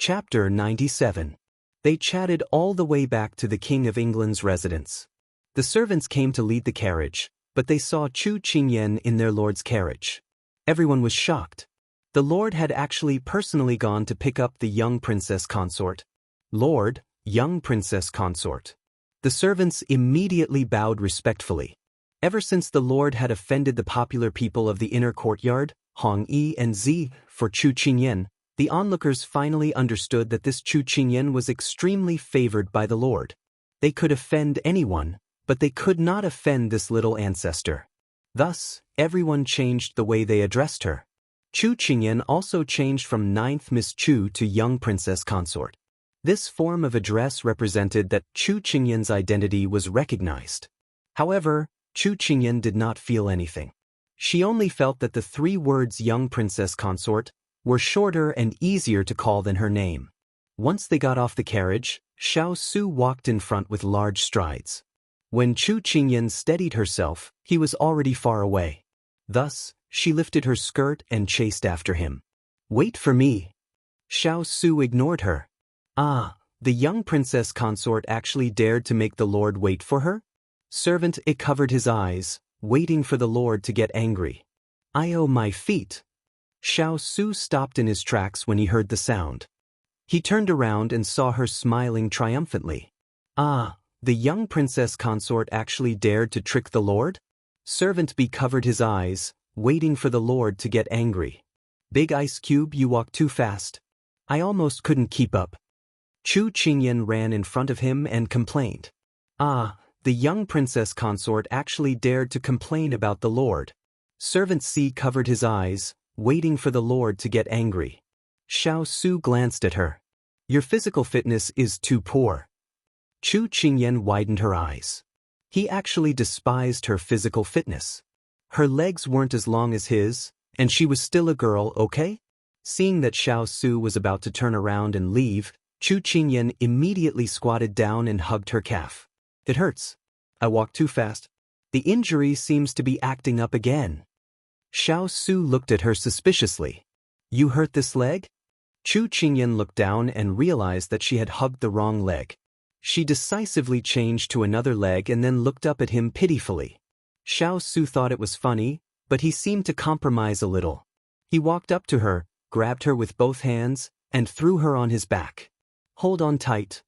Chapter 97. They chatted all the way back to the King of England's residence. The servants came to lead the carriage, but they saw Chu Qingyan in their lord's carriage. Everyone was shocked. The lord had actually personally gone to pick up the young princess consort. Lord, young princess consort. The servants immediately bowed respectfully. Ever since the lord had offended the popular people of the inner courtyard, Hong Yi and Zi, for Chu Qingyan, the onlookers finally understood that this Chu Qingyan was extremely favored by the lord. They could offend anyone, but they could not offend this little ancestor. Thus, everyone changed the way they addressed her. Chu Qingyan also changed from 9th Miss Chu to young princess consort. This form of address represented that Chu Qingyan's identity was recognized. However, Chu Qingyan did not feel anything. She only felt that the 3 words young princess consort were shorter and easier to call than her name. Once they got off the carriage, Xiao Su walked in front with large strides. When Chu Qingyan steadied herself, he was already far away. Thus, she lifted her skirt and chased after him. "Wait for me." Xiao Su ignored her. The young princess consort actually dared to make the lord wait for her? Servant it covered his eyes, waiting for the lord to get angry. "I owe my feet." Xiao Su stopped in his tracks when he heard the sound. He turned around and saw her smiling triumphantly. The young princess consort actually dared to trick the lord? Servant B covered his eyes, waiting for the lord to get angry. "Big ice cube, you walk too fast. I almost couldn't keep up." Chu Qingyan ran in front of him and complained. The young princess consort actually dared to complain about the lord. Servant C covered his eyes, waiting for the lord to get angry. Xiao Su glanced at her. "Your physical fitness is too poor." Chu Qingyan widened her eyes. He actually despised her physical fitness. Her legs weren't as long as his, and she was still a girl, okay? Seeing that Xiao Su was about to turn around and leave, Chu Qingyan immediately squatted down and hugged her calf. "It hurts. I walked too fast. The injury seems to be acting up again." Xiao Su looked at her suspiciously. "You hurt this leg?" Chu Qingyan looked down and realized that she had hugged the wrong leg. She decisively changed to another leg and then looked up at him pitifully. Xiao Su thought it was funny, but he seemed to compromise a little. He walked up to her, grabbed her with both hands, and threw her on his back. "Hold on tight."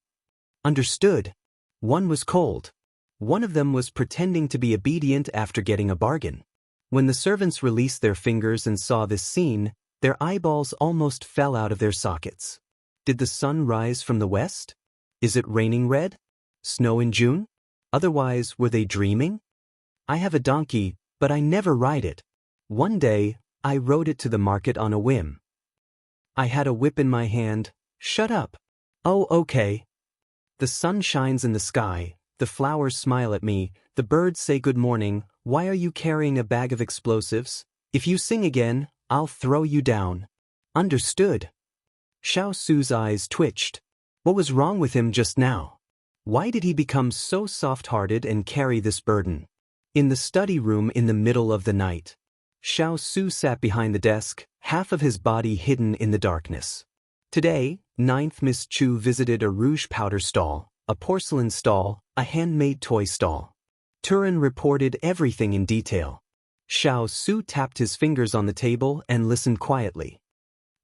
"Understood." One was cold. One of them was pretending to be obedient after getting a bargain. When the servants released their fingers and saw this scene, their eyeballs almost fell out of their sockets. Did the sun rise from the west? Is it raining red? Snow in June? Otherwise, were they dreaming? "I have a donkey, but I never ride it. One day, I rode it to the market on a whim. I had a whip in my hand." "Shut up." "Oh, okay." "The sun shines in the sky, the flowers smile at me, the birds say good morning. Why are you carrying a bag of explosives? If you sing again, I'll throw you down." "Understood." Xiao Su's eyes twitched. What was wrong with him just now? Why did he become so soft-hearted and carry this burden? In the study room in the middle of the night, Xiao Su sat behind the desk, half of his body hidden in the darkness. Today, 9th Miss Chu visited a rouge powder stall, a porcelain stall, a handmade toy stall. Turin reported everything in detail. Xiao Su tapped his fingers on the table and listened quietly.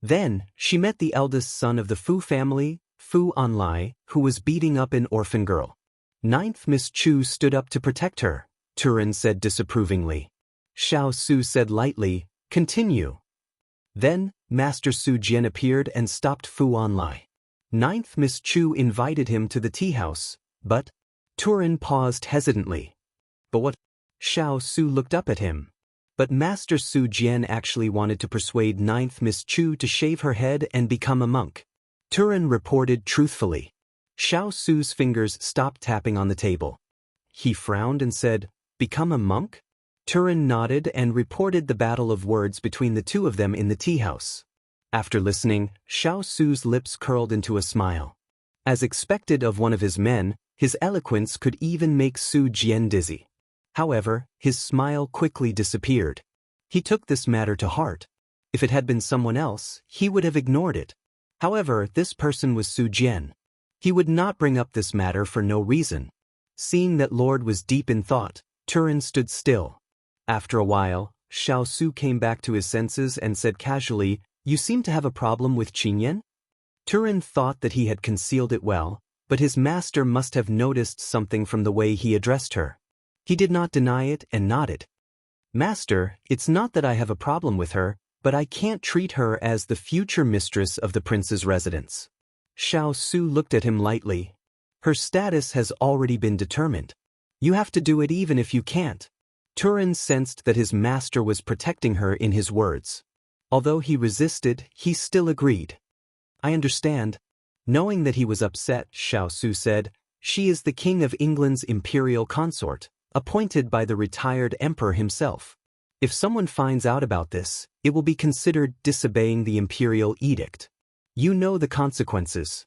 Then, she met the eldest son of the Fu family, Fu Anlai, who was beating up an orphan girl. 9th Miss Chu stood up to protect her, Turin said disapprovingly. Xiao Su said lightly, "Continue." Then, Master Su Jian appeared and stopped Fu Anlai. 9th Miss Chu invited him to the tea house, but Turin paused hesitantly. "But what?" Xiao Su looked up at him. But Master Su Jian actually wanted to persuade 9th Miss Chu to shave her head and become a monk. Turin reported truthfully. Xiao Su's fingers stopped tapping on the table. He frowned and said, "Become a monk?" Turin nodded and reported the battle of words between the two of them in the tea house. After listening, Xiao Su's lips curled into a smile. As expected of one of his men, his eloquence could even make Su Jian dizzy. However, his smile quickly disappeared. He took this matter to heart. If it had been someone else, he would have ignored it. However, this person was Su Jian. He would not bring up this matter for no reason. Seeing that Lord was deep in thought, Turin stood still. After a while, Xiao Su came back to his senses and said casually, "You seem to have a problem with Qingyan?" Turin thought that he had concealed it well, but his master must have noticed something from the way he addressed her. He did not deny it and nodded. "Master, it's not that I have a problem with her, but I can't treat her as the future mistress of the prince's residence." Xiao Su looked at him lightly. "Her status has already been determined. You have to do it even if you can't." Turin sensed that his master was protecting her in his words. Although he resisted, he still agreed. "I understand." Knowing that he was upset, Xiao Su said, "She is the King of England's imperial consort, appointed by the retired emperor himself. If someone finds out about this, it will be considered disobeying the imperial edict. You know the consequences."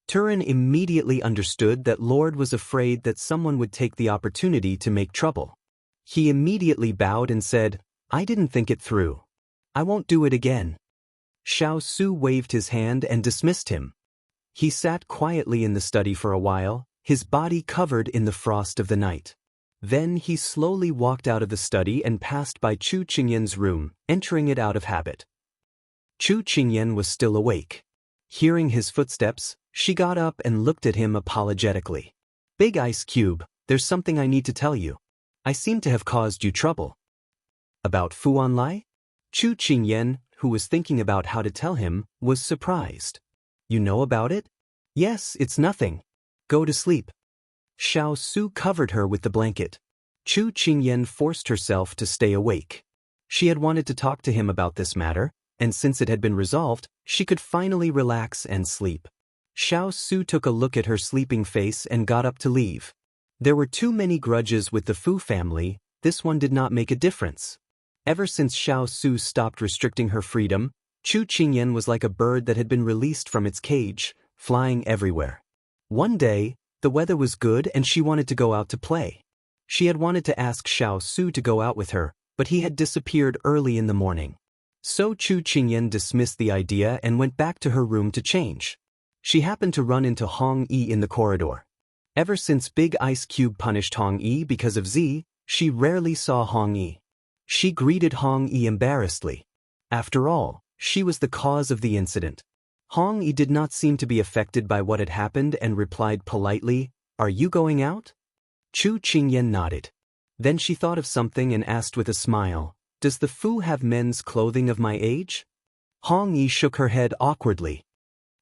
Turin immediately understood that Lord was afraid that someone would take the opportunity to make trouble. He immediately bowed and said, "I didn't think it through. I won't do it again." Xiao Su waved his hand and dismissed him. He sat quietly in the study for a while, his body covered in the frost of the night. Then he slowly walked out of the study and passed by Chu Qingyan's room, entering it out of habit. Chu Qingyan was still awake. Hearing his footsteps, she got up and looked at him apologetically. "Big Ice Cube, there's something I need to tell you. I seem to have caused you trouble." "About Fu Anlai?" Chu Qingyan, who was thinking about how to tell him, was surprised. "You know about it?" "Yes, it's nothing. Go to sleep." Xiao Su covered her with the blanket. Chu Qingyan forced herself to stay awake. She had wanted to talk to him about this matter, and since it had been resolved, she could finally relax and sleep. Xiao Su took a look at her sleeping face and got up to leave. There were too many grudges with the Fu family, this one did not make a difference. Ever since Xiao Su stopped restricting her freedom, Chu Qingyan was like a bird that had been released from its cage, flying everywhere. One day, the weather was good and she wanted to go out to play. She had wanted to ask Xiao Su to go out with her, but he had disappeared early in the morning. So Chu Qingyan dismissed the idea and went back to her room to change. She happened to run into Hong Yi in the corridor. Ever since Big Ice Cube punished Hong Yi because of Z, she rarely saw Hong Yi. She greeted Hong Yi embarrassedly. After all, she was the cause of the incident. Hong Yi did not seem to be affected by what had happened and replied politely, "Are you going out?" Chu Qingyan nodded. Then she thought of something and asked with a smile, "Does the Fu have men's clothing of my age?" Hong Yi shook her head awkwardly.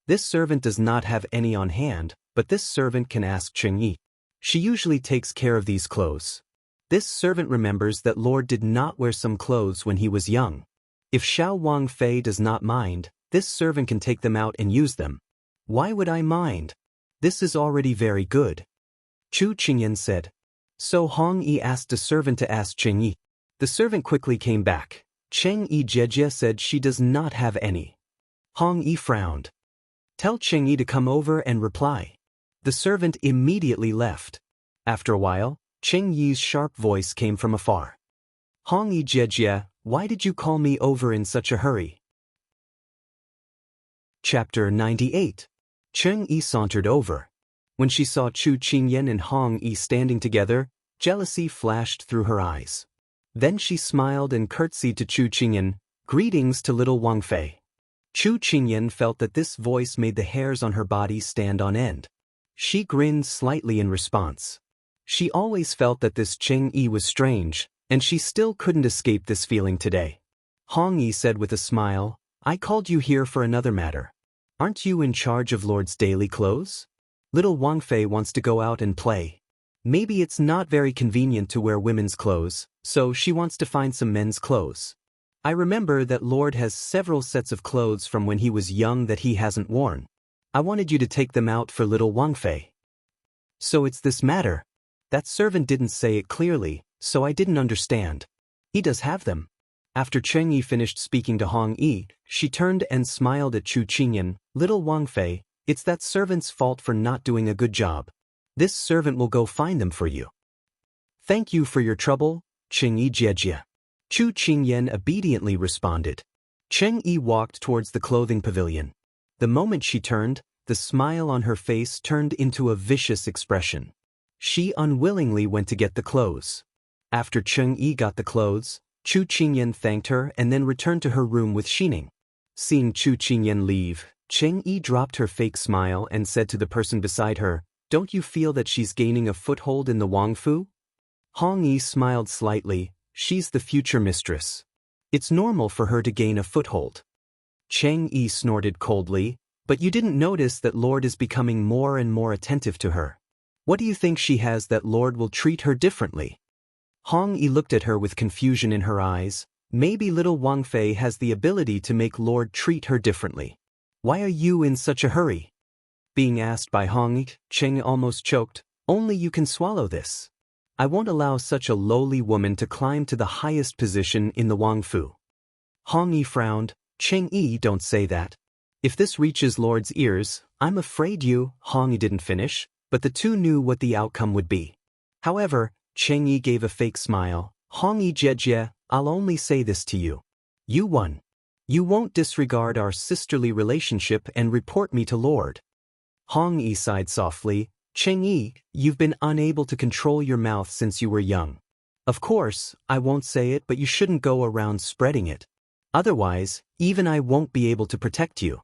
"This servant does not have any on hand, but this servant can ask Cheng Yi. She usually takes care of these clothes." This servant remembers that Lord did not wear some clothes when he was young. If Xiao Wang Fei does not mind, this servant can take them out and use them. "Why would I mind? This is already very good," Chu Qingyan said. So Hong Yi asked a servant to ask Cheng Yi. The servant quickly came back. Cheng Yi Jejia said she does not have any. Hong Yi frowned. "Tell Cheng Yi to come over and reply." The servant immediately left. After a while, Cheng Yi's sharp voice came from afar. "Hong Yi Jejia, why did you call me over in such a hurry?" Chapter 98. Cheng Yi sauntered over. When she saw Chu Qingyan and Hong Yi standing together, jealousy flashed through her eyes. Then she smiled and curtsied to Chu Qingyan, "Greetings to little Wang Fei." Chu Qingyan felt that this voice made the hairs on her body stand on end. She grinned slightly in response. She always felt that this Cheng Yi was strange, and she still couldn't escape this feeling today. Hong Yi said with a smile, "I called you here for another matter. Aren't you in charge of Lord's daily clothes? Little Wang Fei wants to go out and play. Maybe it's not very convenient to wear women's clothes, so she wants to find some men's clothes. I remember that Lord has several sets of clothes from when he was young that he hasn't worn. I wanted you to take them out for little Wang Fei." "So it's this matter." That servant didn't say it clearly, so I didn't understand. "He does have them." After Cheng Yi finished speaking to Hong Yi, she turned and smiled at Chu Qingyan, "Little Wang Fei, it's that servant's fault for not doing a good job. This servant will go find them for you." "Thank you for your trouble, Cheng Yi Jejia." Chu Qingyan obediently responded. Cheng Yi walked towards the clothing pavilion. The moment she turned, the smile on her face turned into a vicious expression. She unwillingly went to get the clothes. After Cheng Yi got the clothes, Chu Qingyan thanked her and then returned to her room with Xining. Seeing Chu Qingyan leave, Cheng Yi dropped her fake smile and said to the person beside her, "Don't you feel that she's gaining a foothold in the Wangfu?" Hong Yi smiled slightly. "She's the future mistress. It's normal for her to gain a foothold." Cheng Yi snorted coldly, "But you didn't notice that Lord is becoming more and more attentive to her. What do you think she has that Lord will treat her differently?" Hong Yi looked at her with confusion in her eyes. Maybe little Wang Fei has the ability to make Lord treat her differently. "Why are you in such a hurry?" Being asked by Hong Yi, Cheng almost choked. "Only you can swallow this. I won't allow such a lowly woman to climb to the highest position in the Wangfu." Hong Yi frowned. "Cheng Yi, don't say that. If this reaches Lord's ears, I'm afraid you—" Hong Yi didn't finish, but the two knew what the outcome would be. However, Cheng Yi gave a fake smile. "Hong Yi Jie, I'll only say this to you. You won. You won't disregard our sisterly relationship and report me to Lord." Hong Yi sighed softly. "Cheng Yi, you've been unable to control your mouth since you were young. Of course, I won't say it, but you shouldn't go around spreading it. Otherwise, even I won't be able to protect you."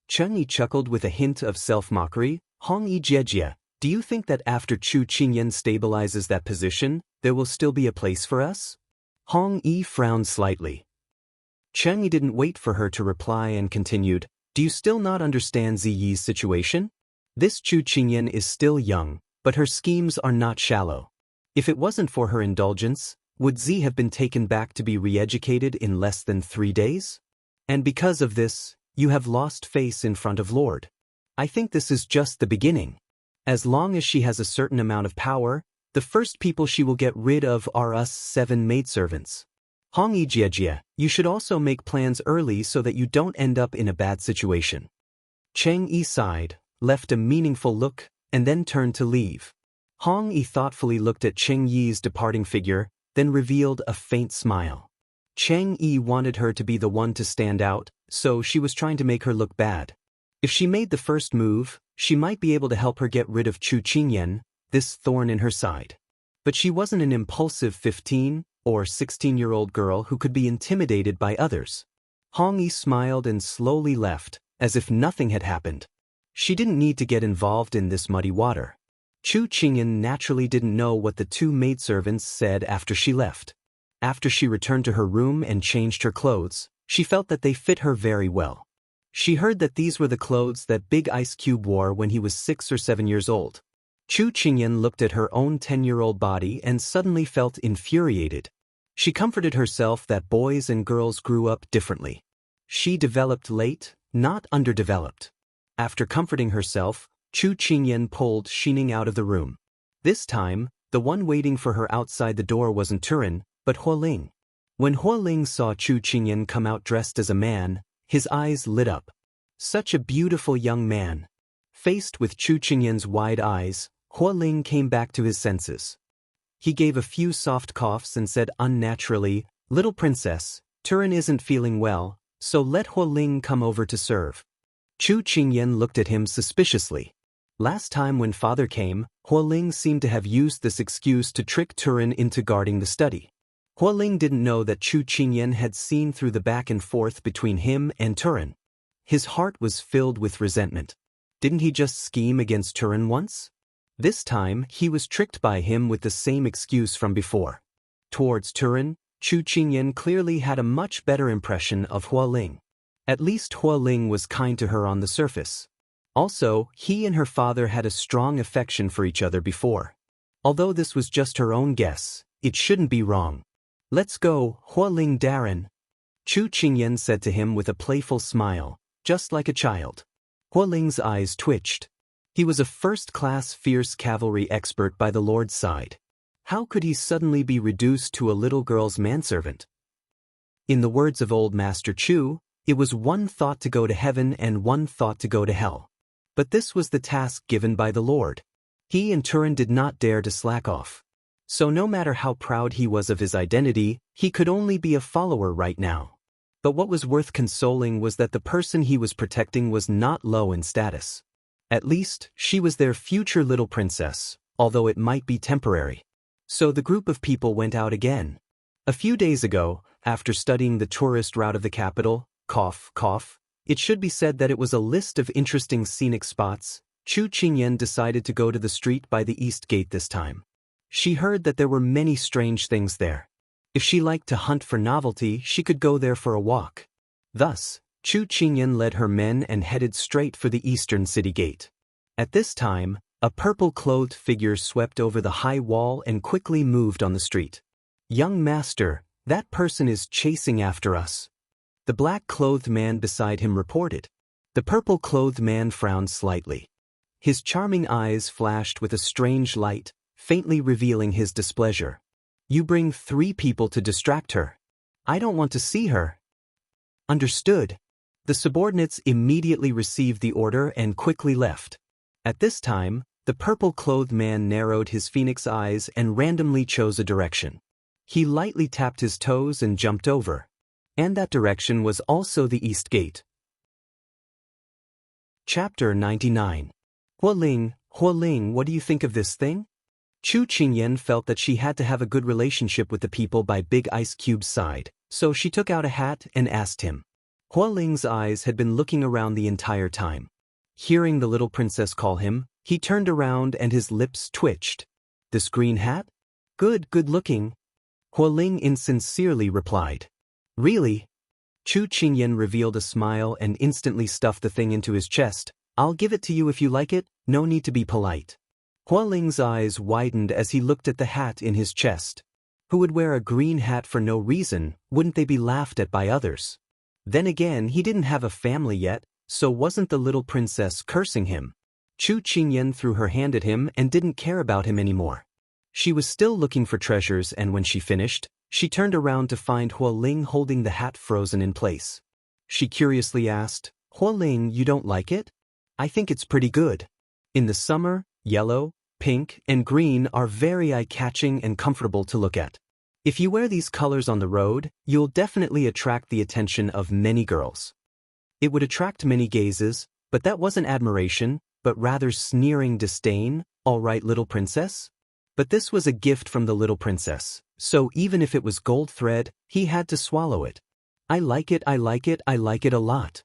Cheng Yi chuckled with a hint of self-mockery. "Hong Yi Jie, do you think that after Chu Qingyan stabilizes that position, there will still be a place for us?" Hong Yi frowned slightly. Cheng Yi didn't wait for her to reply and continued, "Do you still not understand Ziyi's situation? This Chu Qingyan is still young, but her schemes are not shallow. If it wasn't for her indulgence, would Zi have been taken back to be re-educated in less than 3 days? And because of this, you have lost face in front of Lord. I think this is just the beginning. As long as she has a certain amount of power, the first people she will get rid of are us 7 maidservants. Hong Yi Jie, you should also make plans early so that you don't end up in a bad situation." Cheng Yi sighed, left a meaningful look, and then turned to leave. Hong Yi thoughtfully looked at Cheng Yi's departing figure, then revealed a faint smile. Cheng Yi wanted her to be the one to stand out, so she was trying to make her look bad. If she made the first move, she might be able to help her get rid of Chu Qingyan, this thorn in her side. But she wasn't an impulsive 15 or 16-year-old girl who could be intimidated by others. Hong Yi smiled and slowly left, as if nothing had happened. She didn't need to get involved in this muddy water. Chu Qingyan naturally didn't know what the 2 maidservants said after she left. After she returned to her room and changed her clothes, she felt that they fit her very well. She heard that these were the clothes that Big Ice Cube wore when he was 6 or 7 years old. Chu Qingyan looked at her own 10-year-old body and suddenly felt infuriated. She comforted herself that boys and girls grew up differently. She developed late, not underdeveloped. After comforting herself, Chu Qingyan pulled Xining out of the room. This time, the one waiting for her outside the door wasn't Turin, but Hualing. When Hualing saw Chu Qingyan come out dressed as a man, his eyes lit up. Such a beautiful young man. Faced with Chu Qingyan's wide eyes, Hualing came back to his senses. He gave a few soft coughs and said unnaturally, "Little princess, Turin isn't feeling well, so let Hualing come over to serve." Chu Qingyan looked at him suspiciously. Last time when father came, Hualing seemed to have used this excuse to trick Turin into guarding the study. Hualing didn't know that Chu Qingyan had seen through the back and forth between him and Turin. His heart was filled with resentment. Didn't he just scheme against Turin once? This time, he was tricked by him with the same excuse from before. Towards Turin, Chu Qingyan clearly had a much better impression of Hualing. At least Hualing was kind to her on the surface. Also, he and her father had a strong affection for each other before. Although this was just her own guess, it shouldn't be wrong. "Let's go, Hualing Darren," Chu Qingyan said to him with a playful smile, just like a child. Hualing's eyes twitched. He was a first-class fierce cavalry expert by the Lord's side. How could he suddenly be reduced to a little girl's manservant? In the words of old Master Chu, it was one thought to go to heaven and one thought to go to hell. But this was the task given by the Lord. He and Turin did not dare to slack off. So no matter how proud he was of his identity, he could only be a follower right now. But what was worth consoling was that the person he was protecting was not low in status. At least, she was their future little princess, although it might be temporary. So the group of people went out again. A few days ago, after studying the tourist route of the capital, it should be said that it was a list of interesting scenic spots. Chu Qingyan decided to go to the street by the East Gate this time. She heard that there were many strange things there. If she liked to hunt for novelty, she could go there for a walk. Thus, Chu Qingyan led her men and headed straight for the eastern city gate. At this time, a purple-clothed figure swept over the high wall and quickly moved on the street. "Young master, that person is chasing after us," the black-clothed man beside him reported. The purple-clothed man frowned slightly. His charming eyes flashed with a strange light, faintly revealing his displeasure. "You bring 3 people to distract her. I don't want to see her." "Understood." The subordinates immediately received the order and quickly left. At this time, the purple-clothed man narrowed his phoenix eyes and randomly chose a direction. He lightly tapped his toes and jumped over. And that direction was also the East Gate. Chapter 99. Hualing, what do you think of this thing? Chu Qingyan felt that she had to have a good relationship with the people by Big Ice Cube's side, so she took out a hat and asked him. Hualing's eyes had been looking around the entire time. Hearing the little princess call him, he turned around and his lips twitched. "This green hat? Good looking." Hualing insincerely replied. "Really?" Chu Qingyan revealed a smile and instantly stuffed the thing into his chest. "I'll give it to you if you like it, no need to be polite." Hualing's eyes widened as he looked at the hat in his chest. Who would wear a green hat for no reason? Wouldn't they be laughed at by others? Then again, he didn't have a family yet, so wasn't the little princess cursing him? Chu Qingyan threw her hand at him and didn't care about him anymore. She was still looking for treasures, and when she finished, she turned around to find Hualing holding the hat frozen in place. She curiously asked, "Hualing, you don't like it?" "I think it's pretty good. In the summer, yellow, pink, and green are very eye-catching and comfortable to look at. If you wear these colors on the road, you'll definitely attract the attention of many girls." It would attract many gazes, but that wasn't admiration, but rather sneering disdain. "All right, little princess?" But this was a gift from the little princess, so even if it was gold thread, he had to swallow it. I like it a lot."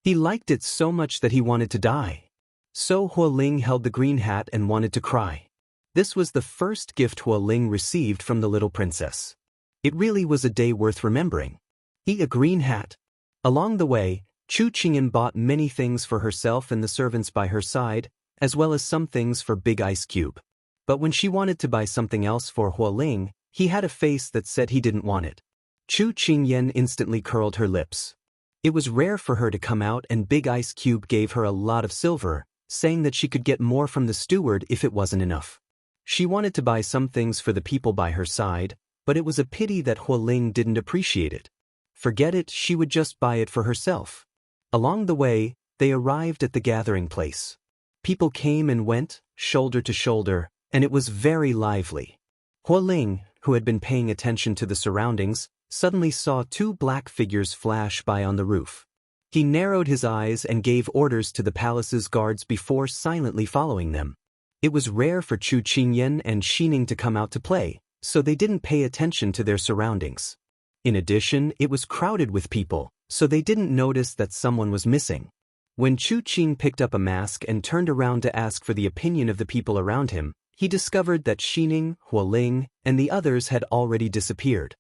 He liked it so much that he wanted to die. So Hualing held the green hat and wanted to cry. This was the first gift Hualing received from the little princess. It really was a day worth remembering. A green hat. Along the way, Chu Qingyan bought many things for herself and the servants by her side, as well as some things for Big Ice Cube. But when she wanted to buy something else for Hualing, he had a face that said he didn't want it. Chu Qingyan instantly curled her lips. It was rare for her to come out, and Big Ice Cube gave her a lot of silver, saying that she could get more from the steward if it wasn't enough. She wanted to buy some things for the people by her side, but it was a pity that Hualing didn't appreciate it. Forget it, she would just buy it for herself. Along the way, they arrived at the gathering place. People came and went, shoulder to shoulder, and it was very lively. Hualing, who had been paying attention to the surroundings, suddenly saw 2 black figures flash by on the roof. He narrowed his eyes and gave orders to the palace's guards before silently following them. It was rare for Chu Qingyan and Xining to come out to play, so they didn't pay attention to their surroundings. In addition, it was crowded with people, so they didn't notice that someone was missing. When Chu Qing picked up a mask and turned around to ask for the opinion of the people around him, he discovered that Xining, Hualing, and the others had already disappeared.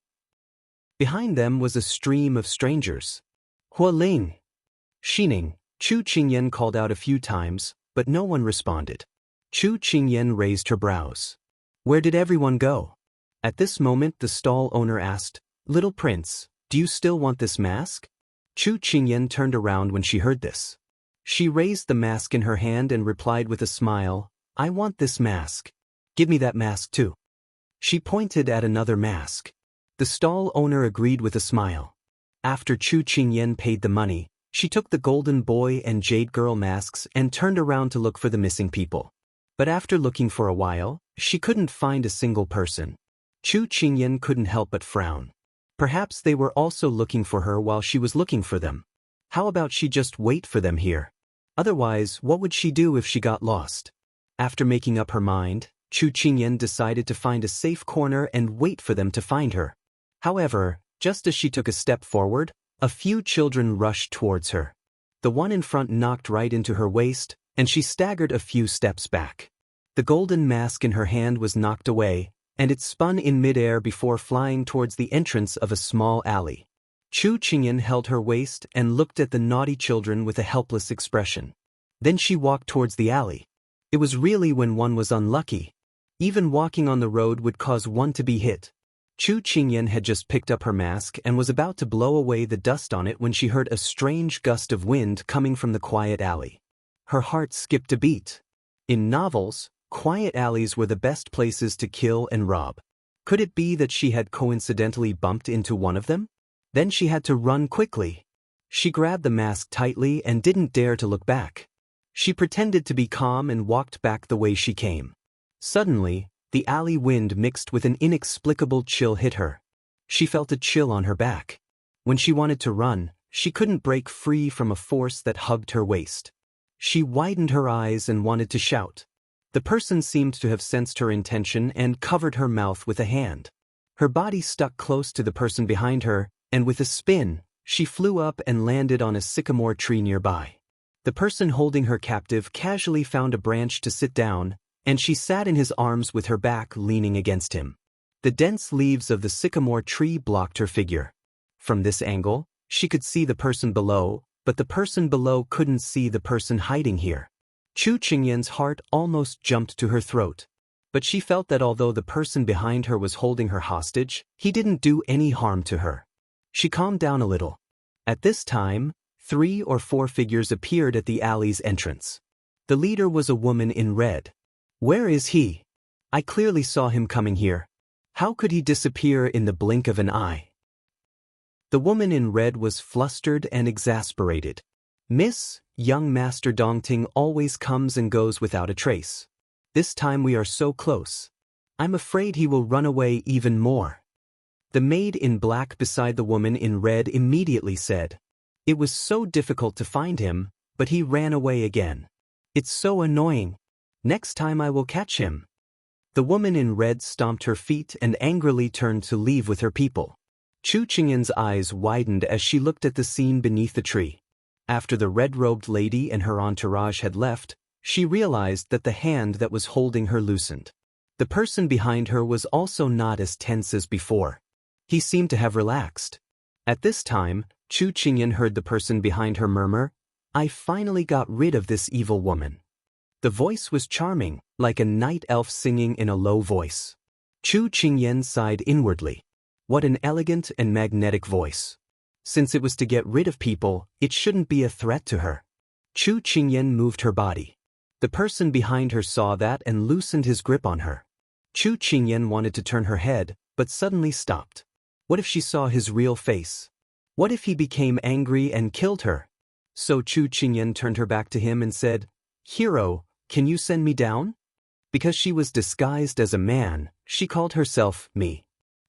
Behind them was a stream of strangers. "Hualing! Xining!" Chu Qingyan called out a few times, but no one responded. Chu Qingyan raised her brows. Where did everyone go? At this moment the stall owner asked, "Little prince, do you still want this mask?" Chu Qingyan turned around when she heard this. She raised the mask in her hand and replied with a smile, "I want this mask. Give me that mask too." She pointed at another mask. The stall owner agreed with a smile. After Chu Qingyan paid the money, she took the golden boy and jade girl masks and turned around to look for the missing people. But after looking for a while, she couldn't find a single person. Chu Qingyan couldn't help but frown. Perhaps they were also looking for her while she was looking for them. How about she just wait for them here? Otherwise, what would she do if she got lost? After making up her mind, Chu Qingyan decided to find a safe corner and wait for them to find her. However, just as she took a step forward, a few children rushed towards her. The one in front knocked right into her waist, and she staggered a few steps back. The golden mask in her hand was knocked away, and it spun in midair before flying towards the entrance of a small alley. Chu Qingyan held her waist and looked at the naughty children with a helpless expression. Then she walked towards the alley. It was really when one was unlucky. Even walking on the road would cause one to be hit. Chu Qingyan had just picked up her mask and was about to blow away the dust on it when she heard a strange gust of wind coming from the quiet alley. Her heart skipped a beat. In novels, quiet alleys were the best places to kill and rob. Could it be that she had coincidentally bumped into one of them? Then she had to run quickly. She grabbed the mask tightly and didn't dare to look back. She pretended to be calm and walked back the way she came. Suddenly, the alley wind mixed with an inexplicable chill hit her. She felt a chill on her back. When she wanted to run, she couldn't break free from a force that hugged her waist. She widened her eyes and wanted to shout. The person seemed to have sensed her intention and covered her mouth with a hand. Her body stuck close to the person behind her, and with a spin, she flew up and landed on a sycamore tree nearby. The person holding her captive casually found a branch to sit down, and she sat in his arms with her back leaning against him. The dense leaves of the sycamore tree blocked her figure. From this angle, she could see the person below, but the person below couldn't see the person hiding here. Chu Qingyan's heart almost jumped to her throat. But she felt that although the person behind her was holding her hostage, he didn't do any harm to her. She calmed down a little. At this time, 3 or 4 figures appeared at the alley's entrance. The leader was a woman in red. Where is he? I clearly saw him coming here. How could he disappear in the blink of an eye? The woman in red was flustered and exasperated. Miss, young Master Dongting always comes and goes without a trace. This time we are so close. I'm afraid he will run away even more. The maid in black beside the woman in red immediately said. It was so difficult to find him, but he ran away again. It's so annoying. Next time I will catch him. The woman in red stomped her feet and angrily turned to leave with her people. Chu Qingyan's eyes widened as she looked at the scene beneath the tree. After the red-robed lady and her entourage had left, she realized that the hand that was holding her loosened. The person behind her was also not as tense as before. He seemed to have relaxed. At this time, Chu Qingyan heard the person behind her murmur, I finally got rid of this evil woman. The voice was charming, like a night elf singing in a low voice. Chu Qingyan sighed inwardly. What an elegant and magnetic voice. Since it was to get rid of people, it shouldn't be a threat to her. Chu Qingyan moved her body. The person behind her saw that and loosened his grip on her. Chu Qingyan wanted to turn her head, but suddenly stopped. What if she saw his real face? What if he became angry and killed her? So Chu Qingyan turned her back to him and said, Hero, can you send me down? Because she was disguised as a man, she called herself me.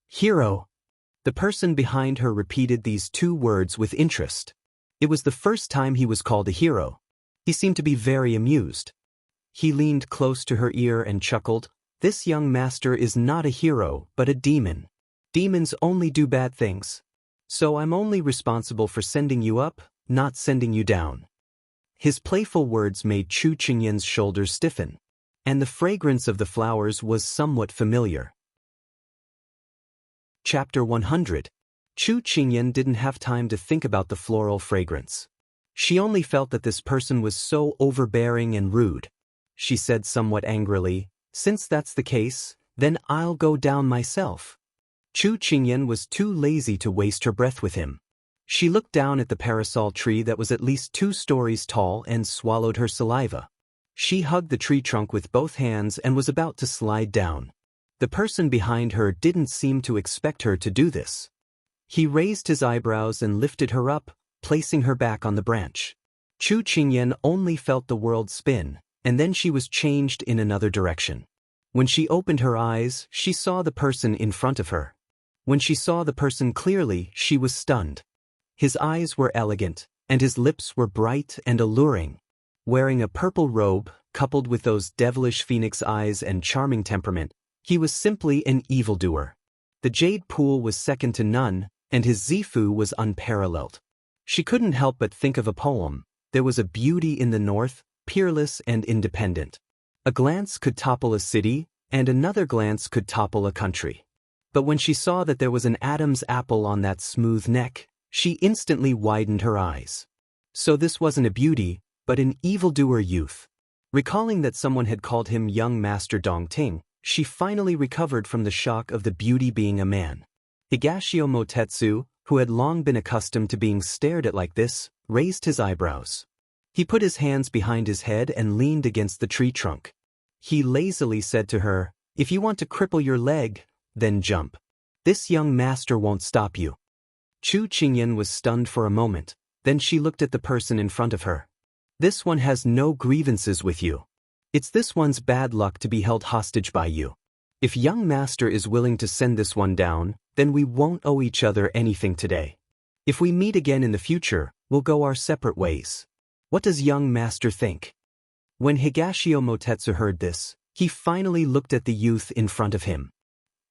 Hero. The person behind her repeated these 2 words with interest. It was the first time he was called a hero. He seemed to be very amused. He leaned close to her ear and chuckled, This young master is not a hero, but a demon. Demons only do bad things. So I'm only responsible for sending you up, not sending you down. His playful words made Chu Qingyan's shoulders stiffen, and the fragrance of the flowers was somewhat familiar. Chapter 100. Chu Qingyan didn't have time to think about the floral fragrance. She only felt that this person was so overbearing and rude. She said somewhat angrily, Since that's the case, then I'll go down myself. Chu Qingyan was too lazy to waste her breath with him. She looked down at the parasol tree that was at least 2 stories tall and swallowed her saliva. She hugged the tree trunk with both hands and was about to slide down. The person behind her didn't seem to expect her to do this. He raised his eyebrows and lifted her up, placing her back on the branch. Chu Qingyan only felt the world spin, and then she was changed in another direction. When she opened her eyes, she saw the person in front of her. When she saw the person clearly, she was stunned. His eyes were elegant, and his lips were bright and alluring. Wearing a purple robe, coupled with those devilish phoenix eyes and charming temperament, he was simply an evildoer. The jade pool was second to none, and his zifu was unparalleled. She couldn't help but think of a poem. There was a beauty in the north, peerless and independent. A glance could topple a city, and another glance could topple a country. But when she saw that there was an Adam's apple on that smooth neck, she instantly widened her eyes. So this wasn't a beauty, but an evildoer youth. Recalling that someone had called him young Master Dongting, she finally recovered from the shock of the beauty being a man. Higashio Motetsu, who had long been accustomed to being stared at like this, raised his eyebrows. He put his hands behind his head and leaned against the tree trunk. He lazily said to her, "If you want to cripple your leg, then jump. This young master won't stop you." Chu Qingyan was stunned for a moment, then she looked at the person in front of her. "This one has no grievances with you. It's this one's bad luck to be held hostage by you. If young master is willing to send this one down, then we won't owe each other anything today. If we meet again in the future, we'll go our separate ways. What does young master think?" When Higashio Motetsu heard this, he finally looked at the youth in front of him.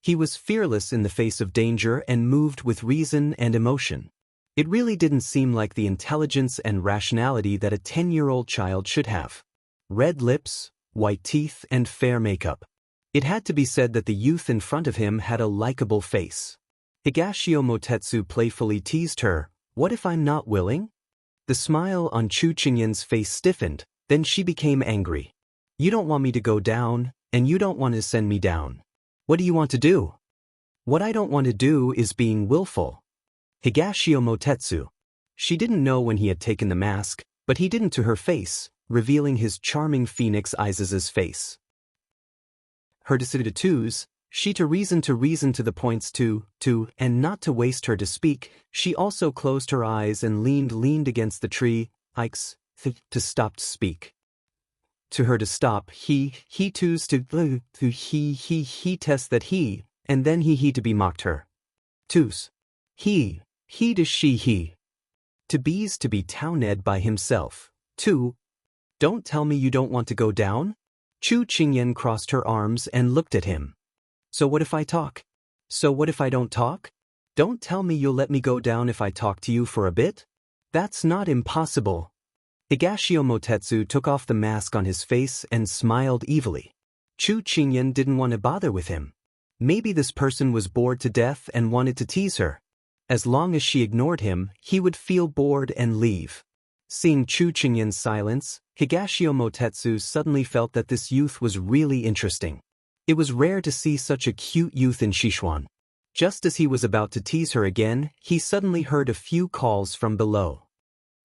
He was fearless in the face of danger and moved with reason and emotion. It really didn't seem like the intelligence and rationality that a 10-year-old child should have. Red lips, white teeth, and fair makeup. It had to be said that the youth in front of him had a likable face. Higashio Motetsu playfully teased her, "What if I'm not willing?" The smile on Chu Qingyan's face stiffened, then she became angry. "You don't want me to go down, and you don't want to send me down. What do you want to do?" "What I don't want to do is being willful." Higashio Motetsu. She didn't know when he had taken the mask, but he didn't to her face, revealing his charming phoenix eyes' face. Her decided twos, she to reason to the points to, and not to waste her to speak, she also closed her eyes and leaned against the tree, Ikes, to stop to speak. To her to stop, he twos to he test that he, and then he to be mocked her. Twos. He to she he. To bees to be towned by himself. Two. Don't tell me you don't want to go down? Chu Qingyan crossed her arms and looked at him. So what if I talk? So what if I don't talk? Don't tell me you'll let me go down if I talk to you for a bit? That's not impossible. Higashio Motetsu took off the mask on his face and smiled evilly. Chu Qingyan didn't want to bother with him. Maybe this person was bored to death and wanted to tease her. As long as she ignored him, he would feel bored and leave. Seeing Chu Qingyan's silence, Higashio Motetsu suddenly felt that this youth was really interesting. It was rare to see such a cute youth in Sichuan. Just as he was about to tease her again, he suddenly heard a few calls from below.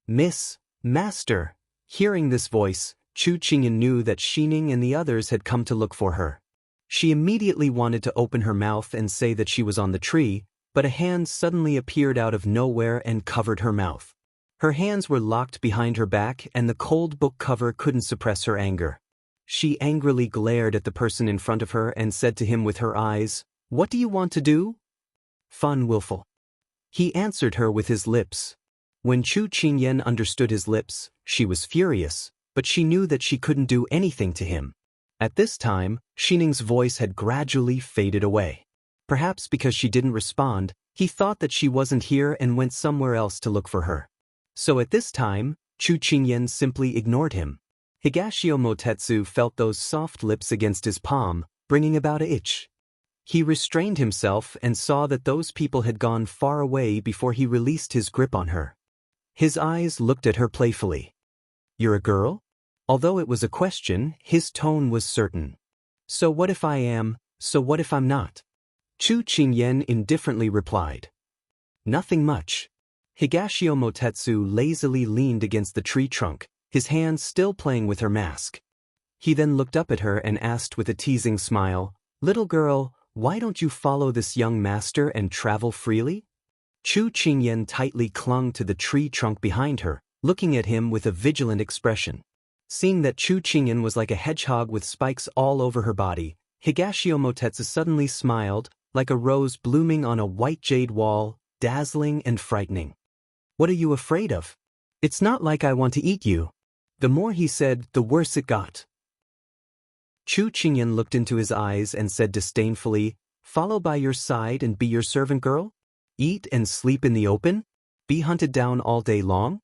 "Miss, Master." Hearing this voice, Chu Qingyan knew that Xining and the others had come to look for her. She immediately wanted to open her mouth and say that she was on the tree, but a hand suddenly appeared out of nowhere and covered her mouth. Her hands were locked behind her back and the cold book cover couldn't suppress her anger. She angrily glared at the person in front of her and said to him with her eyes, "What do you want to do?" "Fun willful." He answered her with his lips. When Chu Qingyan understood his lips, she was furious, but she knew that she couldn't do anything to him. At this time, Xining's voice had gradually faded away. Perhaps because she didn't respond, he thought that she wasn't here and went somewhere else to look for her. So at this time, Chu Qingyan simply ignored him. Higashio Motetsu felt those soft lips against his palm, bringing about an itch. He restrained himself and saw that those people had gone far away before he released his grip on her. His eyes looked at her playfully. "You're a girl?" Although it was a question, his tone was certain. "So what if I am, so what if I'm not?" Chu Qingyan indifferently replied. "Nothing much." Higashio Motetsu lazily leaned against the tree trunk, his hands still playing with her mask. He then looked up at her and asked with a teasing smile, "Little girl, why don't you follow this young master and travel freely?" Chu Qingyan tightly clung to the tree trunk behind her, looking at him with a vigilant expression. Seeing that Chu Qingyan was like a hedgehog with spikes all over her body, Higashio Motetsu suddenly smiled, like a rose blooming on a white jade wall, dazzling and frightening. What are you afraid of? It's not like I want to eat you. The more he said, the worse it got. Chu Qingyan looked into his eyes and said disdainfully, follow by your side and be your servant girl? Eat and sleep in the open? Be hunted down all day long?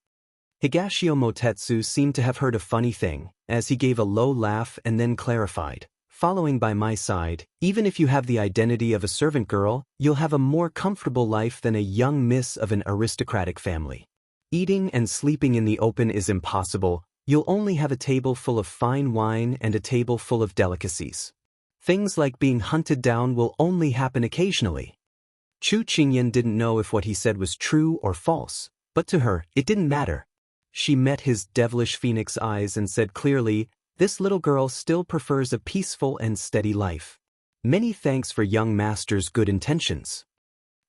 Higashio Motetsu seemed to have heard a funny thing, as he gave a low laugh and then clarified, following by my side, even if you have the identity of a servant girl, you'll have a more comfortable life than a young miss of an aristocratic family. Eating and sleeping in the open is impossible. You'll only have a table full of fine wine and a table full of delicacies. Things like being hunted down will only happen occasionally. Chu Qingyan didn't know if what he said was true or false, but to her, it didn't matter. She met his devilish phoenix eyes and said clearly, this little girl still prefers a peaceful and steady life. Many thanks for young master's good intentions.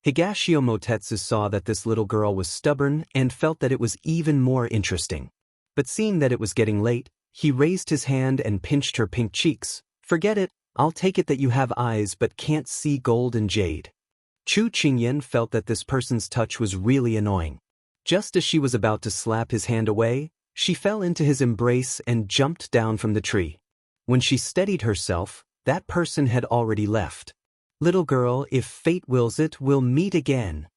Higashio Motetsu saw that this little girl was stubborn and felt that it was even more interesting. But seeing that it was getting late, he raised his hand and pinched her pink cheeks. Forget it, I'll take it that you have eyes but can't see gold and jade. Chu Qingyan felt that this person's touch was really annoying. Just as she was about to slap his hand away, she fell into his embrace and jumped down from the tree. When she steadied herself, that person had already left. Little girl, if fate wills it, we'll meet again.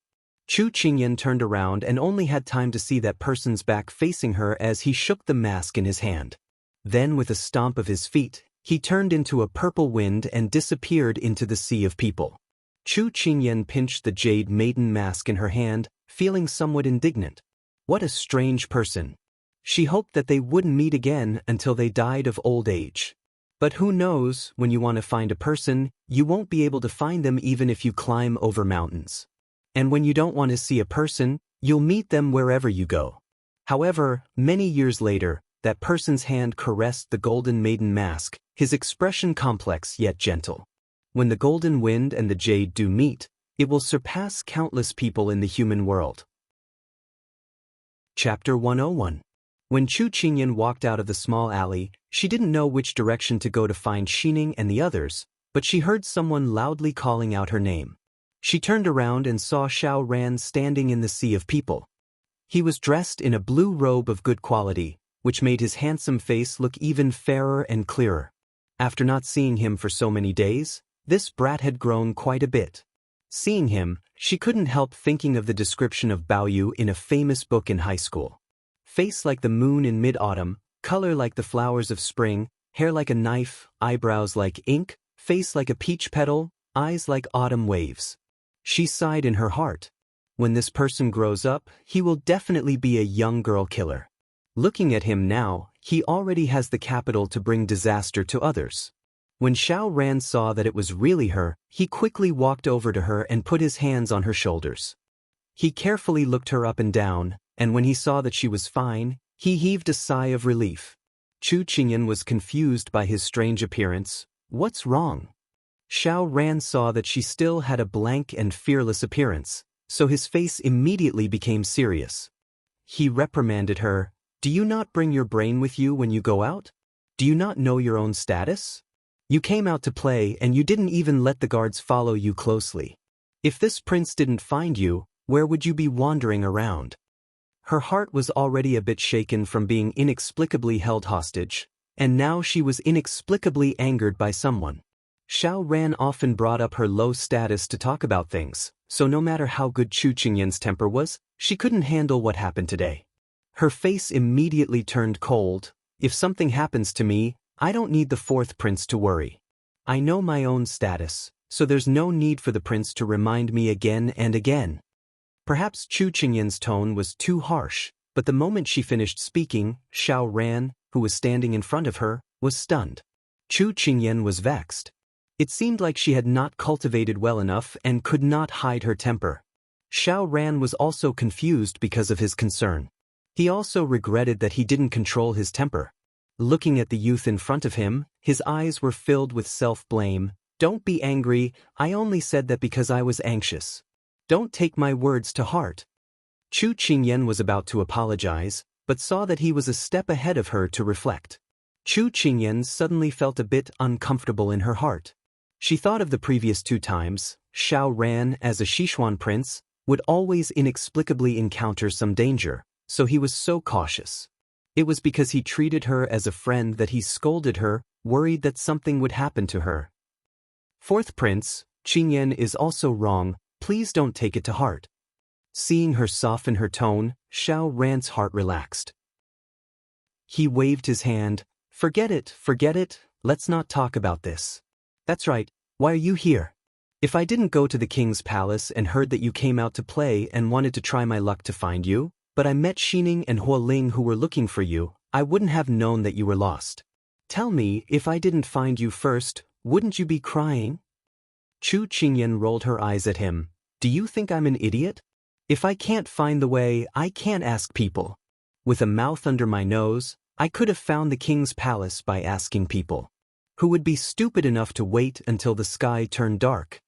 Chu Qingyan turned around and only had time to see that person's back facing her as he shook the mask in his hand. Then with a stomp of his feet, he turned into a purple wind and disappeared into the sea of people. Chu Qingyan pinched the jade maiden mask in her hand, feeling somewhat indignant. What a strange person. She hoped that they wouldn't meet again until they died of old age. But who knows, when you want to find a person, you won't be able to find them even if you climb over mountains. And when you don't want to see a person, you'll meet them wherever you go. However, many years later, that person's hand caressed the golden maiden mask, his expression complex yet gentle. When the golden wind and the jade do meet, it will surpass countless people in the human world. Chapter 101. When Chu Qingyan walked out of the small alley, she didn't know which direction to go to find Xining and the others, but she heard someone loudly calling out her name. She turned around and saw Xiao Ran standing in the sea of people. He was dressed in a blue robe of good quality, which made his handsome face look even fairer and clearer. After not seeing him for so many days, this brat had grown quite a bit. Seeing him, she couldn't help thinking of the description of Baoyu in a famous book in high school. Face like the moon in mid-autumn, color like the flowers of spring, hair like a knife, eyebrows like ink, face like a peach petal, eyes like autumn waves. She sighed in her heart. When this person grows up, he will definitely be a young girl killer. Looking at him now, he already has the capital to bring disaster to others. When Xiao Ran saw that it was really her, he quickly walked over to her and put his hands on her shoulders. He carefully looked her up and down, and when he saw that she was fine, he heaved a sigh of relief. Chu Qingyan was confused by his strange appearance. What's wrong? Xiao Ran saw that she still had a blank and fearless appearance, so his face immediately became serious. He reprimanded her. Do you not bring your brain with you when you go out? Do you not know your own status? You came out to play and you didn't even let the guards follow you closely. If this prince didn't find you, where would you be wandering around? Her heart was already a bit shaken from being inexplicably held hostage, and now she was inexplicably angered by someone. Xiao Ran often brought up her low status to talk about things, so no matter how good Chu Qingyan's temper was, she couldn't handle what happened today. Her face immediately turned cold. If something happens to me, I don't need the fourth prince to worry. I know my own status, so there's no need for the prince to remind me again and again. Perhaps Chu Qingyan's tone was too harsh, but the moment she finished speaking, Xiao Ran, who was standing in front of her, was stunned. Chu Qingyan was vexed. It seemed like she had not cultivated well enough and could not hide her temper. Xiao Ran was also confused because of his concern. He also regretted that he didn't control his temper. Looking at the youth in front of him, his eyes were filled with self-blame. Don't be angry, I only said that because I was anxious. Don't take my words to heart. Chu Qingyan was about to apologize, but saw that he was a step ahead of her to reflect. Chu Qingyan suddenly felt a bit uncomfortable in her heart. She thought of the previous 2 times. Xiao Ran, as a Sichuan prince, would always inexplicably encounter some danger, so he was so cautious. It was because he treated her as a friend that he scolded her, worried that something would happen to her. Fourth prince, Qingyan is also wrong, please don't take it to heart. Seeing her soften her tone, Xiao Ran's heart relaxed. He waved his hand. Forget it, let's not talk about this. That's right, why are you here? If I didn't go to the king's palace and heard that you came out to play and wanted to try my luck to find you, but I met Xining and Huoling who were looking for you, I wouldn't have known that you were lost. Tell me, if I didn't find you first, wouldn't you be crying? Chu Qingyan rolled her eyes at him. Do you think I'm an idiot? If I can't find the way, I can't ask people. With a mouth under my nose, I could have found the king's palace by asking people. Who would be stupid enough to wait until the sky turned dark?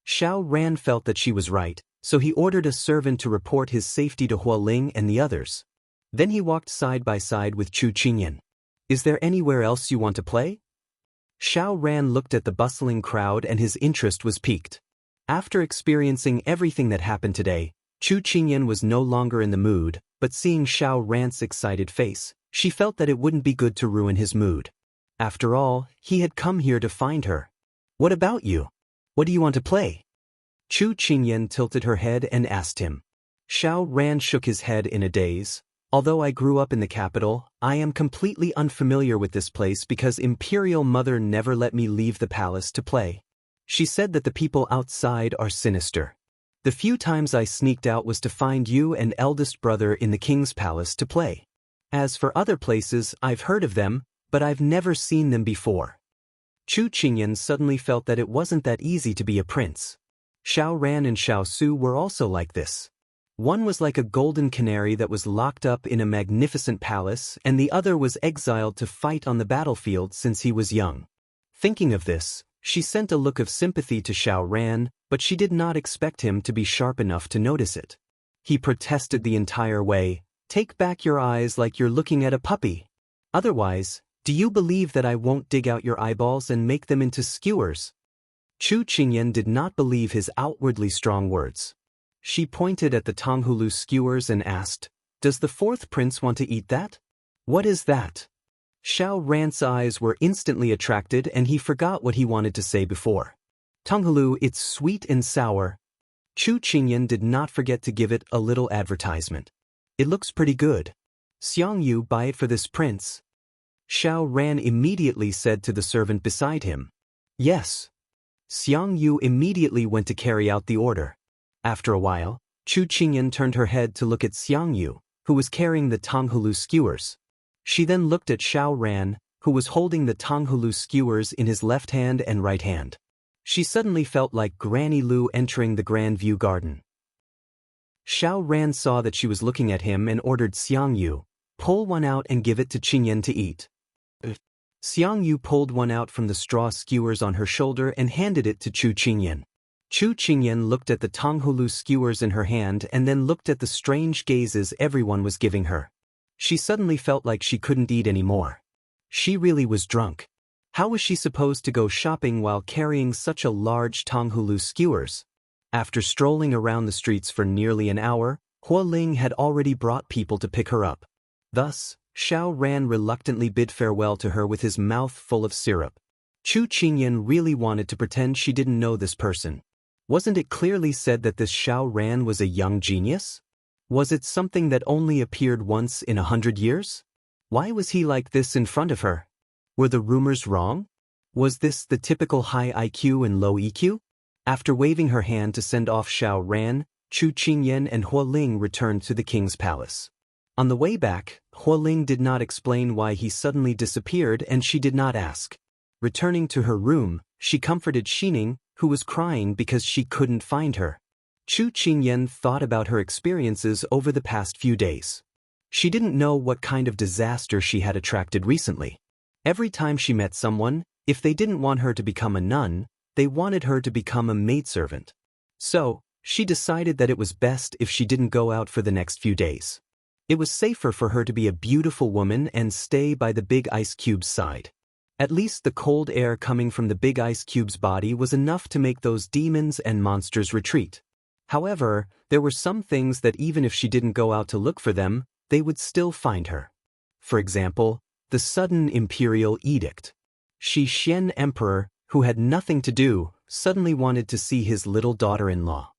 Xiao Ran felt that she was right, so he ordered a servant to report his safety to Huoling and the others. Then he walked side by side with Chu Qingyan. Is there anywhere else you want to play? Xiao Ran looked at the bustling crowd and his interest was piqued. After experiencing everything that happened today, Chu Qingyan was no longer in the mood, but seeing Xiao Ran's excited face, she felt that it wouldn't be good to ruin his mood. After all, he had come here to find her. What about you? What do you want to play? Chu Qingyan tilted her head and asked him. Xiao Ran shook his head in a daze. Although I grew up in the capital, I am completely unfamiliar with this place because Imperial Mother never let me leave the palace to play. She said that the people outside are sinister. The few times I sneaked out was to find you and eldest brother in the king's palace to play. As for other places, I've heard of them, but I've never seen them before. Chu Qingyan suddenly felt that it wasn't that easy to be a prince. Xiao Ran and Xiao Su were also like this. One was like a golden canary that was locked up in a magnificent palace, and the other was exiled to fight on the battlefield since he was young. Thinking of this, she sent a look of sympathy to Xiao Ran, but she did not expect him to be sharp enough to notice it. He protested the entire way. Take back your eyes like you're looking at a puppy. Otherwise, do you believe that I won't dig out your eyeballs and make them into skewers? Chu Qingyan did not believe his outwardly strong words. She pointed at the Tonghulu skewers and asked, Does the fourth prince want to eat that? What is that? Xiao Ran's eyes were instantly attracted and he forgot what he wanted to say before. Tonghulu, it's sweet and sour. Chu Qingyan did not forget to give it a little advertisement. It looks pretty good. Xiang Yu, buy it for this prince. Xiao Ran immediately said to the servant beside him. Yes. Xiang Yu immediately went to carry out the order. After a while, Chu Qingyan turned her head to look at Xiang Yu, who was carrying the Tonghulu skewers. She then looked at Xiao Ran, who was holding the Tonghulu skewers in his left hand and right hand. She suddenly felt like Granny Lu entering the Grand View Garden. Xiao Ran saw that she was looking at him and ordered Xiang Yu, pull one out and give it to Qingyan to eat. Xiang Yu pulled one out from the straw skewers on her shoulder and handed it to Chu Qingyan. Chu Qingyan looked at the Tonghulu skewers in her hand and then looked at the strange gazes everyone was giving her. She suddenly felt like she couldn't eat anymore. She really was drunk. How was she supposed to go shopping while carrying such a large Tonghulu skewers? After strolling around the streets for nearly an hour, Huoling had already brought people to pick her up. Thus, Xiao Ran reluctantly bid farewell to her with his mouth full of syrup. Chu Qingyan really wanted to pretend she didn't know this person. Wasn't it clearly said that this Xiao Ran was a young genius? Was it something that only appeared once in 100 years? Why was he like this in front of her? Were the rumors wrong? Was this the typical high IQ and low EQ? After waving her hand to send off Xiao Ran, Chu Qingyan and Huoling returned to the king's palace. On the way back, Huoling did not explain why he suddenly disappeared and she did not ask. Returning to her room, she comforted Xining, who was crying because she couldn't find her. Chu Qingyan thought about her experiences over the past few days. She didn't know what kind of disaster she had attracted recently. Every time she met someone, if they didn't want her to become a nun, they wanted her to become a maidservant. So, she decided that it was best if she didn't go out for the next few days. It was safer for her to be a beautiful woman and stay by the big ice cube's side. At least the cold air coming from the big ice cube's body was enough to make those demons and monsters retreat. However, there were some things that even if she didn't go out to look for them, they would still find her. For example, the sudden imperial edict. Xian Emperor, who had nothing to do, suddenly wanted to see his little daughter-in-law.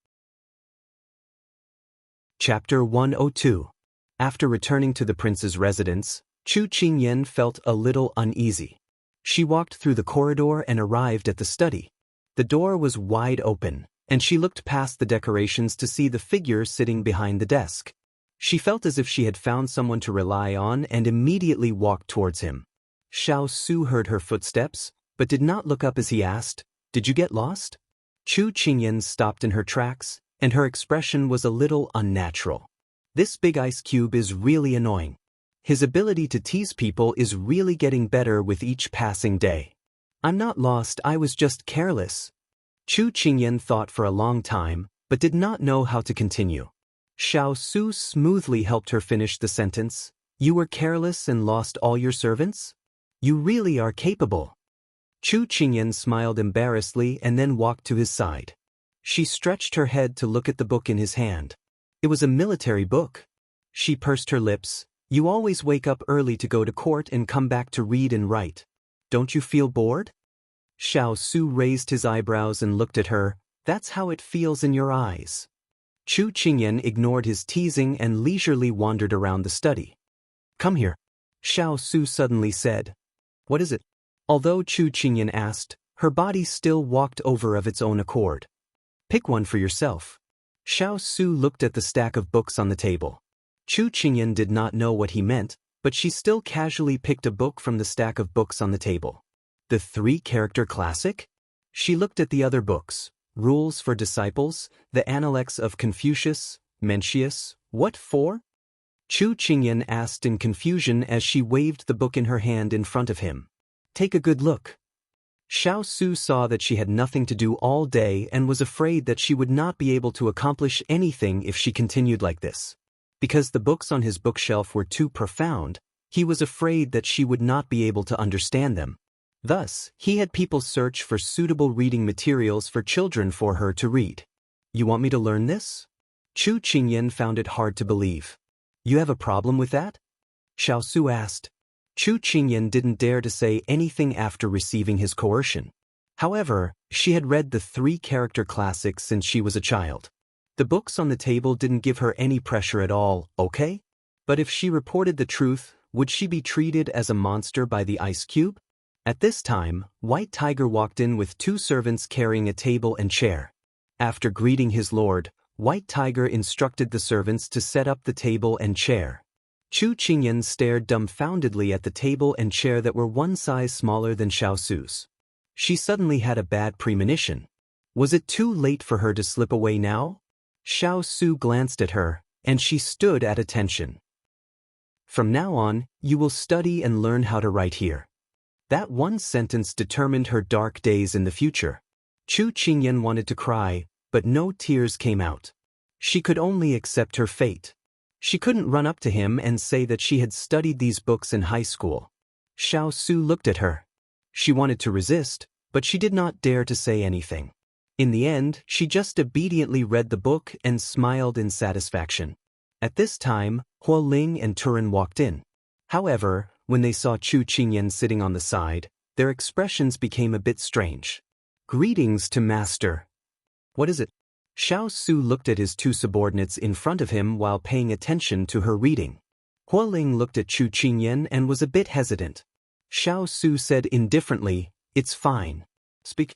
Chapter 102. After returning to the prince's residence, Chu Qingyan felt a little uneasy. She walked through the corridor and arrived at the study. The door was wide open, and she looked past the decorations to see the figure sitting behind the desk. She felt as if she had found someone to rely on and immediately walked towards him. Xiao Su heard her footsteps, but did not look up as he asked, "Did you get lost?" Chu Qingyan stopped in her tracks, and her expression was a little unnatural. This big ice cube is really annoying. His ability to tease people is really getting better with each passing day. "I'm not lost, I was just careless." Chu Qingyan thought for a long time, but did not know how to continue. Xiao Su smoothly helped her finish the sentence. "You were careless and lost all your servants? You really are capable." Chu Qingyan smiled embarrassedly and then walked to his side. She stretched her head to look at the book in his hand. It was a military book. She pursed her lips. "You always wake up early to go to court and come back to read and write. Don't you feel bored?" Xiao Su raised his eyebrows and looked at her. "That's how it feels in your eyes." Chu Qingyan ignored his teasing and leisurely wandered around the study. "Come here," Xiao Su suddenly said. "What is it?" Although Chu Qingyan asked, her body still walked over of its own accord. "Pick one for yourself." Xiao Su looked at the stack of books on the table. Chu Qingyan did not know what he meant, but she still casually picked a book from the stack of books on the table. The three-character classic? She looked at the other books. Rules for Disciples, the Analects of Confucius, Mencius, what for? Chu Qingyan asked in confusion as she waved the book in her hand in front of him. "Take a good look." Xiao Su saw that she had nothing to do all day and was afraid that she would not be able to accomplish anything if she continued like this. Because the books on his bookshelf were too profound, he was afraid that she would not be able to understand them. Thus, he had people search for suitable reading materials for children for her to read. "You want me to learn this?" Chu Qingyan found it hard to believe. "You have a problem with that?" Xiao Su asked. Chu Qingyan didn't dare to say anything after receiving his coercion. However, she had read the three-character classics since she was a child. The books on the table didn't give her any pressure at all, okay? But if she reported the truth, would she be treated as a monster by the ice cube? At this time, White Tiger walked in with two servants carrying a table and chair. After greeting his lord, White Tiger instructed the servants to set up the table and chair. Chu Qingyan stared dumbfoundedly at the table and chair that were one size smaller than Xiao Su's. She suddenly had a bad premonition. Was it too late for her to slip away now? Xiao Su glanced at her, and she stood at attention. "From now on, you will study and learn how to write here." That one sentence determined her dark days in the future. Chu Qingyan wanted to cry, but no tears came out. She could only accept her fate. She couldn't run up to him and say that she had studied these books in high school. Xiao Su looked at her. She wanted to resist, but she did not dare to say anything. In the end, she just obediently read the book and smiled in satisfaction. At this time, Huo Ling and Turin walked in. However, when they saw Chu Qingyan sitting on the side, their expressions became a bit strange. "Greetings to Master." "What is it?" Xiao Su looked at his two subordinates in front of him while paying attention to her reading. Huo Ling looked at Chu Qingyan and was a bit hesitant. Xiao Su said indifferently, "It's fine. Speak."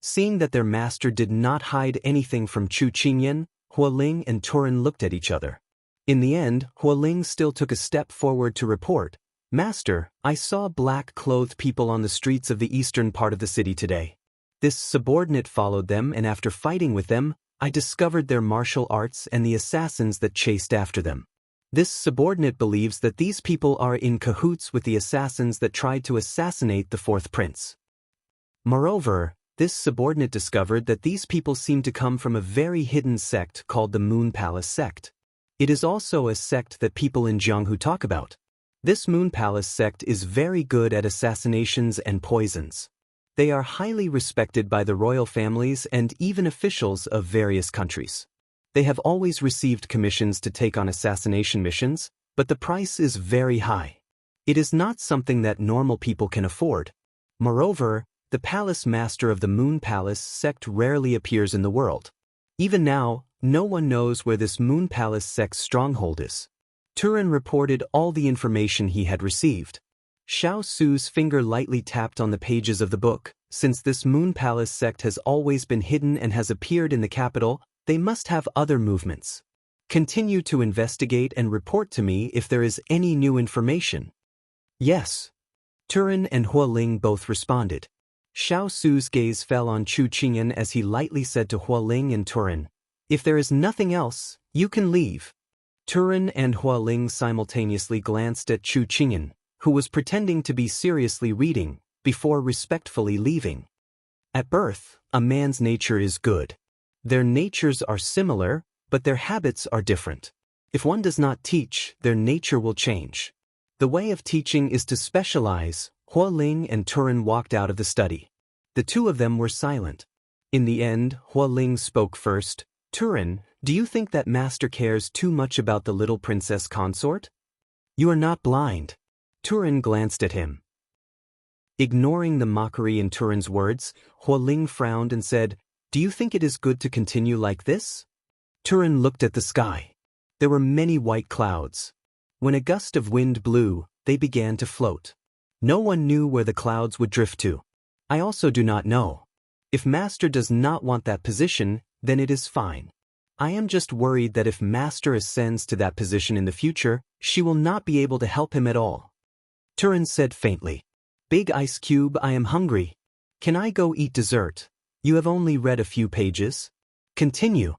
Seeing that their master did not hide anything from Chu Qingyan, Huo Ling and Turin looked at each other. In the end, Huo Ling still took a step forward to report, "Master, I saw black-clothed people on the streets of the eastern part of the city today. This subordinate followed them, and after fighting with them, I discovered their martial arts and the assassins that chased after them. This subordinate believes that these people are in cahoots with the assassins that tried to assassinate the fourth prince. Moreover, this subordinate discovered that these people seem to come from a very hidden sect called the Moon Palace sect. It is also a sect that people in Jianghu talk about. This Moon Palace sect is very good at assassinations and poisons. They are highly respected by the royal families and even officials of various countries. They have always received commissions to take on assassination missions, but the price is very high. It is not something that normal people can afford. Moreover, the palace master of the Moon Palace sect rarely appears in the world. Even now, no one knows where this Moon Palace sect's stronghold is. Turin reported all the information he had received. Xiao Su's finger lightly tapped on the pages of the book. Since this Moon Palace sect has always been hidden and has appeared in the capital, they must have other movements. Continue to investigate and report to me if there is any new information. Yes. Turin and Hualing both responded. Xiao Su's gaze fell on Chu Qingyan as he lightly said to Hualing and Turin, "If there is nothing else, you can leave." Turin and Hualing simultaneously glanced at Chu Qingyan, who was pretending to be seriously reading, before respectfully leaving. At birth, a man's nature is good. Their natures are similar, but their habits are different. If one does not teach, their nature will change. The way of teaching is to specialize. Hualing and Turin walked out of the study. The two of them were silent. In the end, Hualing spoke first. "Turin, do you think that master cares too much about the little princess consort? You are not blind." Turin glanced at him. Ignoring the mockery in Turin's words, Hualing frowned and said, "Do you think it is good to continue like this?" Turin looked at the sky. There were many white clouds. When a gust of wind blew, they began to float. No one knew where the clouds would drift to. I also do not know. If master does not want that position, then it is fine. I am just worried that if master ascends to that position in the future, she will not be able to help him at all. Turin said faintly, "Big Ice Cube, I am hungry. Can I go eat dessert? You have only read a few pages." "Continue."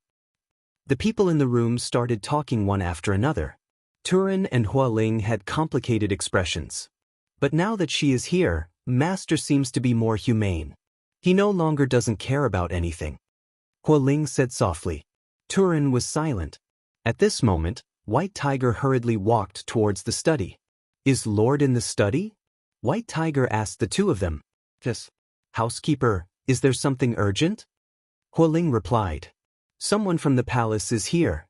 The people in the room started talking one after another. Turin and Hualing had complicated expressions. But now that she is here, master seems to be more humane. He no longer doesn't care about anything. Hualing said softly. Turin was silent. At this moment, White Tiger hurriedly walked towards the study. "Is Lord in the study?" White Tiger asked the two of them. "Yes." "Housekeeper, is there something urgent?" Hualing replied. "Someone from the palace is here."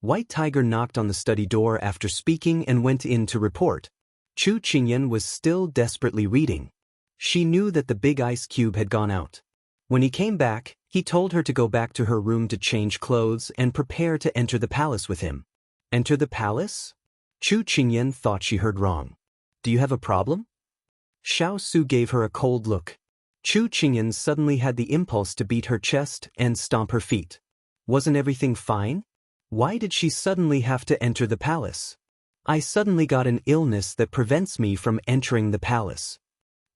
White Tiger knocked on the study door after speaking and went in to report. Chu Qingyan was still desperately reading. She knew that the big ice cube had gone out. When he came back, he told her to go back to her room to change clothes and prepare to enter the palace with him. Enter the palace? Chu Qingyan thought she heard wrong. "Do you have a problem?" Xiao Su gave her a cold look. Chu Qingyan suddenly had the impulse to beat her chest and stomp her feet. Wasn't everything fine? Why did she suddenly have to enter the palace? "I suddenly got an illness that prevents me from entering the palace."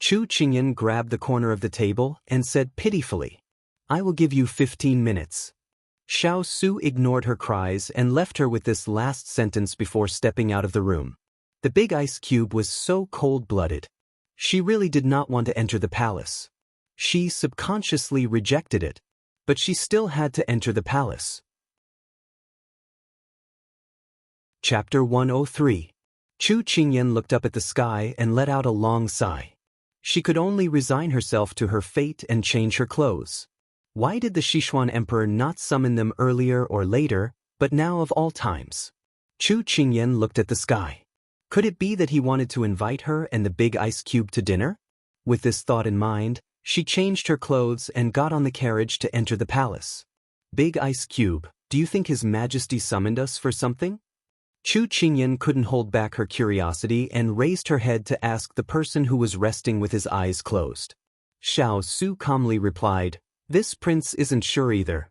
Chu Qingyan grabbed the corner of the table and said pitifully, "I will give you 15 minutes. Xiao Su ignored her cries and left her with this last sentence before stepping out of the room. The big ice cube was so cold-blooded. She really did not want to enter the palace. She subconsciously rejected it, but she still had to enter the palace. Chapter 103. Chu Qingyan looked up at the sky and let out a long sigh. She could only resign herself to her fate and change her clothes. Why did the Sichuan emperor not summon them earlier or later, but now of all times? Chu Qingyan looked at the sky. Could it be that he wanted to invite her and the big ice cube to dinner? With this thought in mind, she changed her clothes and got on the carriage to enter the palace. "Big Ice Cube, do you think His Majesty summoned us for something?" Chu Qingyan couldn't hold back her curiosity and raised her head to ask the person who was resting with his eyes closed. Xiao Su calmly replied, "This prince isn't sure either."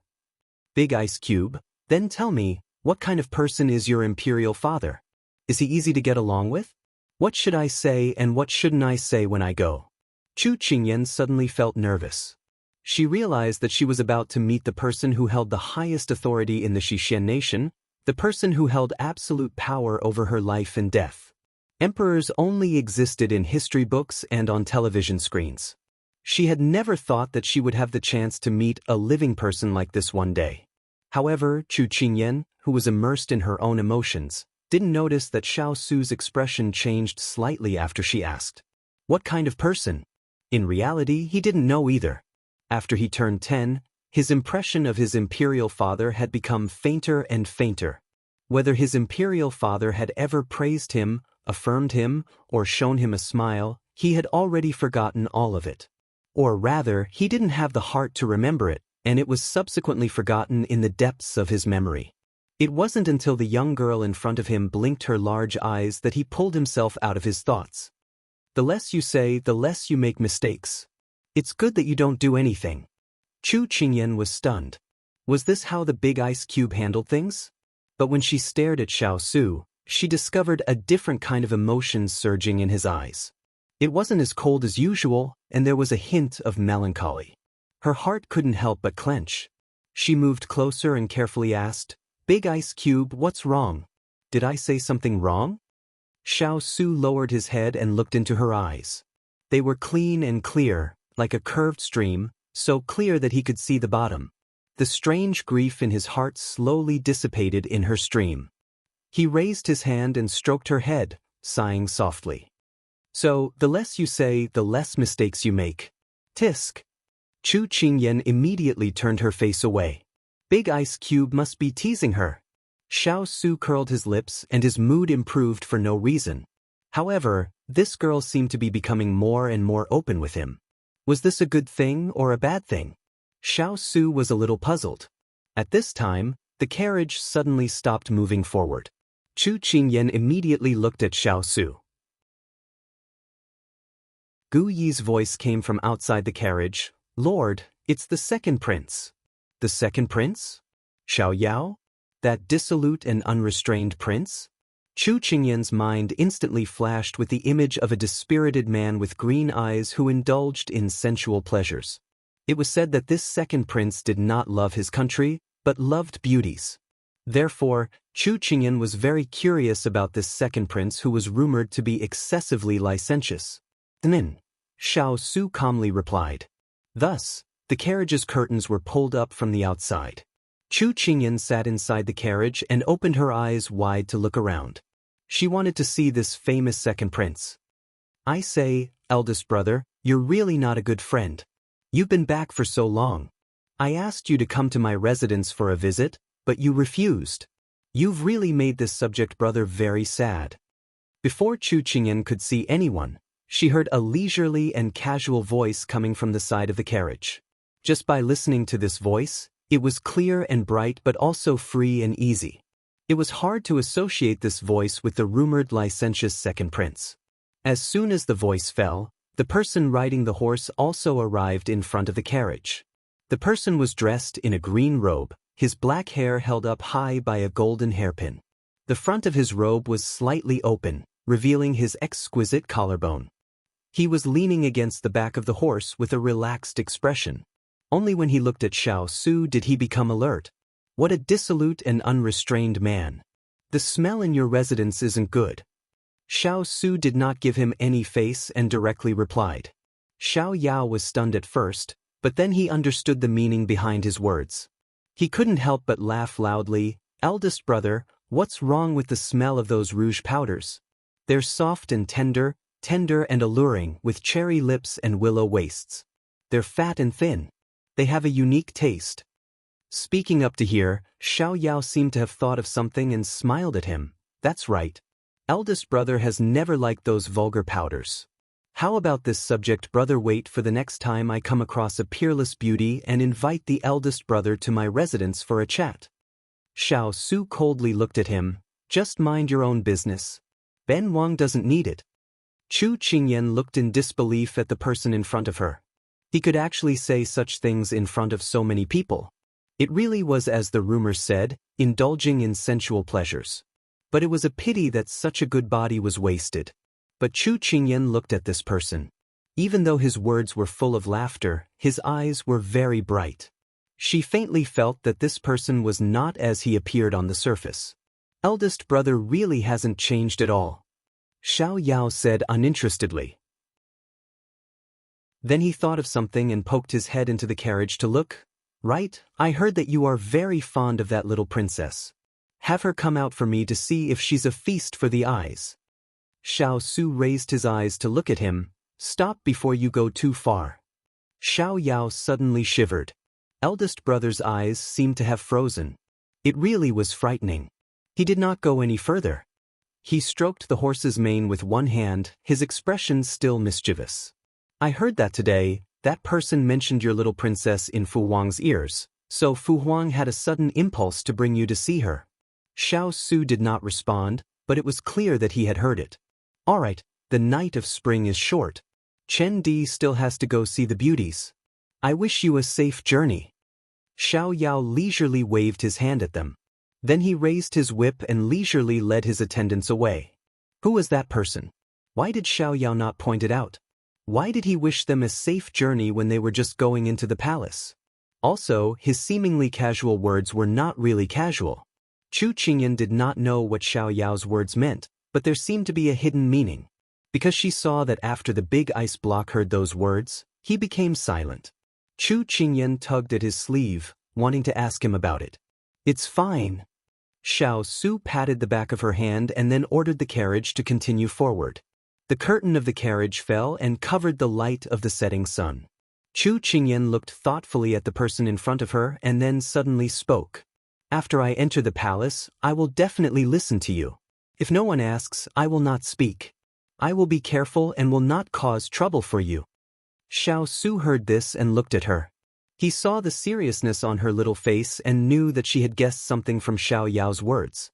"Big Ice Cube, then tell me, what kind of person is your imperial father? Is he easy to get along with? What should I say and what shouldn't I say when I go?" Chu Qingyan suddenly felt nervous. She realized that she was about to meet the person who held the highest authority in the Xixian nation, the person who held absolute power over her life and death. Emperors only existed in history books and on television screens. She had never thought that she would have the chance to meet a living person like this one day. However, Chu Qingyan, who was immersed in her own emotions, didn't notice that Xiao Su's expression changed slightly after she asked, "What kind of person?" In reality, he didn't know either. After he turned 10, his impression of his imperial father had become fainter and fainter. Whether his imperial father had ever praised him, affirmed him, or shown him a smile, he had already forgotten all of it. Or rather, he didn't have the heart to remember it, and it was subsequently forgotten in the depths of his memory. It wasn't until the young girl in front of him blinked her large eyes that he pulled himself out of his thoughts. The less you say, the less you make mistakes. It's good that you don't do anything. Chu Qingyan was stunned. Was this how the big ice cube handled things? But when she stared at Xiao Su, she discovered a different kind of emotion surging in his eyes. It wasn't as cold as usual, and there was a hint of melancholy. Her heart couldn't help but clench. She moved closer and carefully asked, "Big ice cube, what's wrong? Did I say something wrong?" Xiao Su lowered his head and looked into her eyes. They were clean and clear, like a curved stream, so clear that he could see the bottom. The strange grief in his heart slowly dissipated in her stream. He raised his hand and stroked her head, sighing softly. "So, the less you say, the less mistakes you make. Tisk." Chu Qingyan immediately turned her face away. Big Ice Cube must be teasing her. Xiao Su curled his lips and his mood improved for no reason. However, this girl seemed to be becoming more and more open with him. Was this a good thing or a bad thing? Xiao Su was a little puzzled. At this time, the carriage suddenly stopped moving forward. Chu Qingyan immediately looked at Xiao Su. Gu Yi's voice came from outside the carriage. "Lord, it's the second prince." "The second prince? Xiao Yao? That dissolute and unrestrained prince?" Chu Qingyan's mind instantly flashed with the image of a dispirited man with green eyes who indulged in sensual pleasures. It was said that this second prince did not love his country, but loved beauties. Therefore, Chu Qingyan was very curious about this second prince who was rumored to be excessively licentious. "Nin," Xiao Su calmly replied. Thus, the carriage's curtains were pulled up from the outside. Chu Qingyan sat inside the carriage and opened her eyes wide to look around. She wanted to see this famous second prince. "I say, eldest brother, you're really not a good friend. You've been back for so long. I asked you to come to my residence for a visit, but you refused. You've really made this subject brother very sad." Before Chu Qingyan could see anyone, she heard a leisurely and casual voice coming from the side of the carriage. Just by listening to this voice, it was clear and bright but also free and easy. It was hard to associate this voice with the rumored licentious second prince. As soon as the voice fell, the person riding the horse also arrived in front of the carriage. The person was dressed in a green robe, his black hair held up high by a golden hairpin. The front of his robe was slightly open, revealing his exquisite collarbone. He was leaning against the back of the horse with a relaxed expression. Only when he looked at Xiao Su did he become alert. "What a dissolute and unrestrained man. The smell in your residence isn't good." Xiao Su did not give him any face and directly replied. Xiao Yao was stunned at first, but then he understood the meaning behind his words. He couldn't help but laugh loudly. "Eldest brother, what's wrong with the smell of those rouge powders? They're soft and tender and alluring, with cherry lips and willow waists. They're fat and thin. They have a unique taste." Speaking up to here, Xiao Yao seemed to have thought of something and smiled at him. "That's right. Eldest brother has never liked those vulgar powders. How about this subject brother wait for the next time I come across a peerless beauty and invite the eldest brother to my residence for a chat." Xiao Su coldly looked at him. "Just mind your own business. Ben Wang doesn't need it." Chu Qingyan looked in disbelief at the person in front of her. He could actually say such things in front of so many people. It really was, as the rumors said, indulging in sensual pleasures. But it was a pity that such a good body was wasted. But Chu Qingyan looked at this person. Even though his words were full of laughter, his eyes were very bright. She faintly felt that this person was not as he appeared on the surface. "Eldest brother really hasn't changed at all," Xiao Yao said uninterestedly. Then he thought of something and poked his head into the carriage to look. "Right, I heard that you are very fond of that little princess. Have her come out for me to see if she's a feast for the eyes. Xiao Su raised his eyes to look at him. Stop before you go too far. Xiao Yao suddenly shivered. Eldest brother's eyes seemed to have frozen. It really was frightening. He did not go any further. He stroked the horse's mane with one hand, his expression still mischievous. I heard that today, that person mentioned your little princess in Fu Huang's ears, so Fu Huang had a sudden impulse to bring you to see her. Xiao Su did not respond, but it was clear that he had heard it. All right, the night of spring is short. Chen Di still has to go see the beauties. I wish you a safe journey. Xiao Yao leisurely waved his hand at them. Then he raised his whip and leisurely led his attendants away. Who was that person? Why did Xiao Yao not point it out? Why did he wish them a safe journey when they were just going into the palace? Also, his seemingly casual words were not really casual. Chu Qingyan did not know what Xiao Yao's words meant, but there seemed to be a hidden meaning. Because she saw that after the big ice block heard those words, he became silent. Chu Qingyan tugged at his sleeve, wanting to ask him about it. It's fine. Xiao Su patted the back of her hand and then ordered the carriage to continue forward. The curtain of the carriage fell and covered the light of the setting sun. Chu Qingyan looked thoughtfully at the person in front of her and then suddenly spoke. After I enter the palace, I will definitely listen to you. If no one asks, I will not speak. I will be careful and will not cause trouble for you. Xiao Su heard this and looked at her. He saw the seriousness on her little face and knew that she had guessed something from Xiao Yao's words.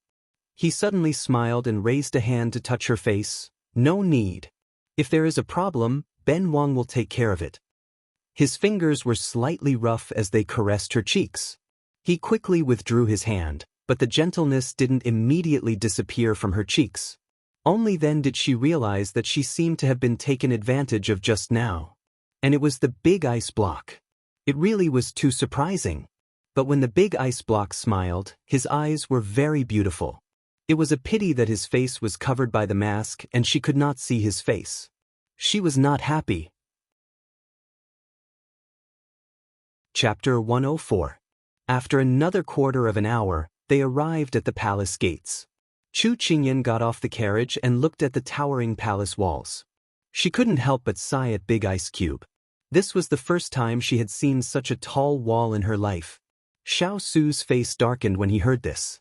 He suddenly smiled and raised a hand to touch her face. No need. If there is a problem, Ben Wang will take care of it. His fingers were slightly rough as they caressed her cheeks. He quickly withdrew his hand, but the gentleness didn't immediately disappear from her cheeks. Only then did she realize that she seemed to have been taken advantage of just now. And it was the big ice block. It really was too surprising. But when the big ice block smiled, his eyes were very beautiful. It was a pity that his face was covered by the mask and she could not see his face. She was not happy. Chapter 104. After another quarter of an hour, they arrived at the palace gates. Chu Qingyan got off the carriage and looked at the towering palace walls. She couldn't help but sigh at Big Ice Cube. This was the first time she had seen such a tall wall in her life. Xiao Su's face darkened when he heard this.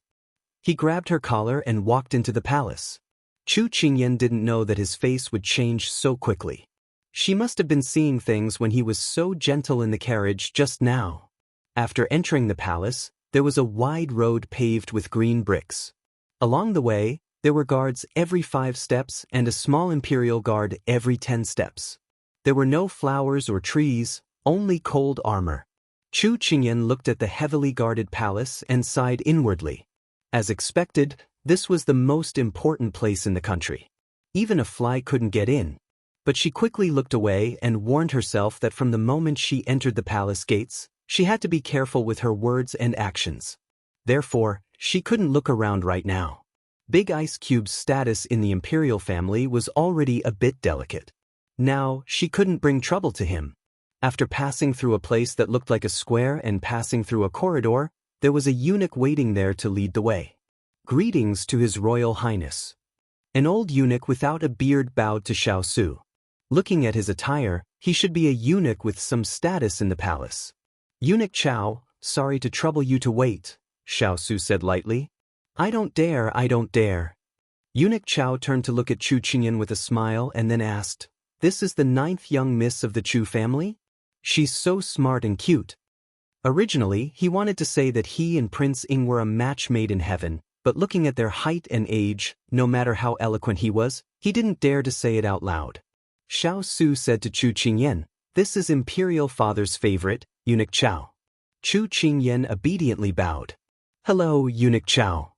He grabbed her collar and walked into the palace. Chu Qingyan didn't know that his face would change so quickly. She must have been seeing things when he was so gentle in the carriage just now. After entering the palace, there was a wide road paved with green bricks. Along the way, there were guards every 5 steps and a small imperial guard every 10 steps. There were no flowers or trees, only cold armor. Chu Qingyan looked at the heavily guarded palace and sighed inwardly. As expected, this was the most important place in the country. Even a fly couldn't get in. But she quickly looked away and warned herself that from the moment she entered the palace gates, she had to be careful with her words and actions. Therefore, she couldn't look around right now. Big Ice Cube's status in the imperial family was already a bit delicate. Now, she couldn't bring trouble to him. After passing through a place that looked like a square and passing through a corridor, there was a eunuch waiting there to lead the way. Greetings to His Royal Highness. An old eunuch without a beard bowed to Xiao Su. Looking at his attire, he should be a eunuch with some status in the palace. Eunuch Xiao, sorry to trouble you to wait, Xiao Su said lightly. I don't dare. Eunuch Xiao turned to look at Chu Qingyan with a smile and then asked, This is the 9th young miss of the Chu family? She's so smart and cute. Originally, he wanted to say that he and Prince Ing were a match made in heaven, but looking at their height and age, no matter how eloquent he was, he didn't dare to say it out loud. Xiao Su said to Chu Qingyan, This is Imperial Father's favorite, Eunuch Xiao. Chu Qingyan obediently bowed. Hello, Eunuch Xiao.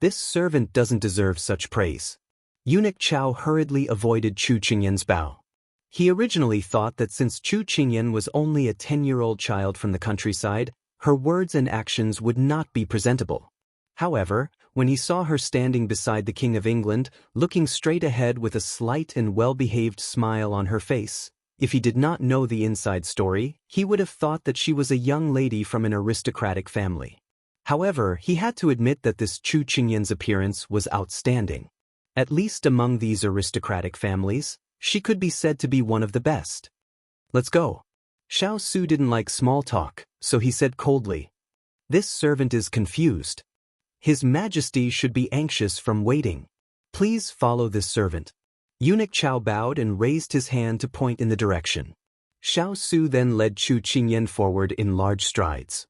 This servant doesn't deserve such praise. Eunuch Xiao hurriedly avoided Chu Qingyan's bow. He originally thought that since Chu Qingyan was only a 10-year-old child from the countryside, her words and actions would not be presentable. However, when he saw her standing beside the King of England, looking straight ahead with a slight and well-behaved smile on her face, if he did not know the inside story, he would have thought that she was a young lady from an aristocratic family. However, he had to admit that this Chu Qingyan's appearance was outstanding. At least among these aristocratic families, she could be said to be one of the best. Let's go. Xiao Su didn't like small talk, so he said coldly. This servant is confused. His Majesty should be anxious from waiting. Please follow this servant. Eunuch Xiao bowed and raised his hand to point in the direction. Xiao Su then led Chu Qingyan forward in large strides.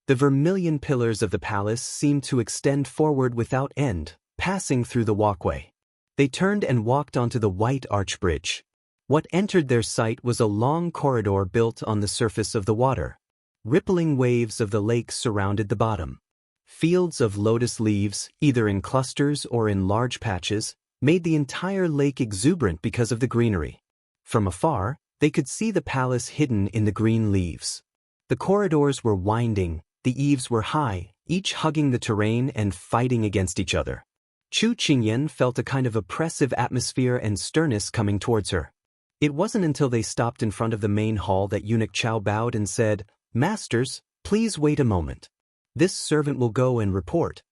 The vermilion pillars of the palace seemed to extend forward without end, passing through the walkway. They turned and walked onto the white arch bridge. What entered their sight was a long corridor built on the surface of the water. Rippling waves of the lake surrounded the bottom. Fields of lotus leaves, either in clusters or in large patches, made the entire lake exuberant because of the greenery. From afar, they could see the palace hidden in the green leaves. The corridors were winding, the eaves were high, each hugging the terrain and fighting against each other. Chu Qingyan felt a kind of oppressive atmosphere and sternness coming towards her. It wasn't until they stopped in front of the main hall that Eunuch Xiao bowed and said, "Masters, please wait a moment. This servant will go and report."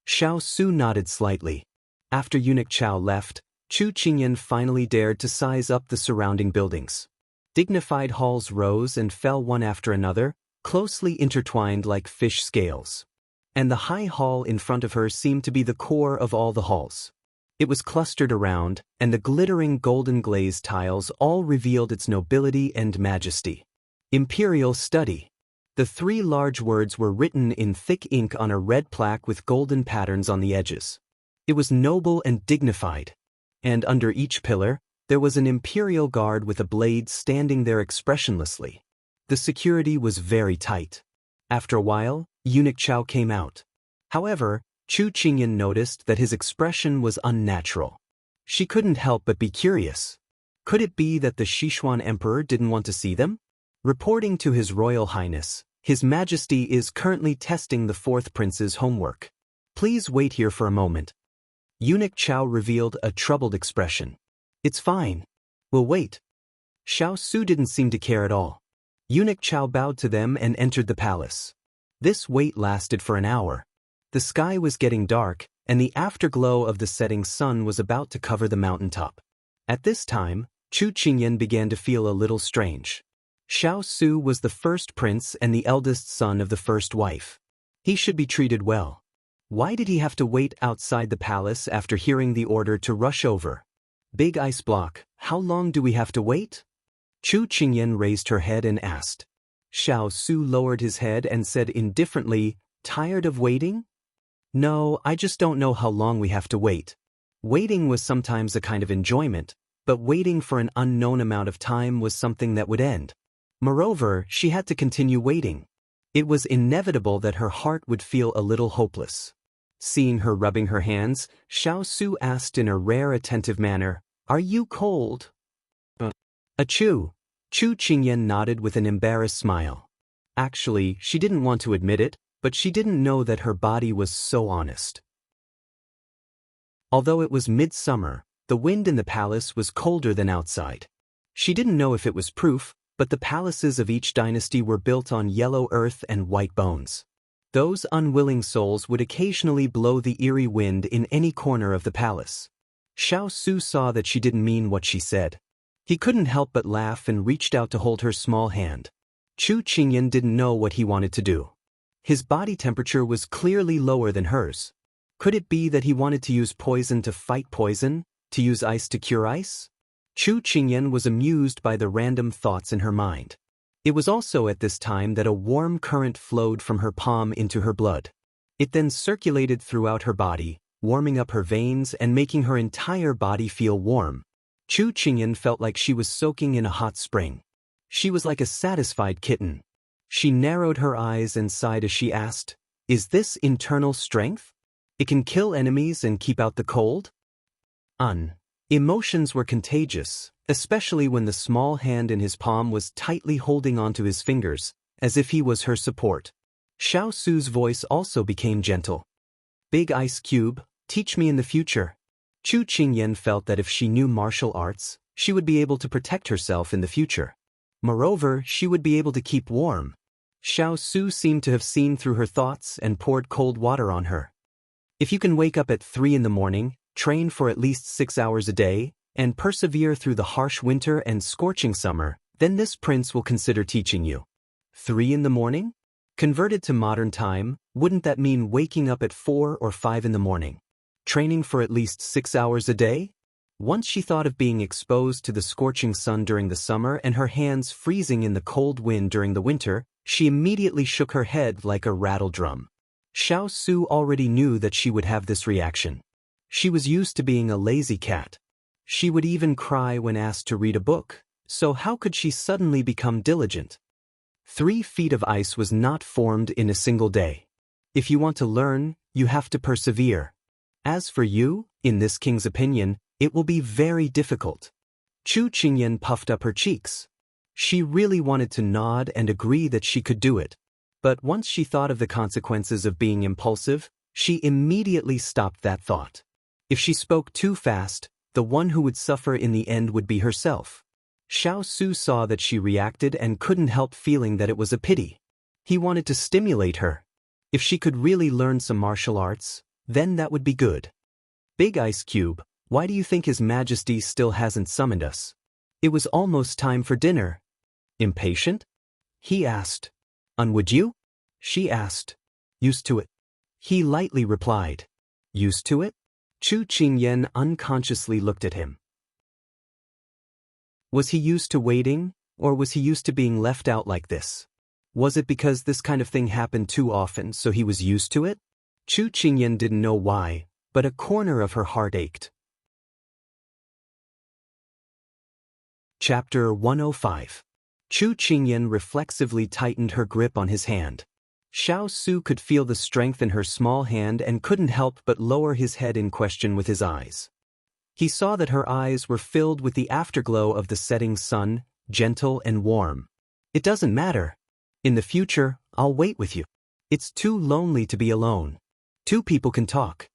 Xiao Su nodded slightly. After Eunuch Xiao left, Chu Qingyan finally dared to size up the surrounding buildings. Dignified halls rose and fell one after another, closely intertwined like fish scales. And the high hall in front of her seemed to be the core of all the halls. It was clustered around, and the glittering golden glazed tiles all revealed its nobility and majesty. Imperial Study. The 3 large words were written in thick ink on a red plaque with golden patterns on the edges. It was noble and dignified. And under each pillar, there was an imperial guard with a blade standing there expressionlessly. The security was very tight. After a while, Eunuch Xiao came out. However, Chu Qingyan noticed that his expression was unnatural. She couldn't help but be curious. Could it be that the Sichuan emperor didn't want to see them? Reporting to His Royal Highness, His Majesty is currently testing the 4th prince's homework. Please wait here for a moment. Eunuch Xiao revealed a troubled expression. It's fine. We'll wait. Xiao Su didn't seem to care at all. Eunuch Xiao bowed to them and entered the palace. This wait lasted for an hour. The sky was getting dark, and the afterglow of the setting sun was about to cover the mountaintop. At this time, Chu Qingyan began to feel a little strange. Xiao Su was the first prince and the eldest son of the first wife. He should be treated well. Why did he have to wait outside the palace after hearing the order to rush over? Big ice block, how long do we have to wait? Chu Qingyan raised her head and asked. Xiao Su lowered his head and said indifferently, "Tired of waiting?" "No, I just don't know how long we have to wait." Waiting was sometimes a kind of enjoyment, but waiting for an unknown amount of time was something that would end. Moreover, she had to continue waiting. It was inevitable that her heart would feel a little hopeless. Seeing her rubbing her hands, Xiao Su asked in a rare attentive manner, "Are you cold?" Achoo! Chu Qingyan nodded with an embarrassed smile. Actually, she didn't want to admit it, but she didn't know that her body was so honest. Although it was midsummer, the wind in the palace was colder than outside. She didn't know if it was proof, but the palaces of each dynasty were built on yellow earth and white bones. Those unwilling souls would occasionally blow the eerie wind in any corner of the palace. Xiao Su saw that she didn't mean what she said. He couldn't help but laugh and reached out to hold her small hand. Chu Qingyan didn't know what he wanted to do. His body temperature was clearly lower than hers. Could it be that he wanted to use poison to fight poison, to use ice to cure ice? Chu Qingyan was amused by the random thoughts in her mind. It was also at this time that a warm current flowed from her palm into her blood. It then circulated throughout her body, warming up her veins and making her entire body feel warm. Chu Qingyan felt like she was soaking in a hot spring. She was like a satisfied kitten. She narrowed her eyes and sighed as she asked, "Is this internal strength? It can kill enemies and keep out the cold?" Emotions were contagious, especially when the small hand in his palm was tightly holding onto his fingers, as if he was her support. Xiao Su's voice also became gentle. "Big ice cube, teach me in the future." Chu Qingyan felt that if she knew martial arts, she would be able to protect herself in the future. Moreover, she would be able to keep warm. Xiao Su seemed to have seen through her thoughts and poured cold water on her. If you can wake up at 3 in the morning, train for at least 6 hours a day, and persevere through the harsh winter and scorching summer, then this prince will consider teaching you. 3 in the morning? Converted to modern time, wouldn't that mean waking up at 4 or 5 in the morning? Training for at least 6 hours a day? Once she thought of being exposed to the scorching sun during the summer and her hands freezing in the cold wind during the winter, she immediately shook her head like a rattle drum. Xiao Su already knew that she would have this reaction. She was used to being a lazy cat. She would even cry when asked to read a book, so how could she suddenly become diligent? 3 feet of ice was not formed in a single day. If you want to learn, you have to persevere. As for you, in this king's opinion, it will be very difficult. Chu Qingyan puffed up her cheeks. She really wanted to nod and agree that she could do it. But once she thought of the consequences of being impulsive, she immediately stopped that thought. If she spoke too fast, the one who would suffer in the end would be herself. Xiao Su saw that she reacted and couldn't help feeling that it was a pity. He wanted to stimulate her. If she could really learn some martial arts, then that would be good. Big Ice Cube, why do you think His Majesty still hasn't summoned us? It was almost time for dinner. Impatient? He asked. Would you? She asked. Used to it. He lightly replied. Used to it? Chu Qingyan unconsciously looked at him. Was he used to waiting, or was he used to being left out like this? Was it because this kind of thing happened too often so he was used to it? Chu Qingyan didn't know why, but a corner of her heart ached. Chapter 105. Chu Qingyan reflexively tightened her grip on his hand. Xiao Su could feel the strength in her small hand and couldn't help but lower his head in question with his eyes. He saw that her eyes were filled with the afterglow of the setting sun, gentle and warm. It doesn't matter. In the future, I'll wait with you. It's too lonely to be alone. 2 people can talk.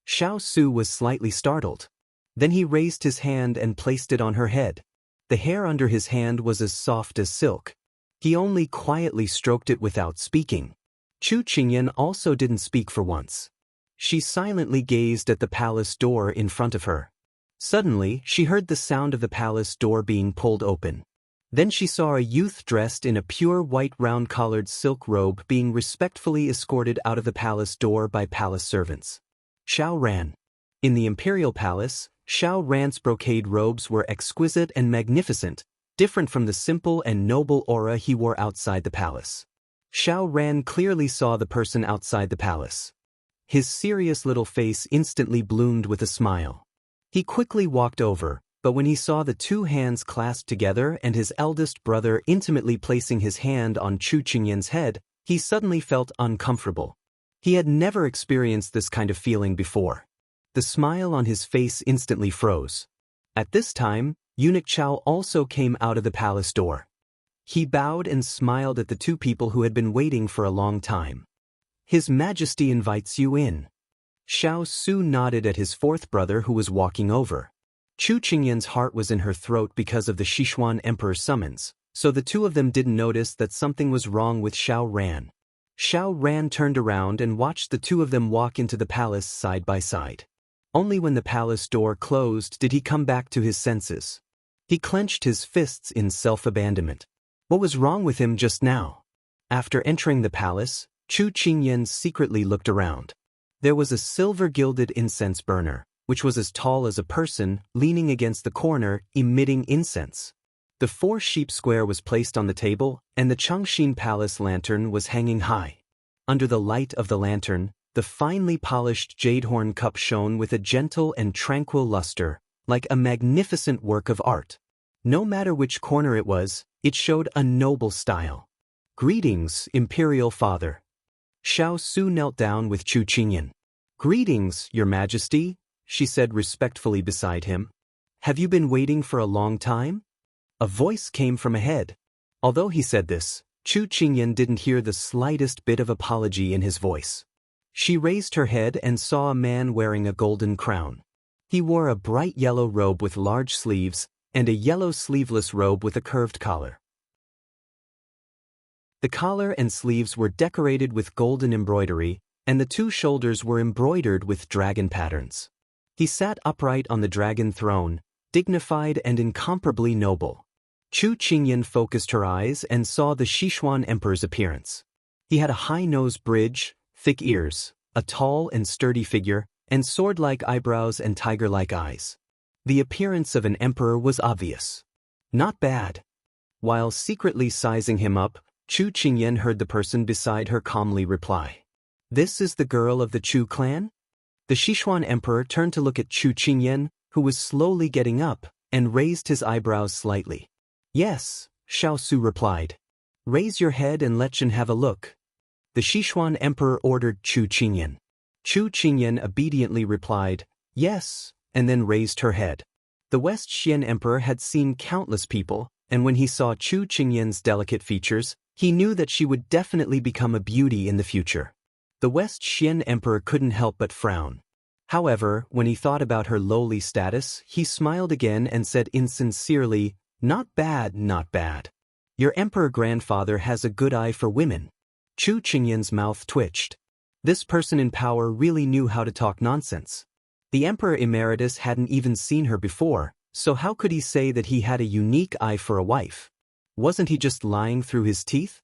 Xiao Su was slightly startled. Then he raised his hand and placed it on her head. The hair under his hand was as soft as silk. He only quietly stroked it without speaking. Chu Qingyan also didn't speak for once. She silently gazed at the palace door in front of her. Suddenly, she heard the sound of the palace door being pulled open. Then she saw a youth dressed in a pure white round-collared silk robe being respectfully escorted out of the palace door by palace servants. Xiao Ran. In the imperial palace, Xiao Ran's brocade robes were exquisite and magnificent, different from the simple and noble aura he wore outside the palace. Xiao Ran clearly saw the person outside the palace. His serious little face instantly bloomed with a smile. He quickly walked over, but when he saw the 2 hands clasped together and his eldest brother intimately placing his hand on Chu Qingyan's head, he suddenly felt uncomfortable. He had never experienced this kind of feeling before. The smile on his face instantly froze. At this time, Eunuch Xiao also came out of the palace door. He bowed and smiled at the 2 people who had been waiting for a long time. His Majesty invites you in. Xiao Su nodded at his 4th brother who was walking over. Chu Qingyan's heart was in her throat because of the Sichuan Emperor's summons, so the 2 of them didn't notice that something was wrong with Xiao Ran. Xiao Ran turned around and watched the 2 of them walk into the palace side by side. Only when the palace door closed did he come back to his senses. He clenched his fists in self-abandonment. What was wrong with him just now? After entering the palace, Chu Qingyan secretly looked around. There was a silver-gilded incense burner, which was as tall as a person, leaning against the corner, emitting incense. The 4-sheep square was placed on the table, and the Changxin Palace lantern was hanging high. Under the light of the lantern, the finely polished jade-horn cup shone with a gentle and tranquil luster, like a magnificent work of art. No matter which corner it was, it showed a noble style. Greetings, Imperial Father. Xiao Su knelt down with Chu Qingyan. Greetings, Your Majesty, she said respectfully beside him. Have you been waiting for a long time? A voice came from ahead. Although he said this, Chu Qingyan didn't hear the slightest bit of apology in his voice. She raised her head and saw a man wearing a golden crown. He wore a bright yellow robe with large sleeves and a yellow sleeveless robe with a curved collar. The collar and sleeves were decorated with golden embroidery, and the two shoulders were embroidered with dragon patterns. He sat upright on the dragon throne, dignified and incomparably noble. Chu Qingyan focused her eyes and saw the Sichuan emperor's appearance. He had a high nose bridge, thick ears, a tall and sturdy figure, and sword-like eyebrows and tiger-like eyes. The appearance of an emperor was obvious. Not bad. While secretly sizing him up, Chu Qingyan heard the person beside her calmly reply, "This is the girl of the Chu clan?" The Sichuan emperor turned to look at Chu Qingyan, who was slowly getting up, and raised his eyebrows slightly. "Yes," Xiao Su replied. "Raise your head and let Chen have a look." The Sichuan emperor ordered Chu Qingyan. Chu Qingyan obediently replied, "Yes," and then raised her head. The West Xian emperor had seen countless people, and when he saw Chu Qingyan's delicate features, he knew that she would definitely become a beauty in the future. The West Xian emperor couldn't help but frown. However, when he thought about her lowly status, he smiled again and said insincerely, "Not bad, not bad. Your emperor grandfather has a good eye for women." Chu Qingyan's mouth twitched. This person in power really knew how to talk nonsense. The emperor emeritus hadn't even seen her before, so how could he say that he had a unique eye for a wife? Wasn't he just lying through his teeth?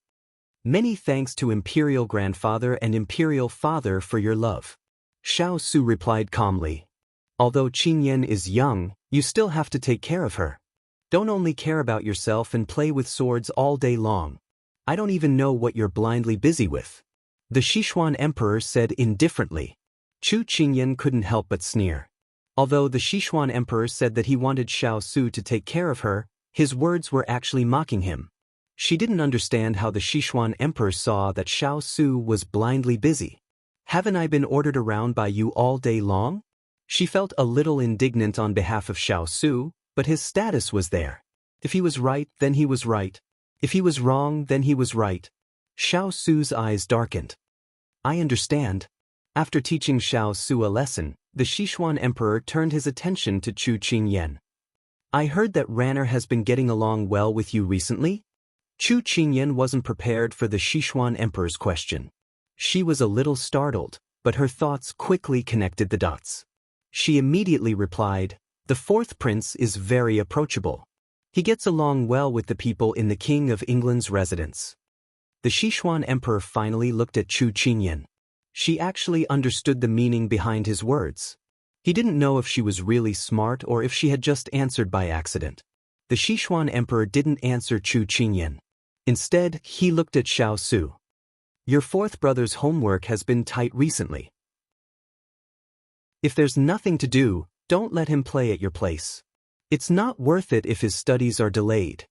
"Many thanks to Imperial Grandfather and Imperial Father for your love," Xiao Su replied calmly. "Although Qingyan is young, you still have to take care of her. Don't only care about yourself and play with swords all day long. I don't even know what you're blindly busy with," the Sichuan emperor said indifferently. Chu Qingyan couldn't help but sneer. Although the Sichuan emperor said that he wanted Xiao Su to take care of her, his words were actually mocking him. She didn't understand how the Sichuan emperor saw that Xiao Su was blindly busy. "Haven't I been ordered around by you all day long?" She felt a little indignant on behalf of Xiao Su, but his status was there. If he was right, then he was right. If he was wrong, then he was right. Xiao Su's eyes darkened. "I understand." After teaching Xiao Su a lesson, the Sichuan emperor turned his attention to Chu Qingyan. "I heard that Ranner has been getting along well with you recently?" Chu Qingyan wasn't prepared for the Sichuan emperor's question. She was a little startled, but her thoughts quickly connected the dots. She immediately replied, "The fourth prince is very approachable. He gets along well with the people in the King of England's residence." The Sichuan emperor finally looked at Chu Qingyan. She actually understood the meaning behind his words. He didn't know if she was really smart or if she had just answered by accident. The Sichuan emperor didn't answer Chu Qingyan. Instead, he looked at Xiao Su. "Your fourth brother's homework has been tight recently. If there's nothing to do, don't let him play at your place. It's not worth it if his studies are delayed."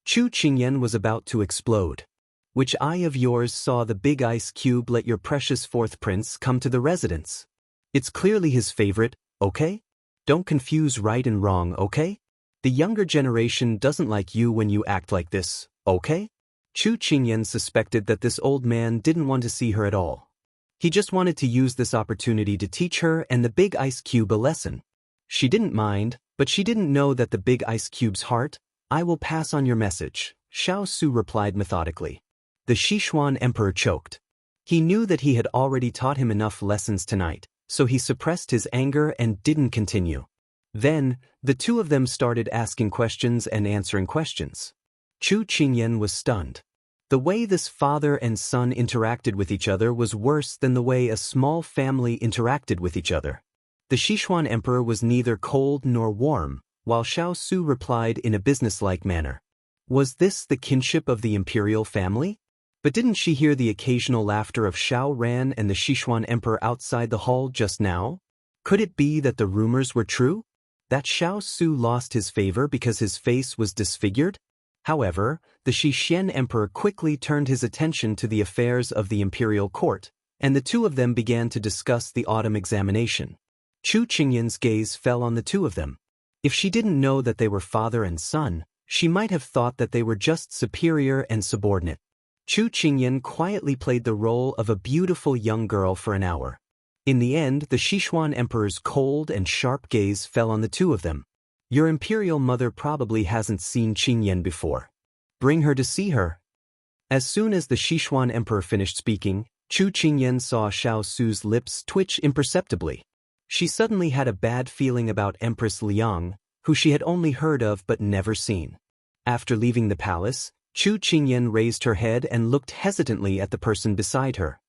Chu Qingyan was about to explode. "Which eye of yours saw the big ice cube let your precious fourth prince come to the residence? It's clearly his favorite, okay? Don't confuse right and wrong, okay? The younger generation doesn't like you when you act like this, okay?" Chu Qingyan suspected that this old man didn't want to see her at all. He just wanted to use this opportunity to teach her and the big ice cube a lesson. She didn't mind, but she didn't know that the big ice cube's heart. "I will pass on your message," Xiao Su replied methodically. The Sichuan emperor choked. He knew that he had already taught him enough lessons tonight, so he suppressed his anger and didn't continue. Then, the two of them started asking questions and answering questions. Chu Qingyan was stunned. The way this father and son interacted with each other was worse than the way a small family interacted with each other. The Sichuan emperor was neither cold nor warm, while Xiao Su replied in a businesslike manner. Was this the kinship of the imperial family? But didn't she hear the occasional laughter of Xiao Ran and the Sichuan emperor outside the hall just now? Could it be that the rumors were true? That Xiao Su lost his favor because his face was disfigured? However, the Xixian emperor quickly turned his attention to the affairs of the imperial court, and the two of them began to discuss the autumn examination. Chu Qingyan's gaze fell on the two of them. If she didn't know that they were father and son, she might have thought that they were just superior and subordinate. Chu Qingyan quietly played the role of a beautiful young girl for an hour. In the end, the Sichuan emperor's cold and sharp gaze fell on the two of them. "Your imperial mother probably hasn't seen Qingyan before. Bring her to see her." As soon as the Sichuan emperor finished speaking, Chu Qingyan saw Xiao Su's lips twitch imperceptibly. She suddenly had a bad feeling about Empress Liang, who she had only heard of but never seen. After leaving the palace, Chu Qingyan raised her head and looked hesitantly at the person beside her.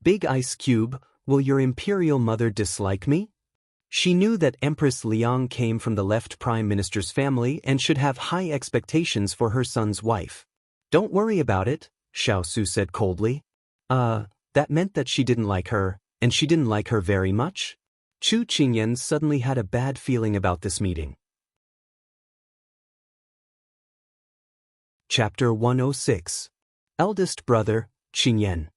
Big Ice Cube, will your imperial mother dislike me? She knew that Empress Liang came from the left prime minister's family and should have high expectations for her son's wife. Don't worry about it, Xiao Su said coldly. That meant that she didn't like her, and she didn't like her very much? Chu Qingyan suddenly had a bad feeling about this meeting. Chapter 106. Eldest Brother, Qingyan.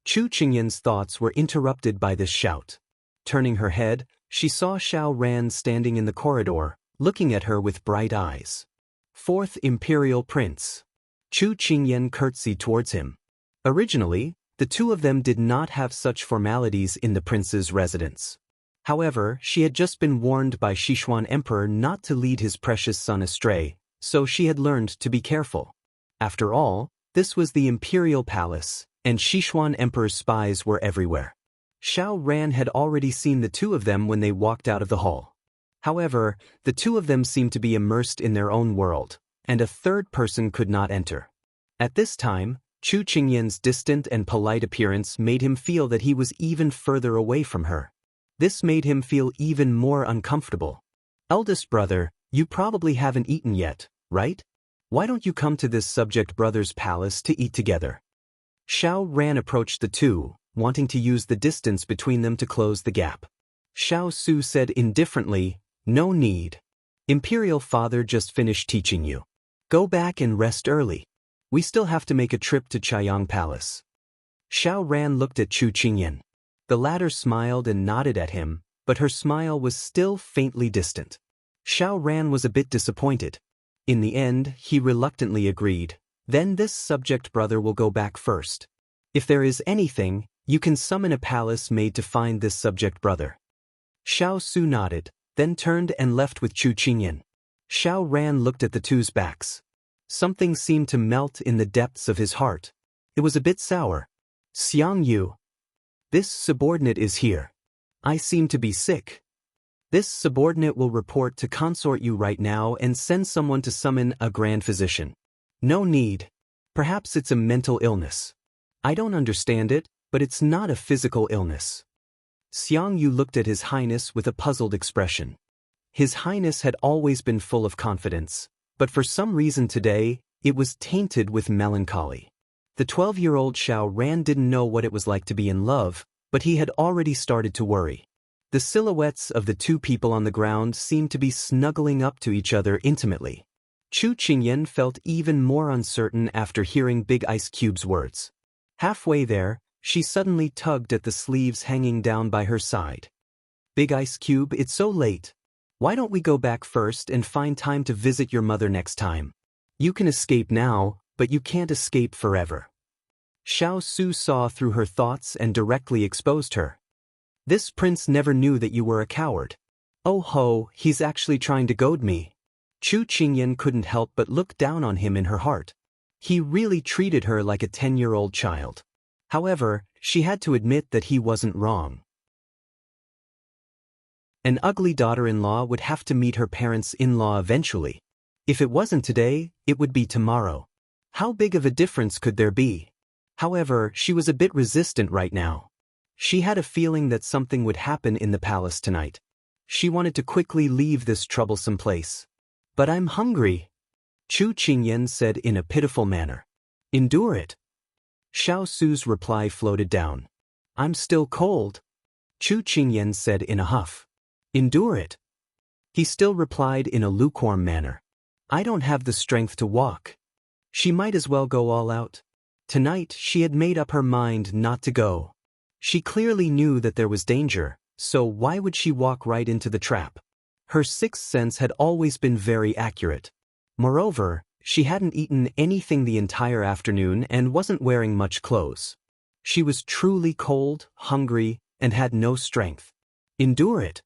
Chu Qingyan's thoughts were interrupted by this shout. Turning her head, she saw Xiao Ran standing in the corridor, looking at her with bright eyes. Fourth Imperial Prince. Chu Qingyan curtsied towards him. Originally, the two of them did not have such formalities in the prince's residence. However, she had just been warned by Sichuan Emperor not to lead his precious son astray, so she had learned to be careful. After all, this was the imperial palace, and Sichuan Emperor's spies were everywhere. Xiao Ran had already seen the two of them when they walked out of the hall. However, the two of them seemed to be immersed in their own world, and a third person could not enter. At this time, Chu Qingyan's distant and polite appearance made him feel that he was even further away from her. This made him feel even more uncomfortable. Eldest brother, you probably haven't eaten yet, right? Why don't you come to this subject brother's palace to eat together? Xiao Ran approached the two, wanting to use the distance between them to close the gap. Xiao Su said indifferently, no need. Imperial father just finished teaching you. Go back and rest early. We still have to make a trip to Chaiyang Palace. Xiao Ran looked at Chu Qingyan. The latter smiled and nodded at him, but her smile was still faintly distant. Xiao Ran was a bit disappointed. In the end, he reluctantly agreed. Then this subject brother will go back first. If there is anything, you can summon a palace maid to find this subject brother. Xiao Su nodded, then turned and left with Chu Qingyan. Xiao Ran looked at the two's backs. Something seemed to melt in the depths of his heart. It was a bit sour. Xiang Yu. This subordinate is here. I seem to be sick. This subordinate will report to consort you right now and send someone to summon a grand physician. No need. Perhaps it's a mental illness. I don't understand it, but it's not a physical illness. Xiang Yu looked at His Highness with a puzzled expression. His Highness had always been full of confidence, but for some reason today, it was tainted with melancholy. The 12-year-old Xiao Ran didn't know what it was like to be in love, but he had already started to worry. The silhouettes of the two people on the ground seemed to be snuggling up to each other intimately. Chu Qingyan felt even more uncertain after hearing Big Ice Cube's words. Halfway there, she suddenly tugged at the sleeves hanging down by her side. Big Ice Cube, it's so late. Why don't we go back first and find time to visit your mother next time? You can escape now, but you can't escape forever. Xiao Su saw through her thoughts and directly exposed her. This prince never knew that you were a coward. Oh ho, he's actually trying to goad me. Chu Qingyan couldn't help but look down on him in her heart. He really treated her like a 10-year-old child. However, she had to admit that he wasn't wrong. An ugly daughter-in-law would have to meet her parents-in-law eventually. If it wasn't today, it would be tomorrow. How big of a difference could there be? However, she was a bit resistant right now. She had a feeling that something would happen in the palace tonight. She wanted to quickly leave this troublesome place. But I'm hungry, Chu Qingyan said in a pitiful manner. Endure it. Xiao Su's reply floated down. I'm still cold, Chu Qingyan said in a huff. Endure it. He still replied in a lukewarm manner. I don't have the strength to walk. She might as well go all out. Tonight she had made up her mind not to go. She clearly knew that there was danger, so why would she walk right into the trap? Her sixth sense had always been very accurate. Moreover, she hadn't eaten anything the entire afternoon and wasn't wearing much clothes. She was truly cold, hungry, and had no strength. Endure it.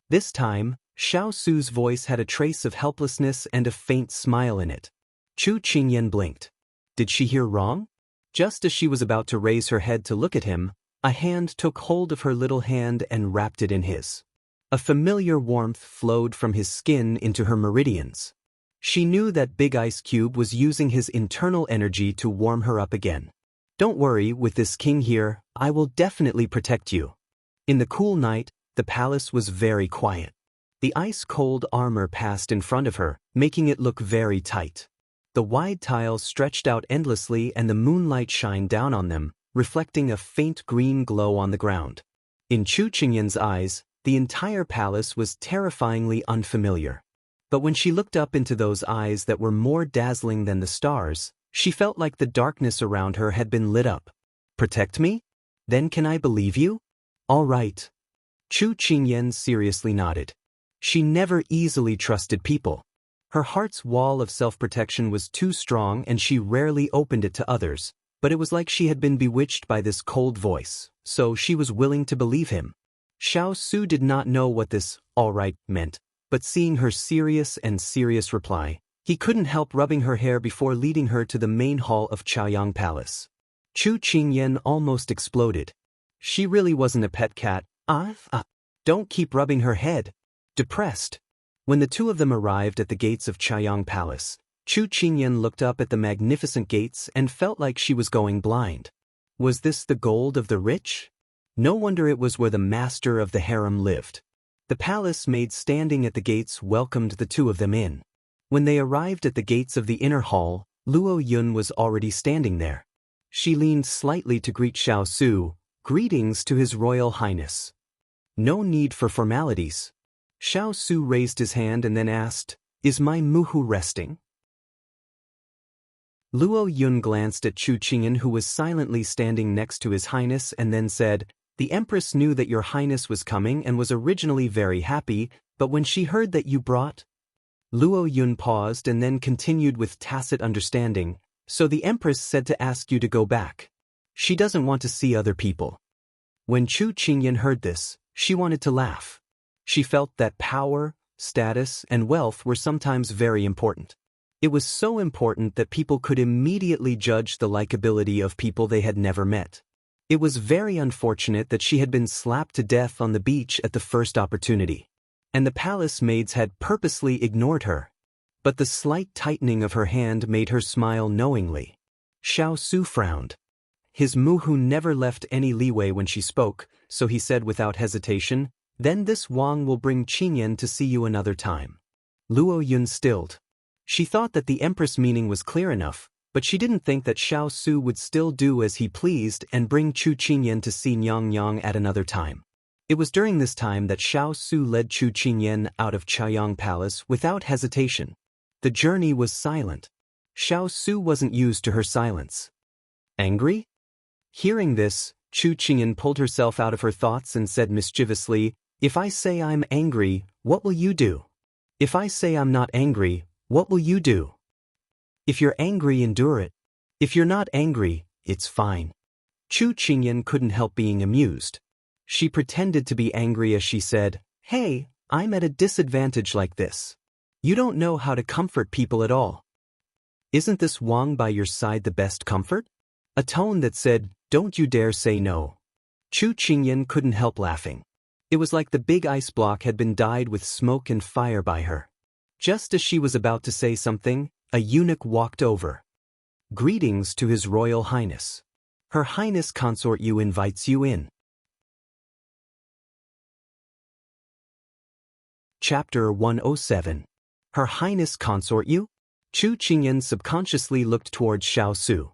This time, Xiao Su's voice had a trace of helplessness and a faint smile in it. Chu Qingyan blinked. Did she hear wrong? Just as she was about to raise her head to look at him, a hand took hold of her little hand and wrapped it in his. A familiar warmth flowed from his skin into her meridians. She knew that Big Ice Cube was using his internal energy to warm her up again. Don't worry, with this king here, I will definitely protect you. In the cool night, the palace was very quiet. The ice-cold armor passed in front of her, making it look very tight. The wide tiles stretched out endlessly and the moonlight shined down on them, reflecting a faint green glow on the ground. In Chu Qingyan's eyes, the entire palace was terrifyingly unfamiliar. But when she looked up into those eyes that were more dazzling than the stars, she felt like the darkness around her had been lit up. Protect me? Then can I believe you? All right. Chu Qingyan seriously nodded. She never easily trusted people. Her heart's wall of self-protection was too strong and she rarely opened it to others, but it was like she had been bewitched by this cold voice, so she was willing to believe him. Xiao Su did not know what this "all right" meant, but seeing her serious reply, he couldn't help rubbing her hair before leading her to the main hall of Chaoyang Palace. Chu Qingyan almost exploded. She really wasn't a pet cat. Don't keep rubbing her head. Depressed. When the two of them arrived at the gates of Chaoyang Palace, Chu Qingyan looked up at the magnificent gates and felt like she was going blind. Was this the gold of the rich? No wonder it was where the master of the harem lived. The palace maid standing at the gates welcomed the two of them in. When they arrived at the gates of the inner hall, Luo Yun was already standing there. She leaned slightly to greet Xiao Su. Greetings to His Royal Highness. No need for formalities. Xiao Su raised his hand and then asked, Is my muhu resting? Luo Yun glanced at Chu Qingyan, who was silently standing next to His Highness, and then said, The Empress knew that your Highness was coming and was originally very happy, but when she heard that you brought... Luo Yun paused and then continued with tacit understanding, So the Empress said to ask you to go back. She doesn't want to see other people. When Chu Qingyan heard this, she wanted to laugh. She felt that power, status, and wealth were sometimes very important. It was so important that people could immediately judge the likability of people they had never met. It was very unfortunate that she had been slapped to death on the beach at the first opportunity. And the palace maids had purposely ignored her. But the slight tightening of her hand made her smile knowingly. Xiao Su frowned. His muhu never left any leeway when she spoke, so he said without hesitation, Then this Wang will bring Qingyan to see you another time. Luo Yun stilled. She thought that the Empress' meaning was clear enough, but she didn't think that Xiao Su would still do as he pleased and bring Chu Qingyan to see Nyang Yang at another time. It was during this time that Xiao Su led Chu Qingyan out of Chaoyang Palace without hesitation. The journey was silent. Xiao Su wasn't used to her silence. Angry? Hearing this, Chu Qingyan pulled herself out of her thoughts and said mischievously, If I say I'm angry, what will you do? If I say I'm not angry, what will you do? If you're angry, endure it. If you're not angry, it's fine. Chu Qingyan couldn't help being amused. She pretended to be angry as she said, Hey, I'm at a disadvantage like this. You don't know how to comfort people at all. Isn't this Wang by your side the best comfort? A tone that said, Don't you dare say no. Chu Qingyan couldn't help laughing. It was like the big ice block had been dyed with smoke and fire by her. Just as she was about to say something, a eunuch walked over. Greetings to His Royal Highness. Her Highness Consort Yu invites you in. Chapter 107. Her Highness Consort Yu? Chu Qingyan subconsciously looked towards Xiao Su.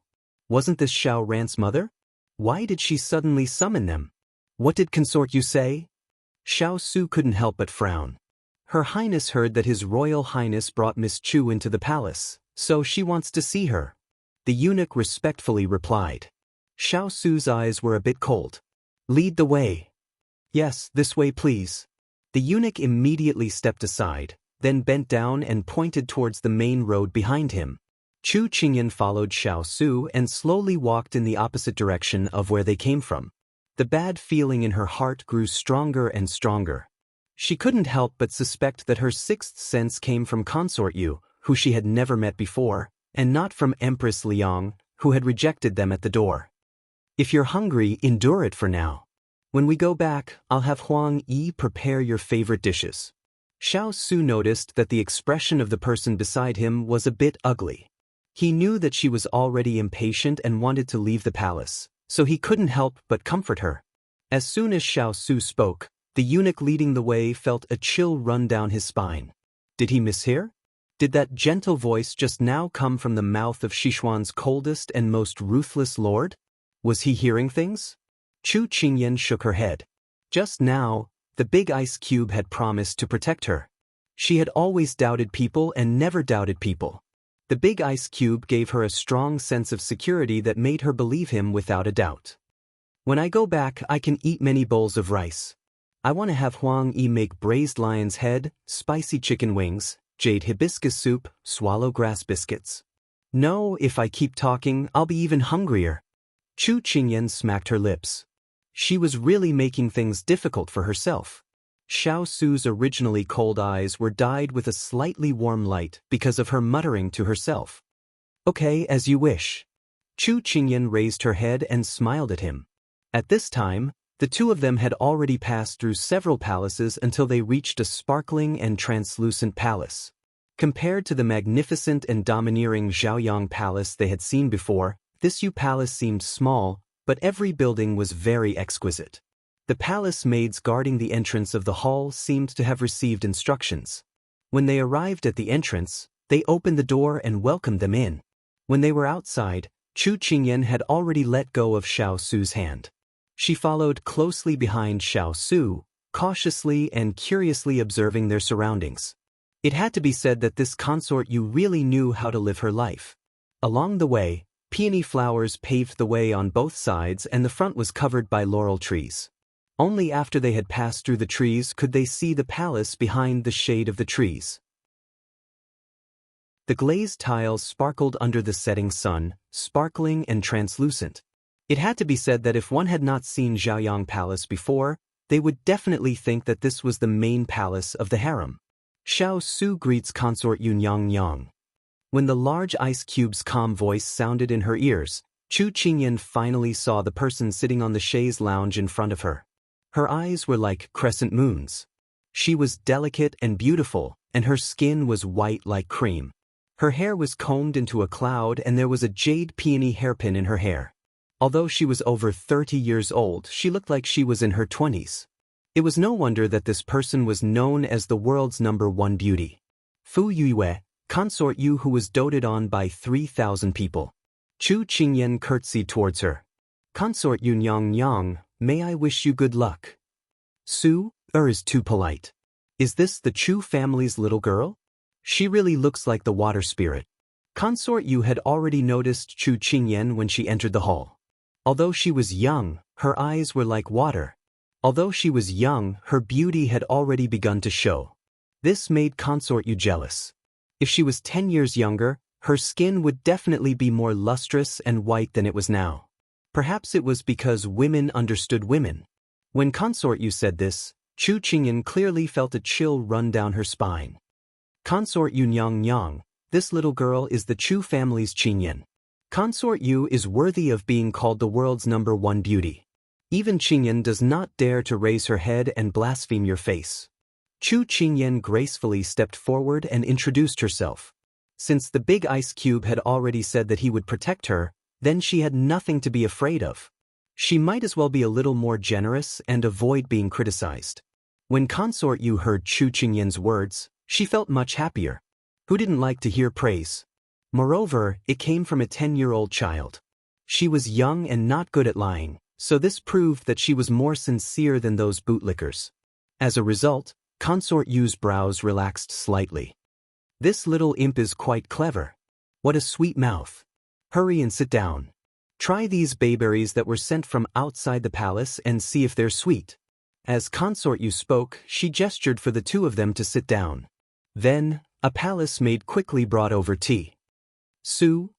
Wasn't this Xiao Ran's mother? Why did she suddenly summon them? What did Consort Yu say? Xiao Su couldn't help but frown. Her Highness heard that His Royal Highness brought Miss Chu into the palace, so she wants to see her. The eunuch respectfully replied. Xiao Su's eyes were a bit cold. Lead the way. Yes, this way please. The eunuch immediately stepped aside, then bent down and pointed towards the main road behind him. Chu Qingyan followed Xiao Su and slowly walked in the opposite direction of where they came from. The bad feeling in her heart grew stronger and stronger. She couldn't help but suspect that her sixth sense came from Consort Yu, who she had never met before, and not from Empress Liang, who had rejected them at the door. If you're hungry, endure it for now. When we go back, I'll have Huang Yi prepare your favorite dishes. Xiao Su noticed that the expression of the person beside him was a bit ugly. He knew that she was already impatient and wanted to leave the palace, so he couldn't help but comfort her. As soon as Xiao Su spoke, the eunuch leading the way felt a chill run down his spine. Did he mishear? Did that gentle voice just now come from the mouth of Sichuan's coldest and most ruthless lord? Was he hearing things? Chu Qingyan shook her head. Just now, the big ice cube had promised to protect her. She had always doubted people and never doubted people. The big ice cube gave her a strong sense of security that made her believe him without a doubt. When I go back, I can eat many bowls of rice. I want to have Huang Yi make braised lion's head, spicy chicken wings, jade hibiscus soup, swallow grass biscuits. No, if I keep talking, I'll be even hungrier. Chu Qingyan smacked her lips. She was really making things difficult for herself. Xiao Su's originally cold eyes were dyed with a slightly warm light because of her muttering to herself. Okay, as you wish. Chu Qingyan raised her head and smiled at him. At this time, the two of them had already passed through several palaces until they reached a sparkling and translucent palace. Compared to the magnificent and domineering Zhaoyang Palace they had seen before, this Yu Palace seemed small, but every building was very exquisite. The palace maids guarding the entrance of the hall seemed to have received instructions. When they arrived at the entrance, they opened the door and welcomed them in. When they were outside, Chu Qingyan had already let go of Xiao Su's hand. She followed closely behind Xiao Su, cautiously and curiously observing their surroundings. It had to be said that this consort Yu really knew how to live her life. Along the way, peony flowers paved the way on both sides and the front was covered by laurel trees. Only after they had passed through the trees could they see the palace behind the shade of the trees. The glazed tiles sparkled under the setting sun, sparkling and translucent. It had to be said that if one had not seen Zhaoyang Palace before, they would definitely think that this was the main palace of the harem. Xiao Su greets consort Yun Yang Yang. When the large ice cube's calm voice sounded in her ears, Chu Qingyan finally saw the person sitting on the chaise lounge in front of her. Her eyes were like crescent moons. She was delicate and beautiful, and her skin was white like cream. Her hair was combed into a cloud and there was a jade peony hairpin in her hair. Although she was over 30 years old, she looked like she was in her 20s. It was no wonder that this person was known as the world's #1 beauty. Fu Yue, consort Yu who was doted on by 3,000 people. Chu Qingyan curtsied towards her. Consort Yun Yang Yang, may I wish you good luck? Su, is too polite. Is this the Chu family's little girl? She really looks like the water spirit. Consort Yu had already noticed Chu Qingyan when she entered the hall. Although she was young, her eyes were like water. Although she was young, her beauty had already begun to show. This made consort Yu jealous. If she was 10 years younger, her skin would definitely be more lustrous and white than it was now. Perhaps it was because women understood women. When consort Yu said this, Chu Qingyan clearly felt a chill run down her spine. Consort Yun Yang Yang, this little girl is the Chu family's Qingyan. Consort Yu is worthy of being called the world's #1 beauty. Even Qingyan does not dare to raise her head and blaspheme your face. Chu Qingyan gracefully stepped forward and introduced herself. Since the big ice cube had already said that he would protect her, then she had nothing to be afraid of. She might as well be a little more generous and avoid being criticized. When consort Yu heard Chu Qingyan's words, she felt much happier. Who didn't like to hear praise? Moreover, it came from a 10-year-old child. She was young and not good at lying, so this proved that she was more sincere than those bootlickers. As a result, consort Yu's brows relaxed slightly. This little imp is quite clever. What a sweet mouth. Hurry and sit down. Try these bayberries that were sent from outside the palace and see if they're sweet. As consort Yu spoke, she gestured for the two of them to sit down. Then, a palace maid quickly brought over tea. Su,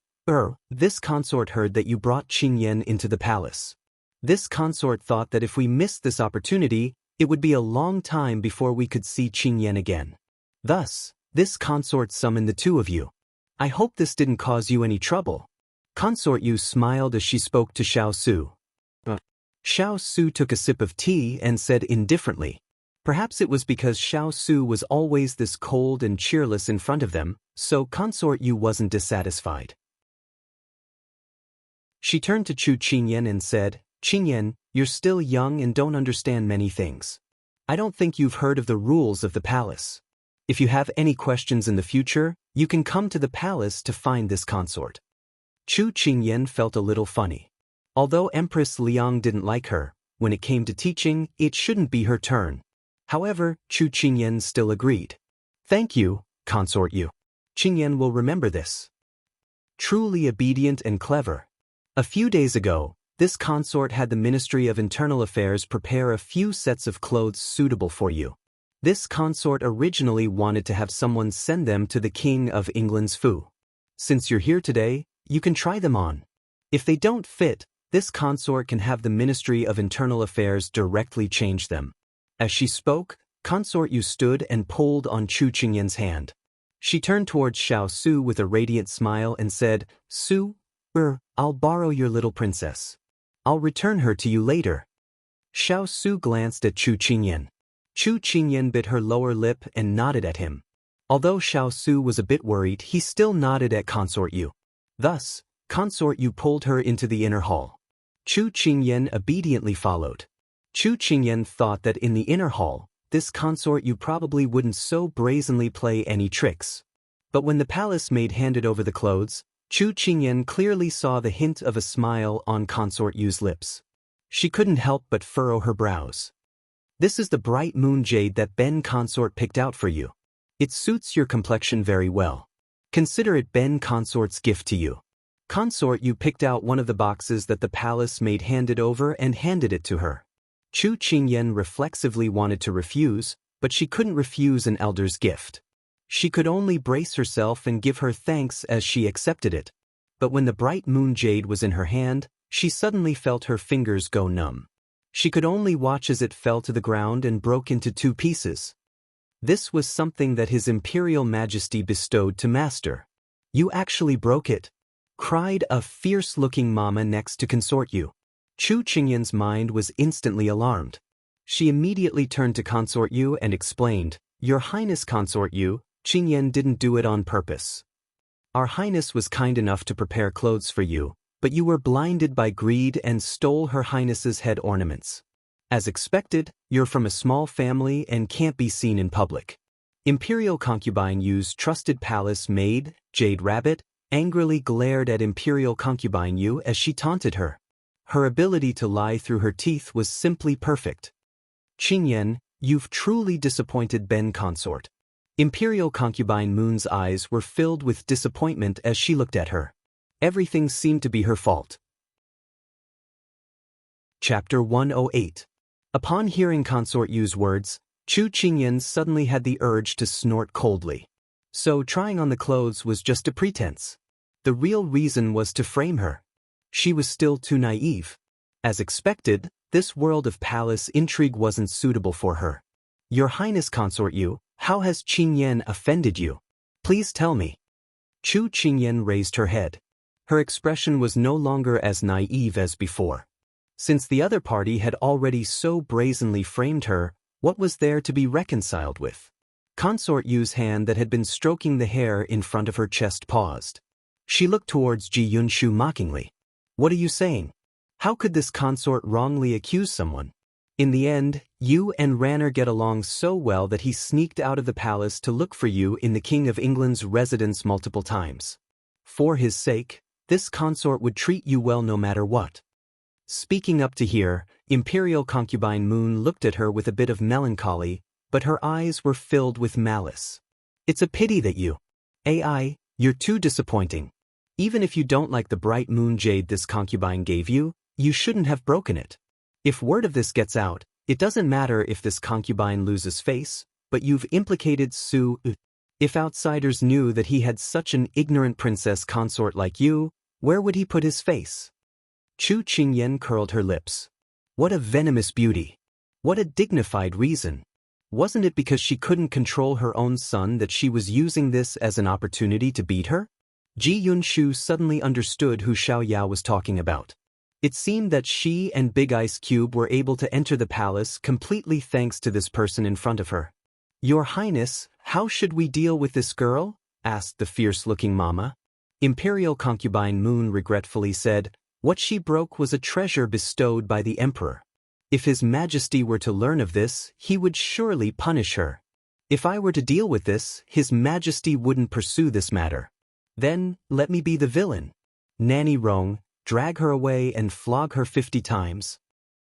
this consort heard that you brought Qingyan into the palace. This consort thought that if we missed this opportunity, it would be a long time before we could see Qingyan again. Thus, this consort summoned the two of you. I hope this didn't cause you any trouble. Consort Yu smiled as she spoke to Xiao Su. Xiao Su took a sip of tea and said indifferently. Perhaps it was because Xiao Su was always this cold and cheerless in front of them, so Consort Yu wasn't dissatisfied. She turned to Chu Qingyan and said, Qingyan, you're still young and don't understand many things. I don't think you've heard of the rules of the palace. If you have any questions in the future, you can come to the palace to find this consort. Chu Qingyan felt a little funny. Although Empress Liang didn't like her, when it came to teaching, it shouldn't be her turn. However, Chu Qingyan still agreed. Thank you, Consort Yu. Qingyan will remember this. Truly obedient and clever. A few days ago, this consort had the Ministry of Internal Affairs prepare a few sets of clothes suitable for you. This consort originally wanted to have someone send them to the King of England's Fu. Since you're here today, you can try them on. If they don't fit, this consort can have the Ministry of Internal Affairs directly change them. As she spoke, Consort Yu stood and pulled on Chu Qingyan's hand. She turned towards Xiao Su with a radiant smile and said, Su, I'll borrow your little princess. I'll return her to you later. Xiao Su glanced at Chu Qingyan. Chu Qingyan bit her lower lip and nodded at him. Although Xiao Su was a bit worried, he still nodded at Consort Yu. Thus, Consort Yu pulled her into the inner hall. Chu Qingyan obediently followed. Chu Qingyan thought that in the inner hall, this Consort Yu probably wouldn't so brazenly play any tricks. But when the palace maid handed over the clothes, Chu Qingyan clearly saw the hint of a smile on Consort Yu's lips. She couldn't help but furrow her brows. This is the bright moon jade that Ben Consort picked out for you. It suits your complexion very well. Consider it Ben Consort's gift to you. Consort Yu picked out one of the boxes that the palace maid handed over and handed it to her. Chu Qingyan reflexively wanted to refuse, but she couldn't refuse an elder's gift. She could only brace herself and give her thanks as she accepted it. But when the bright moon jade was in her hand, she suddenly felt her fingers go numb. She could only watch as it fell to the ground and broke into 2 pieces. This was something that His Imperial Majesty bestowed to Master. You actually broke it, cried a fierce-looking mama next to Consort Yu. Chu Qingyan's mind was instantly alarmed. She immediately turned to Consort Yu and explained, Your Highness Consort Yu, Qingyan didn't do it on purpose. Our Highness was kind enough to prepare clothes for you, but you were blinded by greed and stole Her Highness's head ornaments. As expected, you're from a small family and can't be seen in public. Imperial Concubine Yu's trusted palace maid, Jade Rabbit, angrily glared at Imperial Concubine Yu as she taunted her. Her ability to lie through her teeth was simply perfect. Qingyan, you've truly disappointed Ben Consort. Imperial Concubine Moon's eyes were filled with disappointment as she looked at her. Everything seemed to be her fault. Chapter 108. Upon hearing Consort Yu's words, Chu Qingyan suddenly had the urge to snort coldly. So trying on the clothes was just a pretense. The real reason was to frame her. She was still too naive. As expected, this world of palace intrigue wasn't suitable for her. Your Highness Consort Yu, how has Qingyan offended you? Please tell me. Chu Qingyan raised her head. Her expression was no longer as naive as before. Since the other party had already so brazenly framed her, what was there to be reconciled with? Consort Yu's hand that had been stroking the hair in front of her chest paused. She looked towards Ji Yunshu mockingly. What are you saying? How could this consort wrongly accuse someone? In the end, you and Ranner get along so well that he sneaked out of the palace to look for you in the King of England's residence multiple times. For his sake, this consort would treat you well no matter what. Speaking up to here, Imperial Concubine Moon looked at her with a bit of melancholy, but her eyes were filled with malice. It's a pity that you're too disappointing. Even if you don't like the bright moon jade this concubine gave you, you shouldn't have broken it. If word of this gets out, it doesn't matter if this concubine loses face, but you've implicated Su. If outsiders knew that he had such an ignorant princess consort like you, where would he put his face? Chu Qingyan curled her lips. What a venomous beauty. What a dignified reason. Wasn't it because she couldn't control her own son that she was using this as an opportunity to beat her? Ji Yunshu suddenly understood who Xiao Yao was talking about. It seemed that she and Big Ice Cube were able to enter the palace completely thanks to this person in front of her. "Your Highness, how should we deal with this girl?" asked the fierce-looking mama. Imperial concubine Moon regretfully said, "What she broke was a treasure bestowed by the emperor. If His Majesty were to learn of this, he would surely punish her. If I were to deal with this, His Majesty wouldn't pursue this matter. Then, let me be the villain. Nanny Rong, drag her away and flog her 50 times.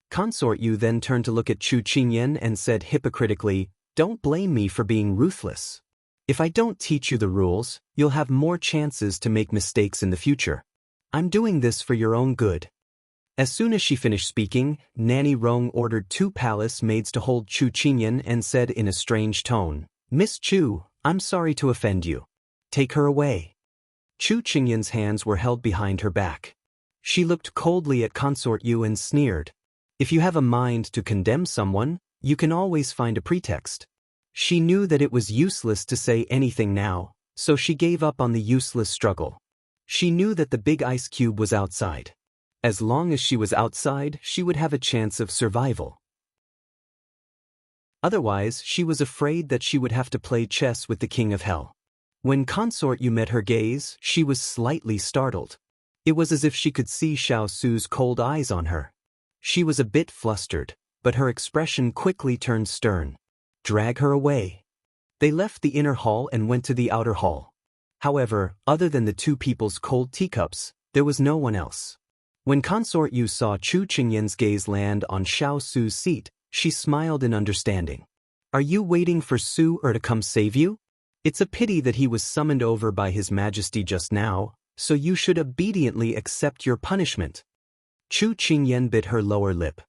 Consort Yu then turned to look at Chu Qingyan and said hypocritically, "Don't blame me for being ruthless. If I don't teach you the rules, you'll have more chances to make mistakes in the future. I'm doing this for your own good." As soon as she finished speaking, Nanny Rong ordered 2 palace maids to hold Chu Qingyan and said in a strange tone, "Miss Chu, I'm sorry to offend you. Take her away." Chu Qingyan's hands were held behind her back. She looked coldly at Consort Yu and sneered. "If you have a mind to condemn someone, you can always find a pretext." She knew that it was useless to say anything now, so she gave up on the useless struggle. She knew that the Big Ice Cube was outside. As long as she was outside, she would have a chance of survival. Otherwise, she was afraid that she would have to play chess with the King of Hell. When Consort Yu met her gaze, she was slightly startled. It was as if she could see Xiao Su's cold eyes on her. She was a bit flustered, but her expression quickly turned stern. "Drag her away." They left the inner hall and went to the outer hall. However, other than the 2 people's cold teacups, there was no one else. When Consort Yu saw Chu Qingyan's gaze land on Xiao Su's seat, she smiled in understanding. "Are you waiting for Su to come save you? It's a pity that he was summoned over by His Majesty just now, so you should obediently accept your punishment." Chu Qingyan bit her lower lip.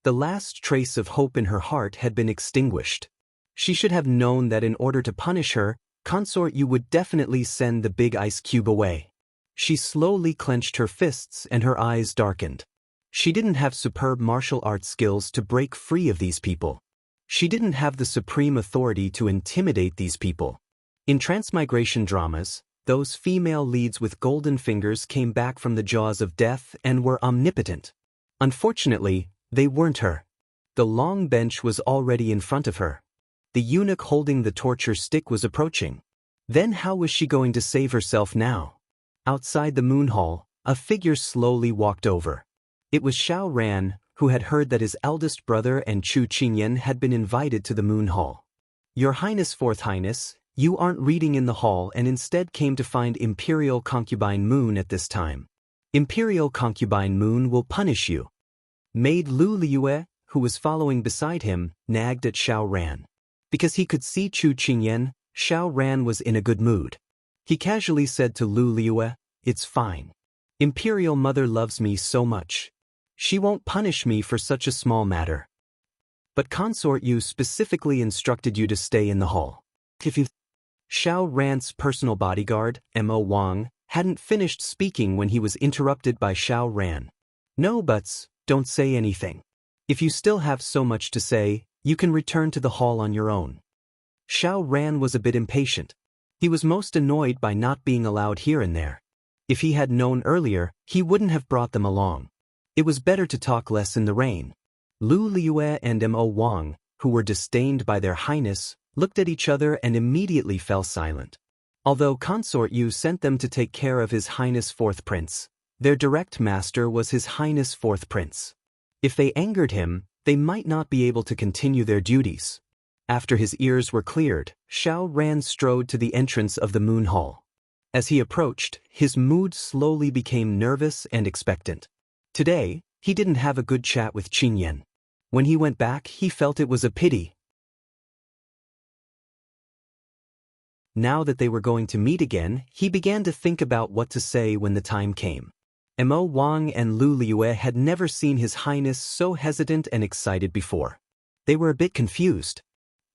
The last trace of hope in her heart had been extinguished. She should have known that in order to punish her, Consort Yu would definitely send the Big Ice Cube away. She slowly clenched her fists and her eyes darkened. She didn't have superb martial arts skills to break free of these people. She didn't have the supreme authority to intimidate these people. In transmigration dramas, those female leads with golden fingers came back from the jaws of death and were omnipotent. Unfortunately, they weren't her. The long bench was already in front of her. The eunuch holding the torture stick was approaching. Then how was she going to save herself now? Outside the moon hall, a figure slowly walked over. It was Xiao Ran, who had heard that his eldest brother and Chu Qingyan had been invited to the moon hall. "Your Highness, Fourth Highness, you aren't reading in the hall and instead came to find Imperial Concubine Moon at this time. Imperial Concubine Moon will punish you." Maid Lu Liyue, who was following beside him, nagged at Xiao Ran. Because he could see Chu Qingyan, Xiao Ran was in a good mood. He casually said to Lu Liyue, "It's fine. Imperial Mother loves me so much. She won't punish me for such a small matter. But Consort Yu specifically instructed you to stay in the hall." Xiao Ran's personal bodyguard, Mo Wang, hadn't finished speaking when he was interrupted by Xiao Ran. "No buts, don't say anything. If you still have so much to say, you can return to the hall on your own." Xiao Ran was a bit impatient. He was most annoyed by not being allowed here and there. If he had known earlier, he wouldn't have brought them along. It was better to talk less in the rain. Lu Liyue and Mo Wang, who were disdained by their highness, looked at each other and immediately fell silent. Although Consort Yu sent them to take care of His Highness Fourth Prince, their direct master was His Highness Fourth Prince. If they angered him, they might not be able to continue their duties. After his ears were cleared, Xiao Ran strode to the entrance of the moon hall. As he approached, his mood slowly became nervous and expectant. Today, he didn't have a good chat with Qingyan. When he went back, he felt it was a pity. Now that they were going to meet again, he began to think about what to say when the time came. Mo Wang and Lu Liyue had never seen His Highness so hesitant and excited before. They were a bit confused.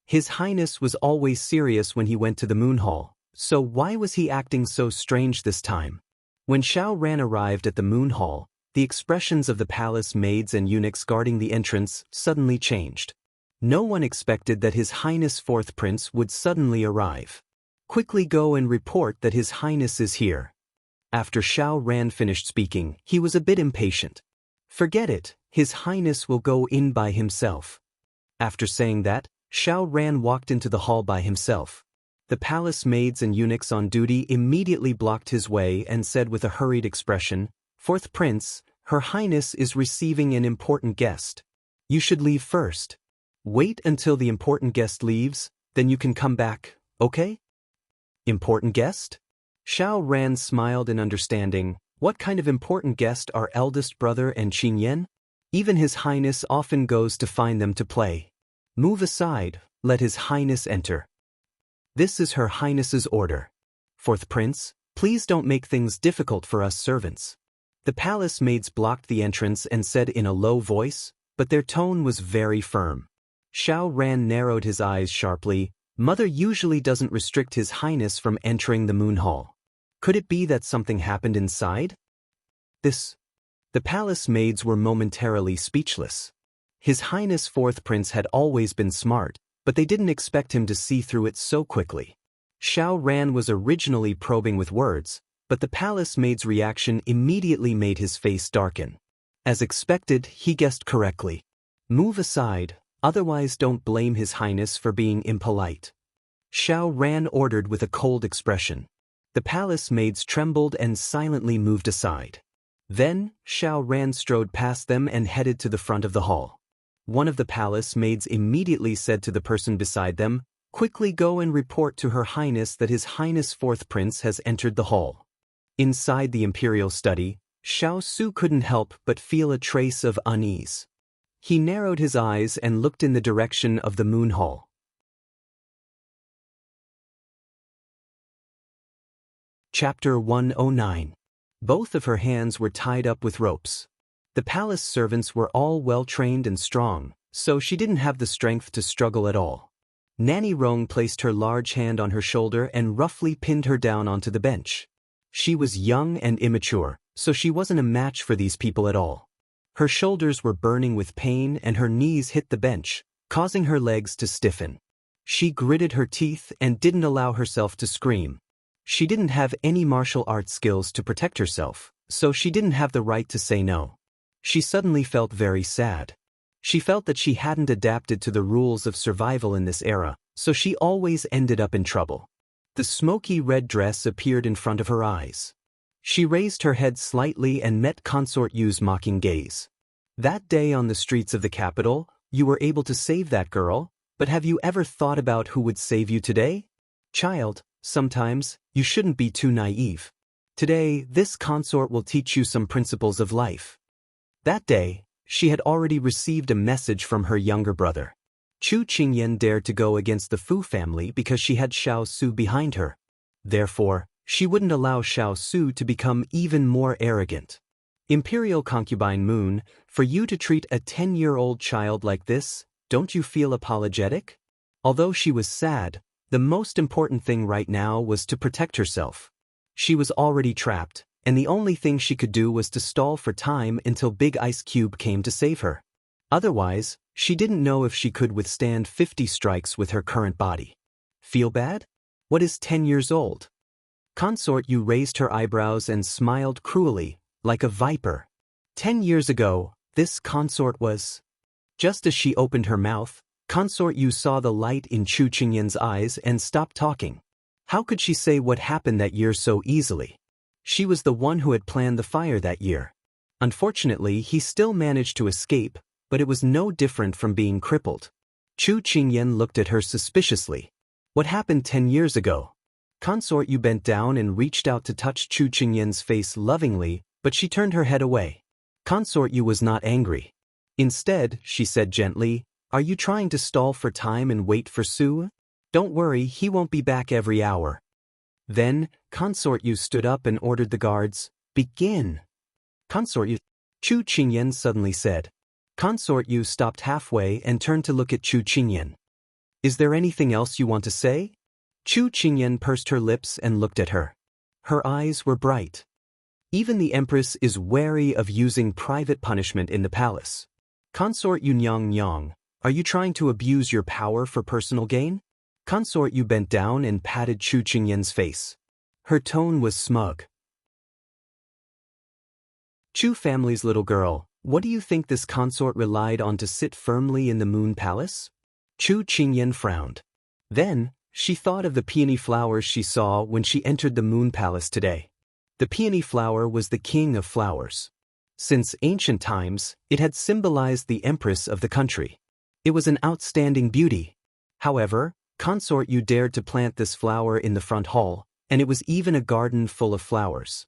His Highness was always serious when he went to the moon hall, so why was he acting so strange this time? When Xiao Ran arrived at the moon hall, the expressions of the palace maids and eunuchs guarding the entrance suddenly changed. No one expected that His Highness Fourth Prince would suddenly arrive. "Quickly go and report that His Highness is here," After Xiao Ran finished speaking, he was a bit impatient. Forget it, His Highness will go in by himself. After saying that, Xiao Ran walked into the hall by himself. The palace maids and eunuchs on duty immediately blocked his way and said with a hurried expression, "Fourth Prince, Her Highness is receiving an important guest. You should leave first. Wait until the important guest leaves, then you can come back, okay?" Important guest? Xiao Ran smiled in understanding. What kind of important guest are eldest brother and Qingyan? Even His Highness often goes to find them to play. Move aside, let His Highness enter. This is Her Highness's order. Fourth Prince, please don't make things difficult for us servants. The palace maids blocked the entrance and said in a low voice, but their tone was very firm. Xiao Ran narrowed his eyes sharply. Mother usually doesn't restrict His Highness from entering the moon hall. Could it be that something happened inside? The palace maids were momentarily speechless. His Highness Fourth Prince had always been smart, but they didn't expect him to see through it so quickly. Xiao Ran was originally probing with words, but the palace maid's reaction immediately made his face darken. As expected, he guessed correctly. Move aside, otherwise don't blame His Highness for being impolite. Xiao Ran ordered with a cold expression. The palace maids trembled and silently moved aside. Then, Xiao Ran strode past them and headed to the front of the hall. One of the palace maids immediately said to the person beside them, "Quickly go and report to Her Highness that His Highness Fourth Prince has entered the hall." Inside the imperial study, Xiao Su couldn't help but feel a trace of unease. He narrowed his eyes and looked in the direction of the moon hall. Chapter 109. Both of her hands were tied up with ropes. The palace servants were all well-trained and strong, so she didn't have the strength to struggle at all. Nanny Rong placed her large hand on her shoulder and roughly pinned her down onto the bench. She was young and immature, so she wasn't a match for these people at all. Her shoulders were burning with pain and her knees hit the bench, causing her legs to stiffen. She gritted her teeth and didn't allow herself to scream. She didn't have any martial arts skills to protect herself, so she didn't have the right to say no. She suddenly felt very sad. She felt that she hadn't adapted to the rules of survival in this era, so she always ended up in trouble. The smoky red dress appeared in front of her eyes. She raised her head slightly and met Consort Yu's mocking gaze. That day on the streets of the capital, you were able to save that girl, but have you ever thought about who would save you today? Child, sometimes, you shouldn't be too naive. Today, this consort will teach you some principles of life. That day, she had already received a message from her younger brother. Chu Qingyan dared to go against the Fu family because she had Xiao Su behind her. Therefore, she wouldn't allow Xiao Su to become even more arrogant. Imperial concubine Moon, for you to treat a 10-year-old child like this, don't you feel apologetic? Although she was sad, the most important thing right now was to protect herself. She was already trapped, and the only thing she could do was to stall for time until Big Ice Cube came to save her. Otherwise, she didn't know if she could withstand 50 strikes with her current body. Feel bad? What is 10 years old? Consort Yu raised her eyebrows and smiled cruelly, like a viper. 10 years ago, this consort was... Just as she opened her mouth, Consort Yu saw the light in Chu Qingyan's eyes and stopped talking. How could she say what happened that year so easily? She was the one who had planned the fire that year. Unfortunately, he still managed to escape, but it was no different from being crippled. Chu Qingyan looked at her suspiciously. What happened 10 years ago? Consort Yu bent down and reached out to touch Chu Qingyan's face lovingly, but she turned her head away. Consort Yu was not angry. Instead, she said gently, "Are you trying to stall for time and wait for Su? Don't worry, he won't be back every hour." Then, Consort Yu stood up and ordered the guards, "Begin." Consort Yu, Chu Qingyan suddenly said. Consort Yu stopped halfway and turned to look at Chu Qingyan. "Is there anything else you want to say?" Chu Qingyan pursed her lips and looked at her. Her eyes were bright. Even the Empress is wary of using private punishment in the palace. Consort Yu Nyang, are you trying to abuse your power for personal gain? Consort Yu bent down and patted Chu Qingyan's face. Her tone was smug. Chu family's little girl, what do you think this consort relied on to sit firmly in the moon palace? Chu Qingyan frowned. Then, she thought of the peony flowers she saw when she entered the moon palace today. The peony flower was the king of flowers. Since ancient times, it had symbolized the empress of the country. It was an outstanding beauty. However, consort Yu dared to plant this flower in the front hall, and it was even a garden full of flowers.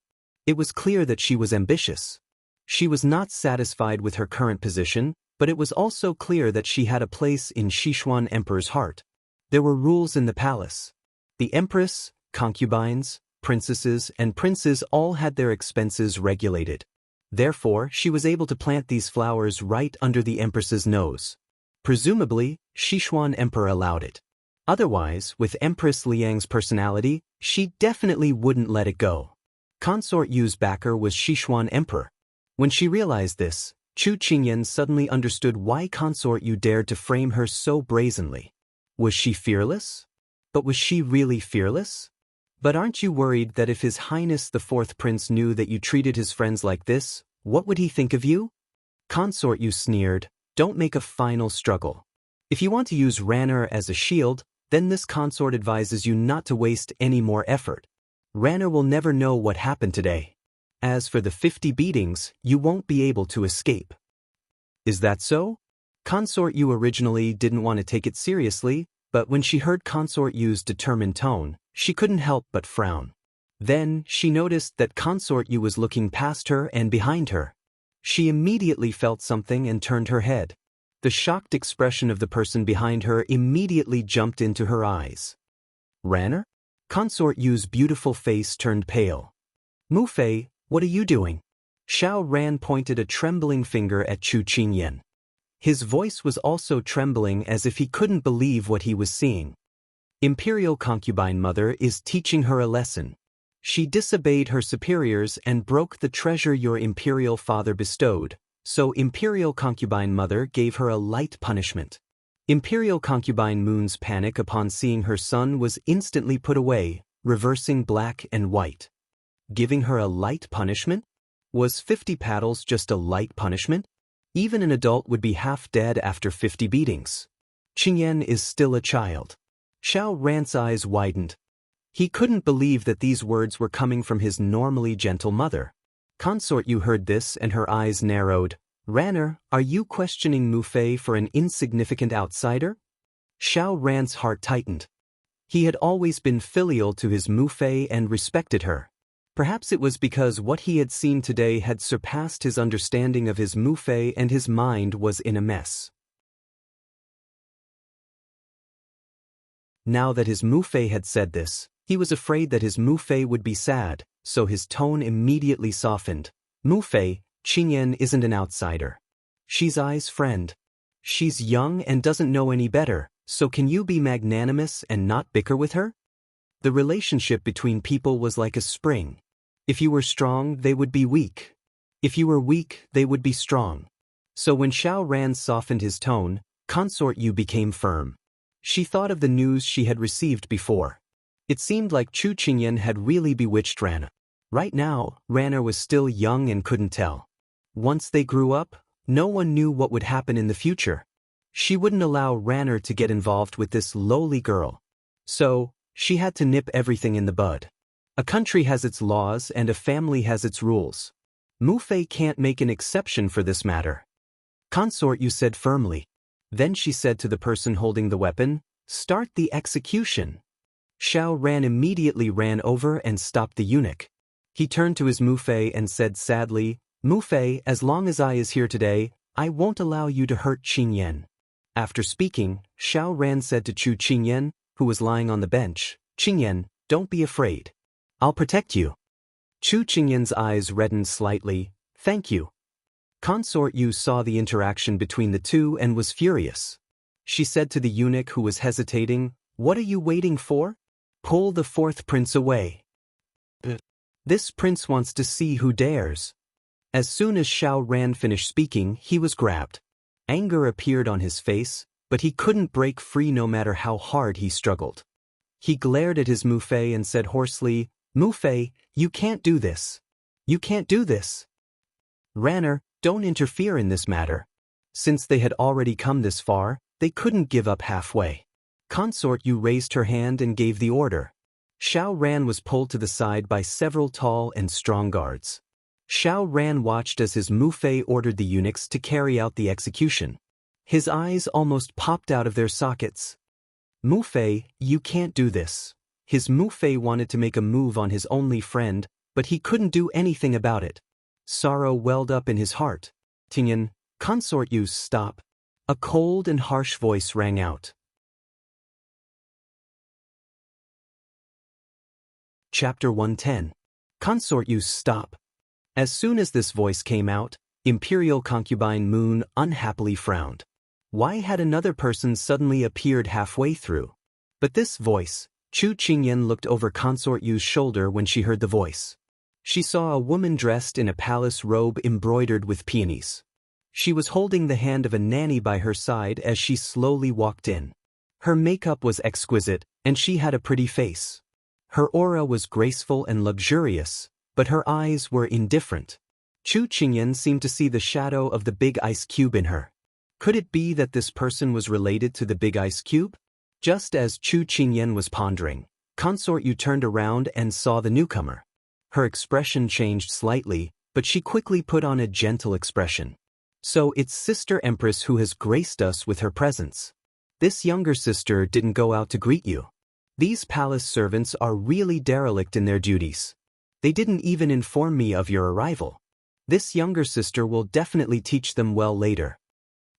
It was clear that she was ambitious. She was not satisfied with her current position, but it was also clear that she had a place in Sichuan Emperor's heart. There were rules in the palace. The empress, concubines, princesses, and princes all had their expenses regulated. Therefore, she was able to plant these flowers right under the empress's nose. Presumably, Sichuan Emperor allowed it. Otherwise, with Empress Liang's personality, she definitely wouldn't let it go. Consort Yu's backer was Sichuan Emperor. When she realized this, Chu Qingyan suddenly understood why Consort Yu dared to frame her so brazenly. Was she fearless? But was she really fearless? But aren't you worried that if His Highness the Fourth Prince knew that you treated his friends like this, what would he think of you? Consort Yu sneered, don't make a final struggle. If you want to use Ranner as a shield, then this consort advises you not to waste any more effort. Ranner will never know what happened today. As for the 50 beatings, you won't be able to escape. Is that so? Consort Yu originally didn't want to take it seriously, but when she heard Consort Yu's determined tone, she couldn't help but frown. Then, she noticed that Consort Yu was looking past her and behind her. She immediately felt something and turned her head. The shocked expression of the person behind her immediately jumped into her eyes. Ranner? Consort Yu's beautiful face turned pale. Mu Fei, what are you doing? Xiao Ran pointed a trembling finger at Chu Qingyan. His voice was also trembling as if he couldn't believe what he was seeing. Imperial concubine mother is teaching her a lesson. She disobeyed her superiors and broke the treasure your imperial father bestowed, so Imperial concubine mother gave her a light punishment. Imperial concubine Moon's panic upon seeing her son was instantly put away, reversing black and white. Giving her a light punishment? Was 50 paddles just a light punishment? Even an adult would be half dead after 50 beatings. Qingyan is still a child. Xiao Ran's eyes widened. He couldn't believe that these words were coming from his normally gentle mother. Consort Yu heard this and her eyes narrowed. Ranner, are you questioning Mu Fei for an insignificant outsider? Xiao Ran's heart tightened. He had always been filial to his Mu Fei and respected her. Perhaps it was because what he had seen today had surpassed his understanding of his Mu Fei and his mind was in a mess. Now that his Mu Fei had said this, he was afraid that his Mu Fei would be sad, so his tone immediately softened. Mu Fei, Qingyan isn't an outsider. She's Ai's friend. She's young and doesn't know any better, so can you be magnanimous and not bicker with her? The relationship between people was like a spring. If you were strong, they would be weak. If you were weak, they would be strong. So when Xiao Ran softened his tone, Consort Yu became firm. She thought of the news she had received before. It seemed like Chu Qingyan had really bewitched Ranner. Right now, Ranner was still young and couldn't tell. Once they grew up, no one knew what would happen in the future. She wouldn't allow Ranner to get involved with this lowly girl. So, she had to nip everything in the bud. A country has its laws and a family has its rules. Mu Fei can't make an exception for this matter. Consort Yu said firmly. Then she said to the person holding the weapon, start the execution. Xiao Ran immediately ran over and stopped the eunuch. He turned to his Mu Fei and said sadly, Mu Fei, as long as I is here today, I won't allow you to hurt Qingyan. After speaking, Xiao Ran said to Chu Qingyan, who was lying on the bench, Qingyan, don't be afraid. I'll protect you. Chu Qingyan's eyes reddened slightly. Thank you. Consort Yu saw the interaction between the two and was furious. She said to the eunuch who was hesitating, what are you waiting for? Pull the fourth prince away. This prince wants to see who dares. As soon as Xiao Ran finished speaking, he was grabbed. Anger appeared on his face, but he couldn't break free no matter how hard he struggled. He glared at his Mu Fei and said hoarsely, Mu Fei, you can't do this. You can't do this. Ranner, don't interfere in this matter. Since they had already come this far, they couldn't give up halfway. Consort Yu raised her hand and gave the order. Xiao Ran was pulled to the side by several tall and strong guards. Xiao Ran watched as his Mufei ordered the eunuchs to carry out the execution. His eyes almost popped out of their sockets. Mufei, you can't do this. His Mufei wanted to make a move on his only friend, but he couldn't do anything about it. Sorrow welled up in his heart. Tingyan, Consort Yu, stop. A cold and harsh voice rang out. Chapter 110. Consort Yu, stop. As soon as this voice came out, Imperial Concubine Moon unhappily frowned. Why had another person suddenly appeared halfway through? But this voice, Chu Qingyan looked over Consort Yu's shoulder when she heard the voice. She saw a woman dressed in a palace robe embroidered with peonies. She was holding the hand of a nanny by her side as she slowly walked in. Her makeup was exquisite, and she had a pretty face. Her aura was graceful and luxurious, but her eyes were indifferent. Chu Qingyan seemed to see the shadow of the big ice cube in her. Could it be that this person was related to the big ice cube? Just as Chu Qingyan was pondering, Consort Yu turned around and saw the newcomer. Her expression changed slightly, but she quickly put on a gentle expression. So it's Sister Empress who has graced us with her presence. This younger sister didn't go out to greet you. These palace servants are really derelict in their duties. They didn't even inform me of your arrival. This younger sister will definitely teach them well later.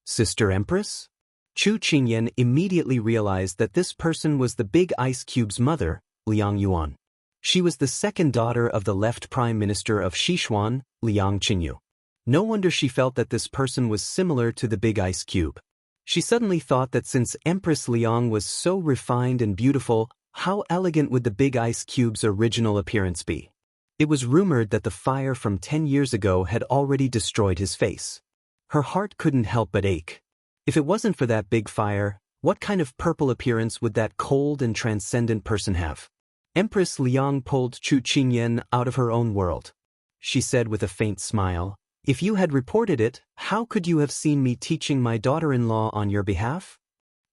Sister Empress? Chu Qingyan immediately realized that this person was the big ice cube's mother, Liang Yuan. She was the second daughter of the left prime minister of Sichuan, Liang Qingyu. No wonder she felt that this person was similar to the big ice cube. She suddenly thought that since Empress Liang was so refined and beautiful, how elegant would the big ice cube's original appearance be? It was rumored that the fire from 10 years ago had already destroyed his face. Her heart couldn't help but ache. If it wasn't for that big fire, what kind of purple appearance would that cold and transcendent person have? Empress Liang pulled Chu Qingyan out of her own world. She said with a faint smile, "If you had reported it, how could you have seen me teaching my daughter-in-law on your behalf?"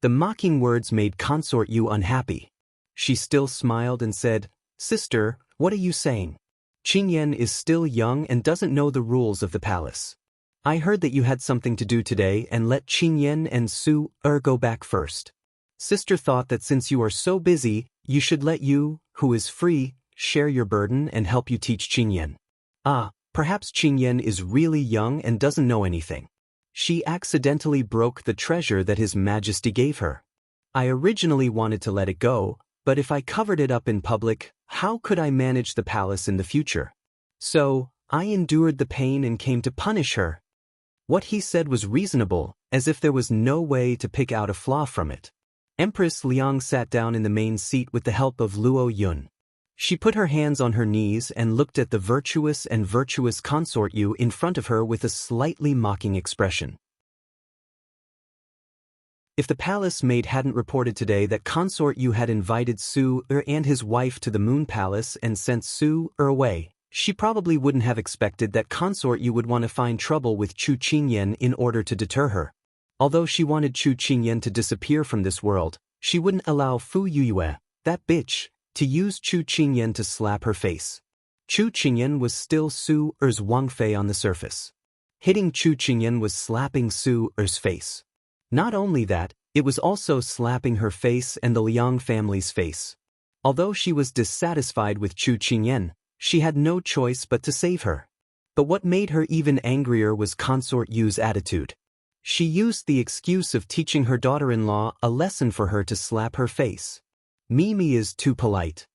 The mocking words made Consort Yu unhappy. She still smiled and said, "Sister, what are you saying? Qingyan is still young and doesn't know the rules of the palace. I heard that you had something to do today and let Qingyan and Su-er go back first. Sister thought that since you are so busy, you should let you, who is free, share your burden and help you teach Qingyan. Perhaps Qingyan is really young and doesn't know anything. She accidentally broke the treasure that His Majesty gave her. I originally wanted to let it go, but if I covered it up in public, how could I manage the palace in the future? So, I endured the pain and came to punish her." What he said was reasonable, as if there was no way to pick out a flaw from it. Empress Liang sat down in the main seat with the help of Luo Yun. She put her hands on her knees and looked at the virtuous Consort Yu in front of her with a slightly mocking expression. If the palace maid hadn't reported today that Consort Yu had invited Su-er and his wife to the Moon Palace and sent Su-er away, she probably wouldn't have expected that Consort Yu would want to find trouble with Chu Qingyan in order to deter her. Although she wanted Chu Qingyan to disappear from this world, she wouldn't allow Fu Yuyue, that bitch, to use Chu Qingyan to slap her face. Chu Qingyan was still Su-er's Wang Fei on the surface. Hitting Chu Qingyan was slapping Su-er's face. Not only that, it was also slapping her face and the Liang family's face. Although she was dissatisfied with Chu Qingyan, she had no choice but to save her. But what made her even angrier was Consort Yu's attitude. She used the excuse of teaching her daughter-in-law a lesson for her to slap her face. Mimi is too polite.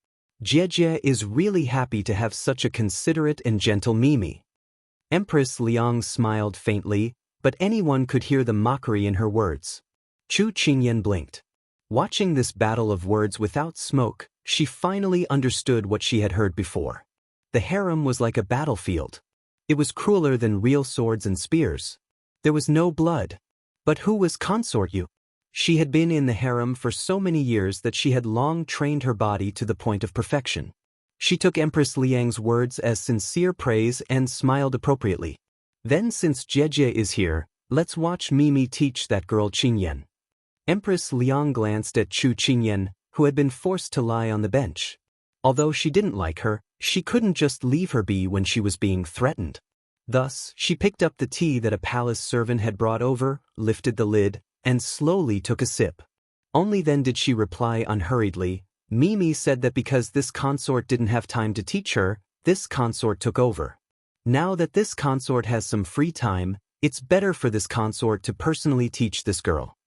Jie is really happy to have such a considerate and gentle Mimi. Empress Liang smiled faintly, but anyone could hear the mockery in her words. Chu Qingyan blinked. Watching this battle of words without smoke, she finally understood what she had heard before. The harem was like a battlefield. It was crueler than real swords and spears. There was no blood. But who was Consort Yu? She had been in the harem for so many years that she had long trained her body to the point of perfection. She took Empress Liang's words as sincere praise and smiled appropriately. Then since Jie is here, let's watch Mimi teach that girl Qingyan. Empress Liang glanced at Chu Qingyan, who had been forced to lie on the bench. Although she didn't like her, she couldn't just leave her be when she was being threatened. Thus, she picked up the tea that a palace servant had brought over, lifted the lid, and slowly took a sip. Only then did she reply unhurriedly. Mimi said that because this consort didn't have time to teach her, this consort took over. Now that this consort has some free time, it's better for this consort to personally teach this girl.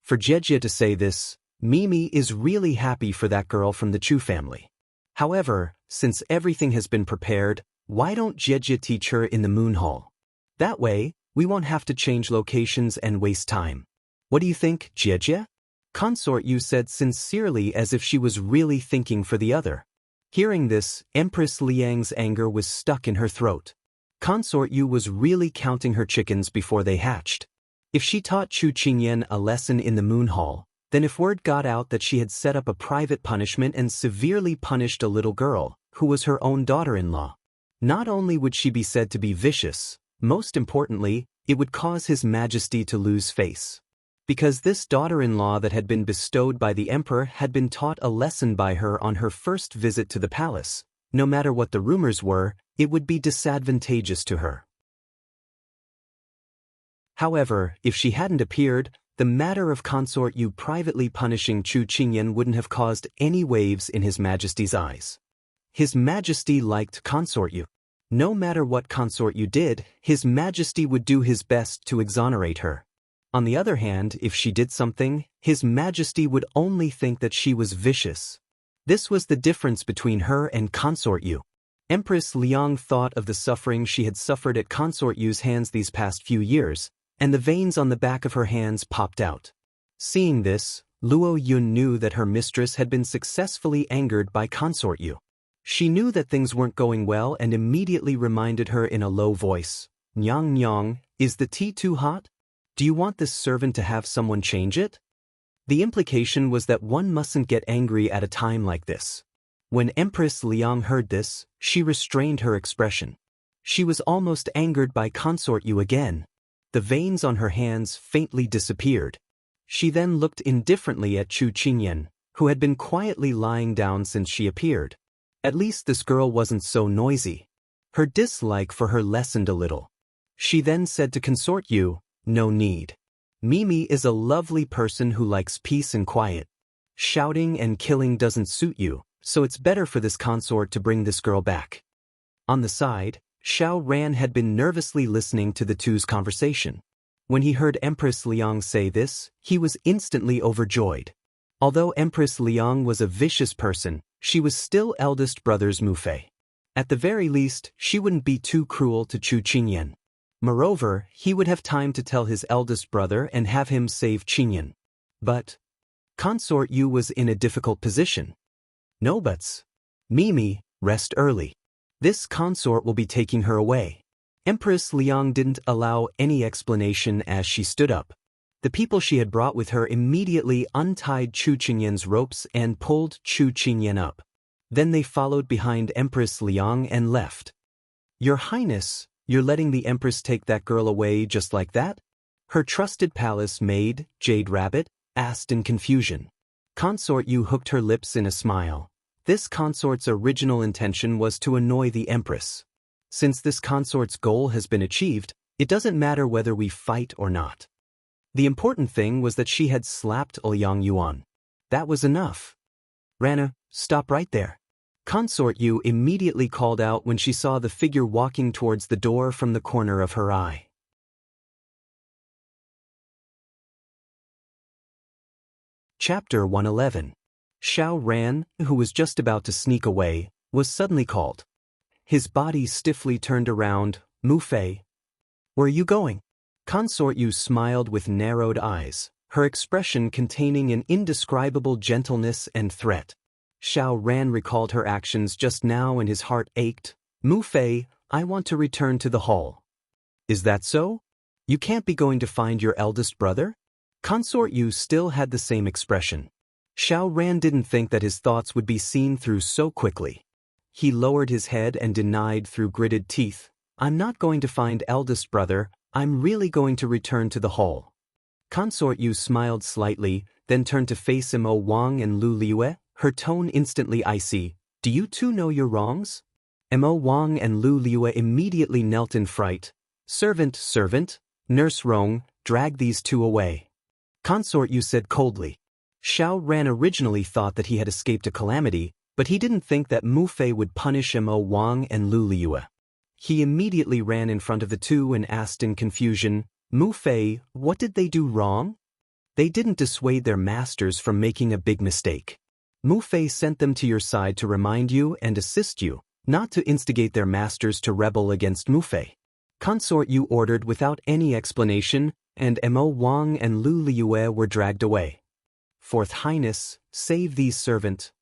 For Jie to say this, Mimi is really happy for that girl from the Chu family. However, since everything has been prepared, why don't Jie teach her in the Moon Hall? That way, we won't have to change locations and waste time. What do you think, Jie? Consort Yu said sincerely as if she was really thinking for the other. Hearing this, Empress Liang's anger was stuck in her throat. Consort Yu was really counting her chickens before they hatched. If she taught Chu Qingyan a lesson in the Moon Hall, then if word got out that she had set up a private punishment and severely punished a little girl, who was her own daughter-in-law, not only would she be said to be vicious, most importantly, it would cause His Majesty to lose face. Because this daughter-in-law that had been bestowed by the emperor had been taught a lesson by her on her first visit to the palace, no matter what the rumors were, it would be disadvantageous to her. However, if she hadn't appeared, the matter of Consort Yu privately punishing Chu Qingyan wouldn't have caused any waves in His Majesty's eyes. His Majesty liked Consort Yu. No matter what Consort Yu did, His Majesty would do his best to exonerate her. On the other hand, if she did something, His Majesty would only think that she was vicious. This was the difference between her and Consort Yu. Empress Liang thought of the suffering she had suffered at Consort Yu's hands these past few years, and the veins on the back of her hands popped out. Seeing this, Luo Yun knew that her mistress had been successfully angered by Consort Yu. She knew that things weren't going well and immediately reminded her in a low voice, "Nyang Nyang, is the tea too hot? Do you want this servant to have someone change it?" The implication was that one mustn't get angry at a time like this. When Empress Liang heard this, she restrained her expression. She was almost angered by Consort Yu again. The veins on her hands faintly disappeared. She then looked indifferently at Chu Qingyan, who had been quietly lying down since she appeared. At least this girl wasn't so noisy. Her dislike for her lessened a little. She then said to Consort Yu, "No need. Mimi is a lovely person who likes peace and quiet. Shouting and killing doesn't suit you, so it's better for this consort to bring this girl back." On the side, Xiao Ran had been nervously listening to the two's conversation. When he heard Empress Liang say this, he was instantly overjoyed. Although Empress Liang was a vicious person, she was still eldest brother's Mufei. At the very least, she wouldn't be too cruel to Chu Qingyan. Moreover, he would have time to tell his eldest brother and have him save Qingyan. But Consort Yu was in a difficult position. "No buts. Mimi, rest early. This consort will be taking her away." Empress Liang didn't allow any explanation as she stood up. The people she had brought with her immediately untied Chu Qingyan's ropes and pulled Chu Qingyan up. Then they followed behind Empress Liang and left. "Your Highness, you're letting the Empress take that girl away just like that?" Her trusted palace maid, Jade Rabbit, asked in confusion. Consort Yu hooked her lips in a smile. This consort's original intention was to annoy the Empress. Since this consort's goal has been achieved, it doesn't matter whether we fight or not. The important thing was that she had slapped Liang Yuan. That was enough. "Rana, stop right there." Consort Yu immediately called out when she saw the figure walking towards the door from the corner of her eye. Chapter 111. Xiao Ran, who was just about to sneak away, was suddenly called. His body stiffly turned around. "Mufei, where are you going?" Consort Yu smiled with narrowed eyes, her expression containing an indescribable gentleness and threat. Xiao Ran recalled her actions just now and his heart ached. "Mufei, I want to return to the hall." "Is that so? You can't be going to find your eldest brother?" Consort Yu still had the same expression. Xiao Ran didn't think that his thoughts would be seen through so quickly. He lowered his head and denied through gritted teeth, I'm not going to find eldest brother, I'm really going to return to the hall. Consort Yu smiled slightly, then turned to face Mo Wang and Lu Liue, her tone instantly icy. Do you two know your wrongs? Mo Wang and Lu Liue immediately knelt in fright. Servant, Nurse Rong, drag these two away. Consort Yu said coldly. Xiao Ran originally thought that he had escaped a calamity, but he didn't think that Mu Fei would punish Mo Wang and Lu Liue. He immediately ran in front of the two and asked in confusion, Mu Fei, what did they do wrong? They didn't dissuade their masters from making a big mistake. Mu Fei sent them to your side to remind you and assist you, not to instigate their masters to rebel against Mu Fei. Consort Yu ordered without any explanation, and Mo Wang and Lu Liue were dragged away. Fourth Highness, save these servant.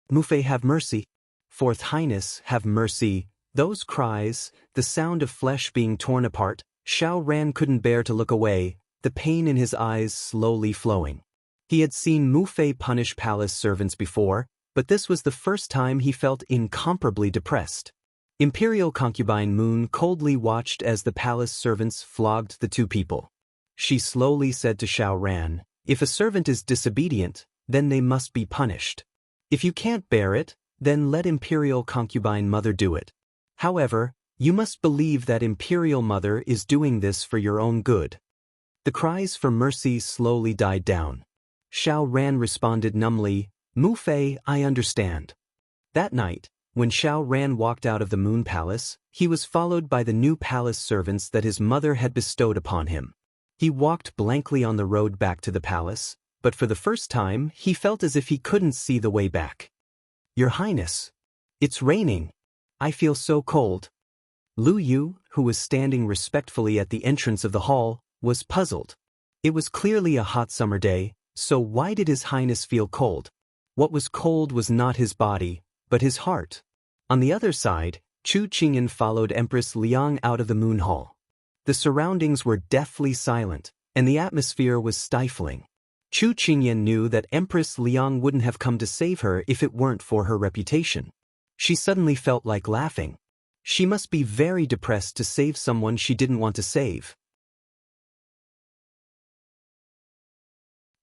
Mu Fei have mercy. Fourth Highness, have mercy. Those cries, the sound of flesh being torn apart, Xiao Ran couldn't bear to look away, the pain in his eyes slowly flowing. He had seen Mu Fei punish palace servants before, but this was the first time he felt incomparably depressed. Imperial concubine Moon coldly watched as the palace servants flogged the two people. She slowly said to Xiao Ran, if a servant is disobedient, then they must be punished. If you can't bear it, then let Imperial concubine Mother do it. However, you must believe that Imperial Mother is doing this for your own good. The cries for mercy slowly died down. Xiao Ran responded numbly, Mu Fei, I understand. That night, when Xiao Ran walked out of the Moon Palace, he was followed by the new palace servants that his mother had bestowed upon him. He walked blankly on the road back to the palace, but for the first time he felt as if he couldn't see the way back. Your Highness. It's raining. I feel so cold. Lu Yu, who was standing respectfully at the entrance of the hall, was puzzled. It was clearly a hot summer day, so why did His Highness feel cold? What was cold was not his body, but his heart. On the other side, Chu Qingyan followed Empress Liang out of the Moon Hall. The surroundings were deathly silent, and the atmosphere was stifling. Chu Qingyan knew that Empress Liang wouldn't have come to save her if it weren't for her reputation. She suddenly felt like laughing. She must be very depressed to save someone she didn't want to save.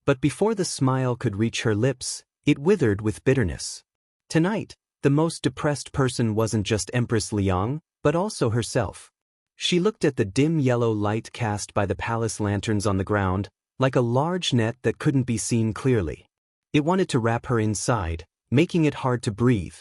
But before the smile could reach her lips, it withered with bitterness. Tonight, the most depressed person wasn't just Empress Liang, but also herself. She looked at the dim yellow light cast by the palace lanterns on the ground, like a large net that couldn't be seen clearly. It wanted to wrap her inside, making it hard to breathe.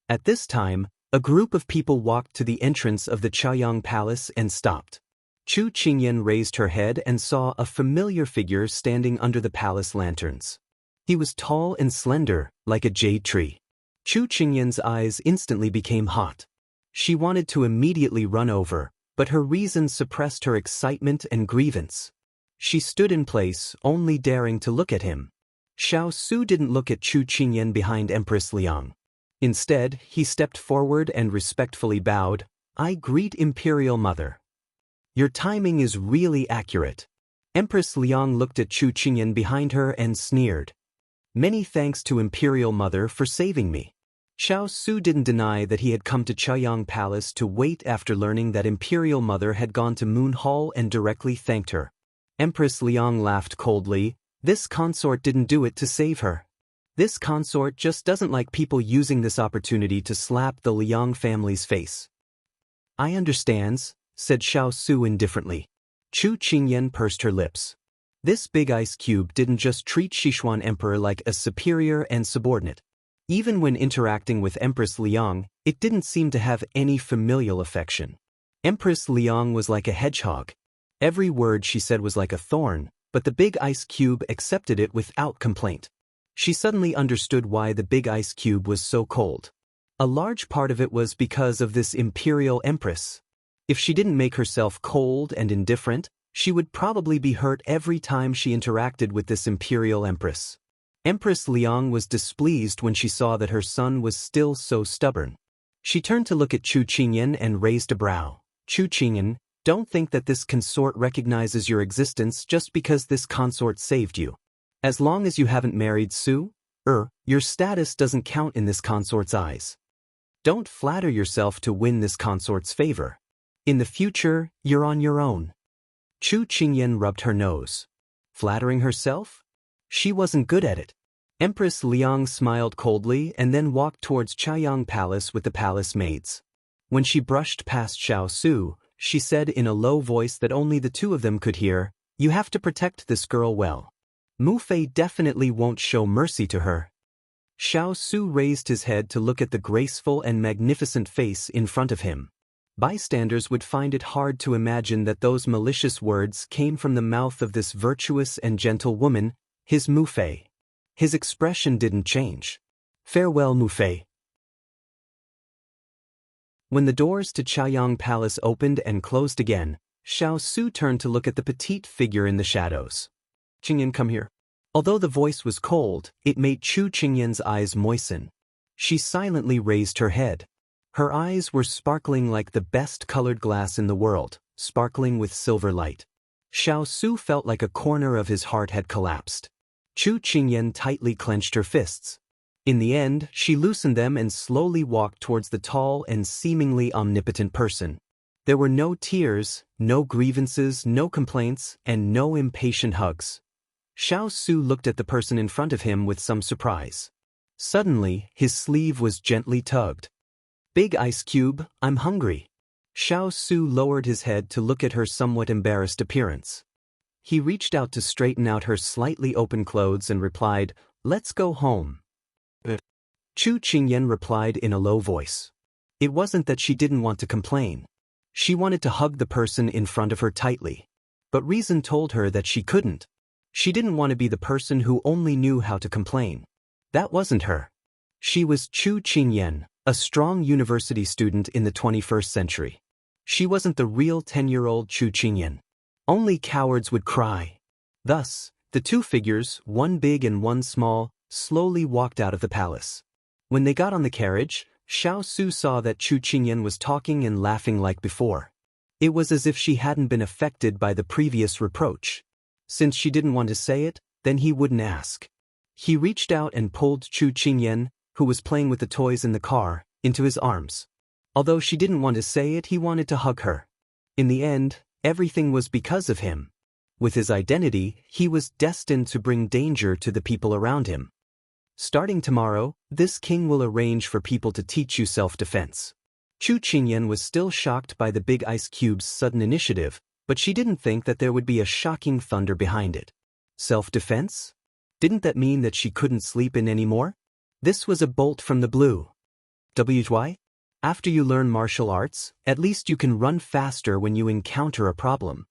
At this time, a group of people walked to the entrance of the Chaoyang Palace and stopped. Chu Qingyan raised her head and saw a familiar figure standing under the palace lanterns. He was tall and slender, like a jade tree. Chu Qingyan's eyes instantly became hot. She wanted to immediately run over, but her reason suppressed her excitement and grievance. She stood in place, only daring to look at him. Xiao Su didn't look at Chu Qingyan behind Empress Liang. Instead, he stepped forward and respectfully bowed, I greet Imperial Mother. Your timing is really accurate. Empress Liang looked at Chu Qingyan behind her and sneered. Many thanks to Imperial Mother for saving me. Xiao Su didn't deny that he had come to Chaoyang Palace to wait after learning that Imperial Mother had gone to Moon Hall and directly thanked her. Empress Liang laughed coldly. This consort didn't do it to save her. This consort just doesn't like people using this opportunity to slap the Liang family's face. I understands, said Xiao Su indifferently. Chu Qingyan pursed her lips. This big ice cube didn't just treat Sichuan Emperor like a superior and subordinate. Even when interacting with Empress Liang, it didn't seem to have any familial affection. Empress Liang was like a hedgehog. Every word she said was like a thorn, but the big ice cube accepted it without complaint. She suddenly understood why the big ice cube was so cold. A large part of it was because of this imperial empress. If she didn't make herself cold and indifferent, she would probably be hurt every time she interacted with this imperial empress. Empress Liang was displeased when she saw that her son was still so stubborn. She turned to look at Chu Qingyan and raised a brow. Chu Qingyan, don't think that this consort recognizes your existence just because this consort saved you. As long as you haven't married Su, your status doesn't count in this consort's eyes. Don't flatter yourself to win this consort's favor. In the future, you're on your own. Chu Qingyan rubbed her nose. Flattering herself? She wasn't good at it. Empress Liang smiled coldly and then walked towards Chaiyang Palace with the palace maids. When she brushed past Xiao Su, she said in a low voice that only the two of them could hear, "You have to protect this girl well. Mu Fei definitely won't show mercy to her." Xiao Su raised his head to look at the graceful and magnificent face in front of him. Bystanders would find it hard to imagine that those malicious words came from the mouth of this virtuous and gentle woman, his Mu Fei. His expression didn't change. "Farewell, Mu Fei." When the doors to Chaiyang Palace opened and closed again, Xiao Su turned to look at the petite figure in the shadows. "Qingyan, come here." Although the voice was cold, it made Chu Qingyan's eyes moisten. She silently raised her head. Her eyes were sparkling like the best-colored glass in the world, sparkling with silver light. Xiao Su felt like a corner of his heart had collapsed. Chu Qingyan tightly clenched her fists. In the end, she loosened them and slowly walked towards the tall and seemingly omnipotent person. There were no tears, no grievances, no complaints, and no impatient hugs. Xiao Su looked at the person in front of him with some surprise. Suddenly, his sleeve was gently tugged. "Big Ice Cube, I'm hungry." Xiao Su lowered his head to look at her somewhat embarrassed appearance. He reached out to straighten out her slightly open clothes and replied, "Let's go home." Chu Qingyan replied in a low voice. It wasn't that she didn't want to complain. She wanted to hug the person in front of her tightly. But reason told her that she couldn't. She didn't want to be the person who only knew how to complain. That wasn't her. She was Chu Qingyan, a strong university student in the 21st century. She wasn't the real 10-year-old Chu Qingyan. Only cowards would cry. Thus, the two figures, one big and one small, slowly walked out of the palace. When they got on the carriage, Xiao Su saw that Chu Qingyan was talking and laughing like before. It was as if she hadn't been affected by the previous reproach. Since she didn't want to say it, then he wouldn't ask. He reached out and pulled Chu Qingyan, who was playing with the toys in the car, into his arms. Although she didn't want to say it, he wanted to hug her. In the end, everything was because of him. With his identity, he was destined to bring danger to the people around him. Starting tomorrow, this king will arrange for people to teach you self-defense. Chu Qingyan was still shocked by the Big Ice Cube's sudden initiative, but she didn't think that there would be a shocking thunder behind it. Self-defense? Didn't that mean that she couldn't sleep in anymore? This was a bolt from the blue. Why? After you learn martial arts, at least you can run faster when you encounter a problem.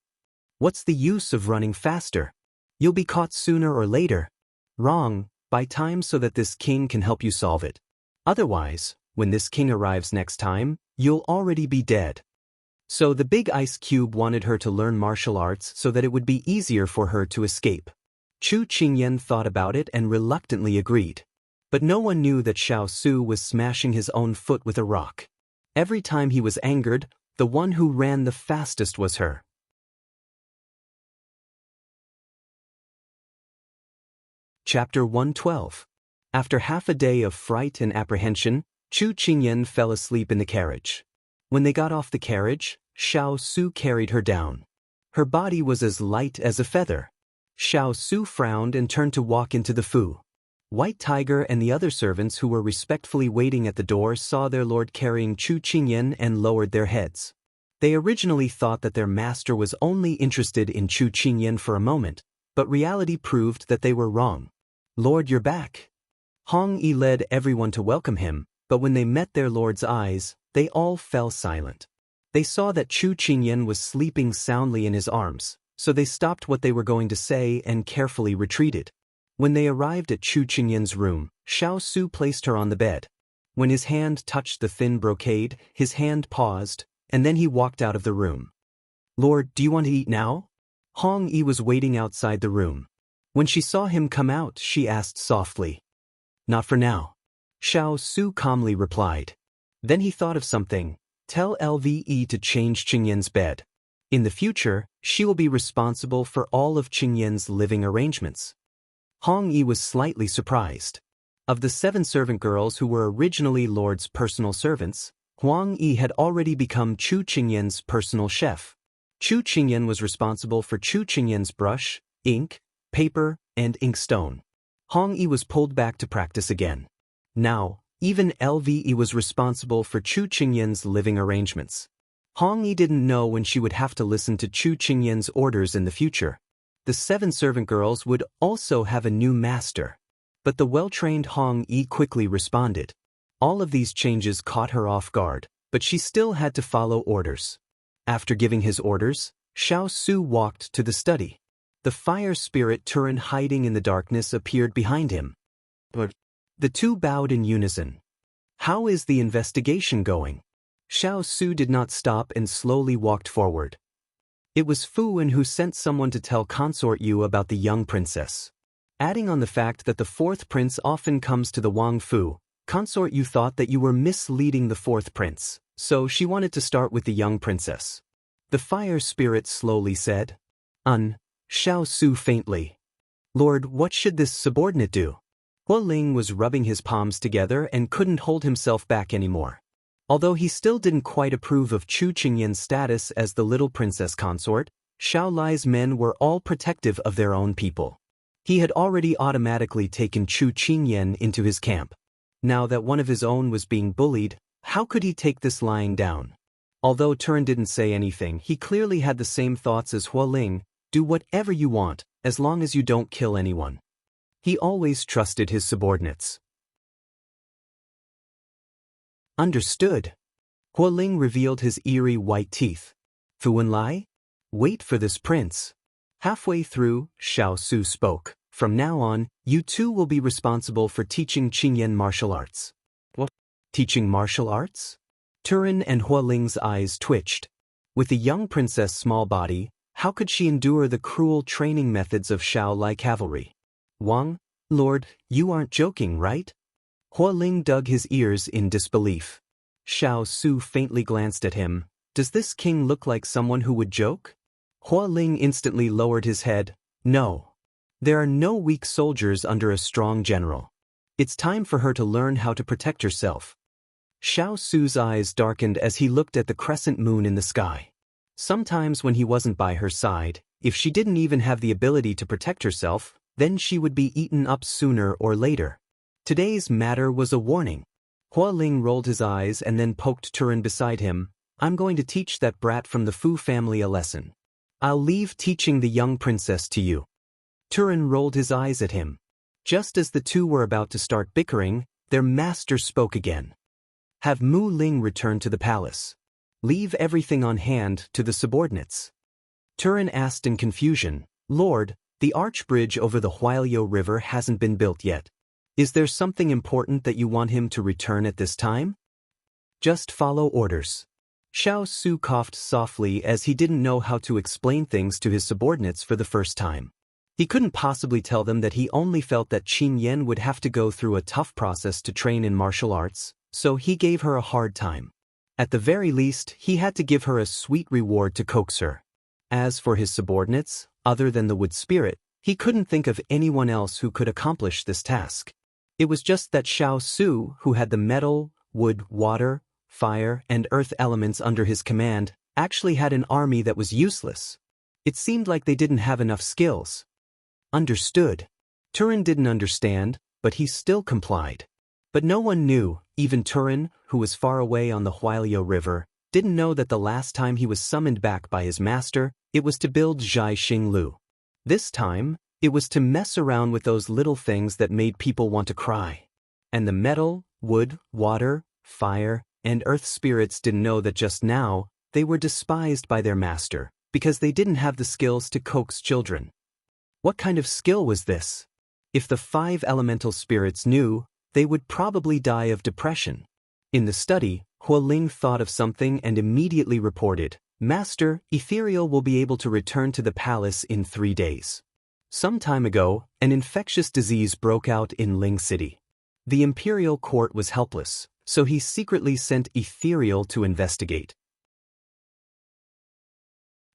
What's the use of running faster? You'll be caught sooner or later. Wrong. Buy time so that this king can help you solve it. Otherwise, when this king arrives next time, you'll already be dead. So the Big Ice Cube wanted her to learn martial arts so that it would be easier for her to escape. Chu Qingyan thought about it and reluctantly agreed. But no one knew that Xiao Su was smashing his own foot with a rock. Every time he was angered, the one who ran the fastest was her. Chapter 112. After half a day of fright and apprehension, Chu Qingyan fell asleep in the carriage. When they got off the carriage, Xiao Su carried her down. Her body was as light as a feather. Xiao Su frowned and turned to walk into the Fu. White Tiger and the other servants who were respectfully waiting at the door saw their lord carrying Chu Qingyan and lowered their heads. They originally thought that their master was only interested in Chu Qingyan for a moment, but reality proved that they were wrong. "Lord, you're back." Hong Yi led everyone to welcome him, but when they met their lord's eyes, they all fell silent. They saw that Chu Qingyan was sleeping soundly in his arms, so they stopped what they were going to say and carefully retreated. When they arrived at Chu Qingyan's room, Xiao Su placed her on the bed. When his hand touched the thin brocade, his hand paused, and then he walked out of the room. "Lord, do you want to eat now?" Hong Yi was waiting outside the room. When she saw him come out, she asked softly. "Not for now," Xiao Su calmly replied. Then he thought of something. "Tell Lve to change Qingyan's bed. In the future, she will be responsible for all of Qingyan's living arrangements." Hong Yi was slightly surprised. Of the 7 servant girls who were originally Lord's personal servants, Huang Yi had already become Chu Qingyan's personal chef. Chu Qingyan was responsible for Chu Qingyan's brush, ink, paper, and inkstone. Huang Yi was pulled back to practice again. Now, even Lve was responsible for Chu Qingyan's living arrangements. Huang Yi didn't know when she would have to listen to Chu Qingyan's orders in the future. The 7 servant girls would also have a new master. But the well-trained Huang Yi quickly responded. All of these changes caught her off guard, but she still had to follow orders. After giving his orders, Xiao Su walked to the study. The fire spirit Turin hiding in the darkness appeared behind him. But the two bowed in unison. How is the investigation going? Xiao Su did not stop and slowly walked forward. It was Fu Wen who sent someone to tell Consort Yu about the young princess. Adding on the fact that the 4th prince often comes to the Wang Fu, Consort Yu thought that you were misleading the 4th prince, so she wanted to start with the young princess. The fire spirit slowly said. Xiao Su faintly. Lord, what should this subordinate do? Hua Ling was rubbing his palms together and couldn't hold himself back anymore. Although he still didn't quite approve of Chu Qingyan's status as the little princess consort, Xiao Lai's men were all protective of their own people. He had already automatically taken Chu Qingyan into his camp. Now that one of his own was being bullied, how could he take this lying down? Although Turin didn't say anything, he clearly had the same thoughts as Hua Ling. Do whatever you want, as long as you don't kill anyone. He always trusted his subordinates. Understood. Hua Ling revealed his eerie white teeth. Fu Wenlai? Wait for this prince. Halfway through, Xiao Su spoke. From now on, you two will be responsible for teaching Qingyan martial arts. What? Teaching martial arts? Turin and Hua Ling's eyes twitched. With the young princess' small body, how could she endure the cruel training methods of Xiao Lai cavalry? Wang, Lord, you aren't joking, right? Hua Ling dug his ears in disbelief. Xiao Su faintly glanced at him. Does this king look like someone who would joke? Hua Ling instantly lowered his head. No. There are no weak soldiers under a strong general. It's time for her to learn how to protect herself. Xiao Su's eyes darkened as he looked at the crescent moon in the sky. Sometimes when he wasn't by her side, if she didn't even have the ability to protect herself, then she would be eaten up sooner or later. Today's matter was a warning. Hua Ling rolled his eyes and then poked Turin beside him. I'm going to teach that brat from the Fu family a lesson. I'll leave teaching the young princess to you. Turin rolled his eyes at him. Just as the two were about to start bickering, their master spoke again. Have Mu Ling return to the palace. Leave everything on hand to the subordinates. Turin asked in confusion, Lord, the arch bridge over the Huailiu River hasn't been built yet. Is there something important that you want him to return at this time? Just follow orders. Xiao Su coughed softly as he didn't know how to explain things to his subordinates for the first time. He couldn't possibly tell them that he only felt that Qingyan would have to go through a tough process to train in martial arts, so he gave her a hard time. At the very least, he had to give her a sweet reward to coax her. As for his subordinates, other than the wood spirit, he couldn't think of anyone else who could accomplish this task. It was just that Xiao Su, who had the metal, wood, water, fire, and earth elements under his command, actually had an army that was useless. It seemed like they didn't have enough skills. Understood. Turin didn't understand, but he still complied. But no one knew, even Turin, who was far away on the Huailiu River, didn't know that the last time he was summoned back by his master, it was to build Zhai Xinglu. This time, it was to mess around with those little things that made people want to cry. And the metal, wood, water, fire, and earth spirits didn't know that just now, they were despised by their master, because they didn't have the skills to coax children. What kind of skill was this? If the 5 elemental spirits knew, they would probably die of depression. In the study, Hua Ling thought of something and immediately reported, Master, Ethereal will be able to return to the palace in 3 days. Some time ago, an infectious disease broke out in Ling City. The imperial court was helpless, so he secretly sent Ethereal to investigate.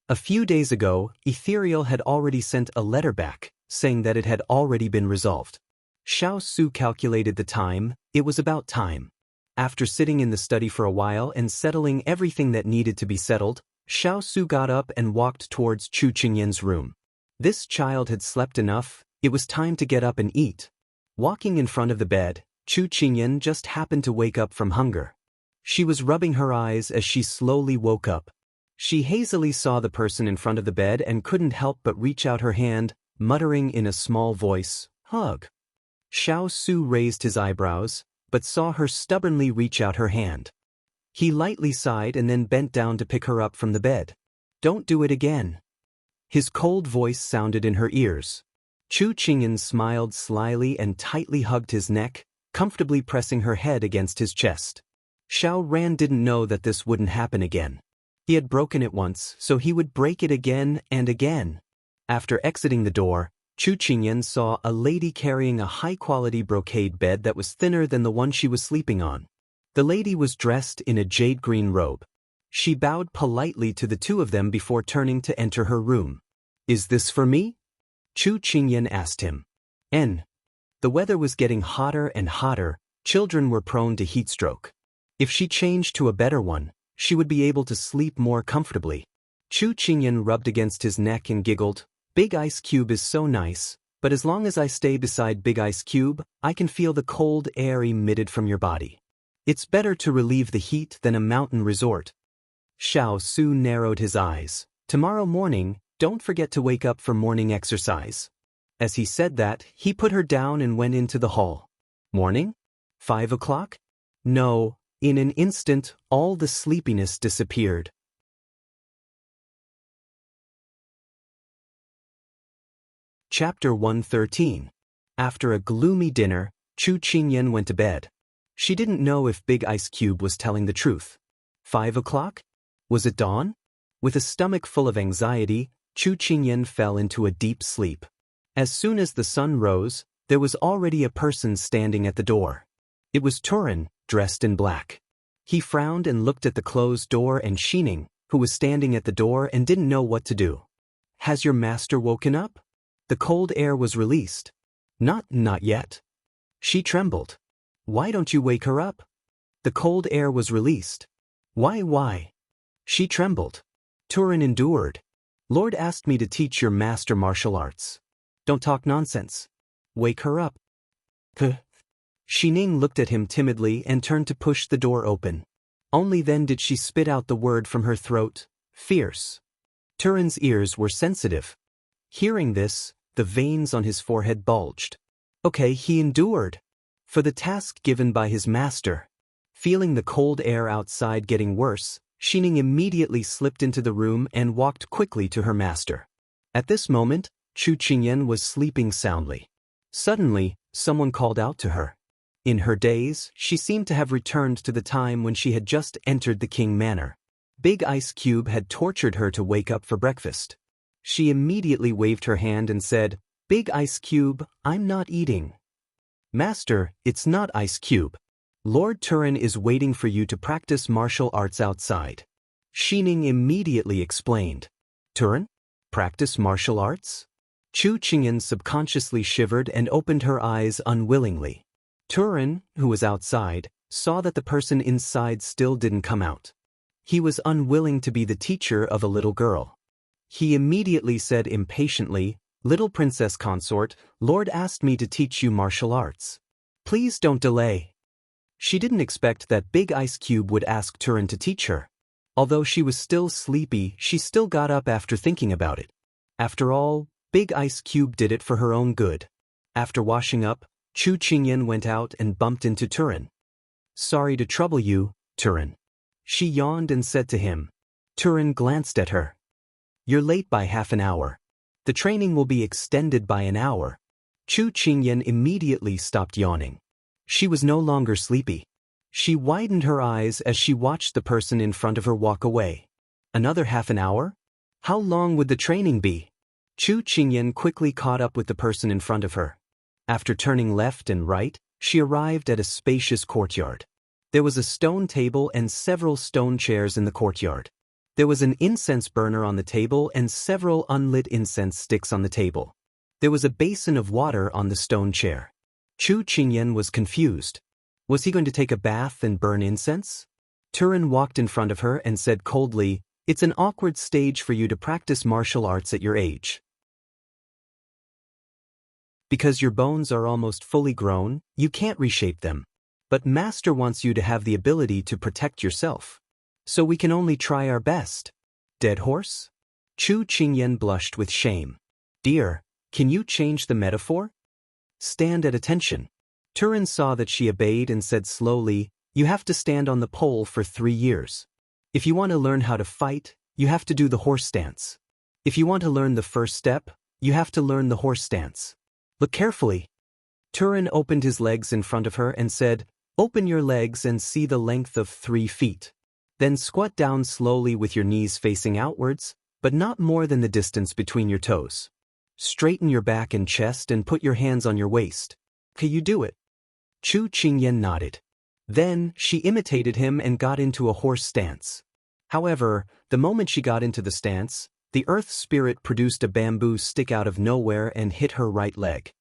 A few days ago, Ethereal had already sent a letter back, saying that it had already been resolved. Xiao Su calculated the time. It was about time. After sitting in the study for a while and settling everything that needed to be settled, Xiao Su got up and walked towards Chu Qingyan's room. This child had slept enough, it was time to get up and eat. Walking in front of the bed, Chu Qingyan just happened to wake up from hunger. She was rubbing her eyes as she slowly woke up. She hazily saw the person in front of the bed and couldn't help but reach out her hand, muttering in a small voice, "Hug." Xiao Su raised his eyebrows, but saw her stubbornly reach out her hand. He lightly sighed and then bent down to pick her up from the bed. "Don't do it again." His cold voice sounded in her ears. Chu Qingyan smiled slyly and tightly hugged his neck, comfortably pressing her head against his chest. Xiao Ran didn't know that this wouldn't happen again. He had broken it once, so he would break it again and again. After exiting the door, Chu Qingyan saw a lady carrying a high-quality brocade bed that was thinner than the one she was sleeping on. The lady was dressed in a jade-green robe. She bowed politely to the two of them before turning to enter her room. "Is this for me?" Chu Qingyan asked him. The weather was getting hotter and hotter, children were prone to heat stroke. If she changed to a better one, she would be able to sleep more comfortably. Chu Qingyan rubbed against his neck and giggled. "Big Ice Cube is so nice, but as long as I stay beside Big Ice Cube, I can feel the cold air emitted from your body. It's better to relieve the heat than a mountain resort." Xiao Su narrowed his eyes. "Tomorrow morning, don't forget to wake up for morning exercise." As he said that, he put her down and went into the hall. "Morning? 5 o'clock?" No. In an instant, all the sleepiness disappeared. Chapter 113. After a gloomy dinner, Chu Qingyan went to bed. She didn't know if Big Ice Cube was telling the truth. 5 o'clock? Was it dawn? With a stomach full of anxiety, Chu Qingyan fell into a deep sleep. As soon as the sun rose, there was already a person standing at the door. It was Turin, dressed in black. He frowned and looked at the closed door and Xining, who was standing at the door and didn't know what to do. "Has your master woken up?" The cold air was released. Not yet." She trembled. "Why don't you wake her up?" The cold air was released. Why?" She trembled. Turin endured. "Lord asked me to teach your master martial arts. Don't talk nonsense. Wake her up." Xining looked at him timidly and turned to push the door open. Only then did she spit out the word from her throat, "Fierce." Turin's ears were sensitive. Hearing this, the veins on his forehead bulged. Okay, he endured. For the task given by his master. Feeling the cold air outside getting worse, Xining immediately slipped into the room and walked quickly to her master. At this moment, Chu Qingyan was sleeping soundly. Suddenly, someone called out to her. In her daze, she seemed to have returned to the time when she had just entered the King Manor. Big Ice Cube had tortured her to wake up for breakfast. She immediately waved her hand and said, "Big Ice Cube, I'm not eating." "Master, it's not Ice Cube. Lord Turin is waiting for you to practice martial arts outside." Xining immediately explained. "Turin? Practice martial arts?" Chu Qingyan subconsciously shivered and opened her eyes unwillingly. Turin, who was outside, saw that the person inside still didn't come out. He was unwilling to be the teacher of a little girl. He immediately said impatiently, "Little princess consort, Lord asked me to teach you martial arts. Please don't delay." She didn't expect that Big Ice Cube would ask Turin to teach her. Although she was still sleepy, she still got up after thinking about it. After all, Big Ice Cube did it for her own good. After washing up, Chu Qingyan went out and bumped into Turin. "Sorry to trouble you, Turin." She yawned and said to him. Turin glanced at her. "You're late by half an hour. The training will be extended by an hour." Chu Qingyan immediately stopped yawning. She was no longer sleepy. She widened her eyes as she watched the person in front of her walk away. Another half an hour? How long would the training be? Chu Qingyan quickly caught up with the person in front of her. After turning left and right, she arrived at a spacious courtyard. There was a stone table and several stone chairs in the courtyard. There was an incense burner on the table and several unlit incense sticks on the table. There was a basin of water on the stone chair. Chu Qingyan was confused. Was he going to take a bath and burn incense? Turin walked in front of her and said coldly, "It's an awkward stage for you to practice martial arts at your age. Because your bones are almost fully grown, you can't reshape them. But Master wants you to have the ability to protect yourself. So we can only try our best." Dead horse? Chu Qingyan blushed with shame. "Dear, can you change the metaphor? Stand at attention." Turin saw that she obeyed and said slowly, "You have to stand on the pole for 3 years. If you want to learn how to fight, you have to do the horse stance. If you want to learn the first step, you have to learn the horse stance. Look carefully." Turin opened his legs in front of her and said, "Open your legs and see the length of 3 feet. Then squat down slowly with your knees facing outwards, but not more than the distance between your toes. Straighten your back and chest and put your hands on your waist. Can you do it?" Chu Qingyan nodded. Then she imitated him and got into a horse stance. However, the moment she got into the stance, the earth spirit produced a bamboo stick out of nowhere and hit her right leg.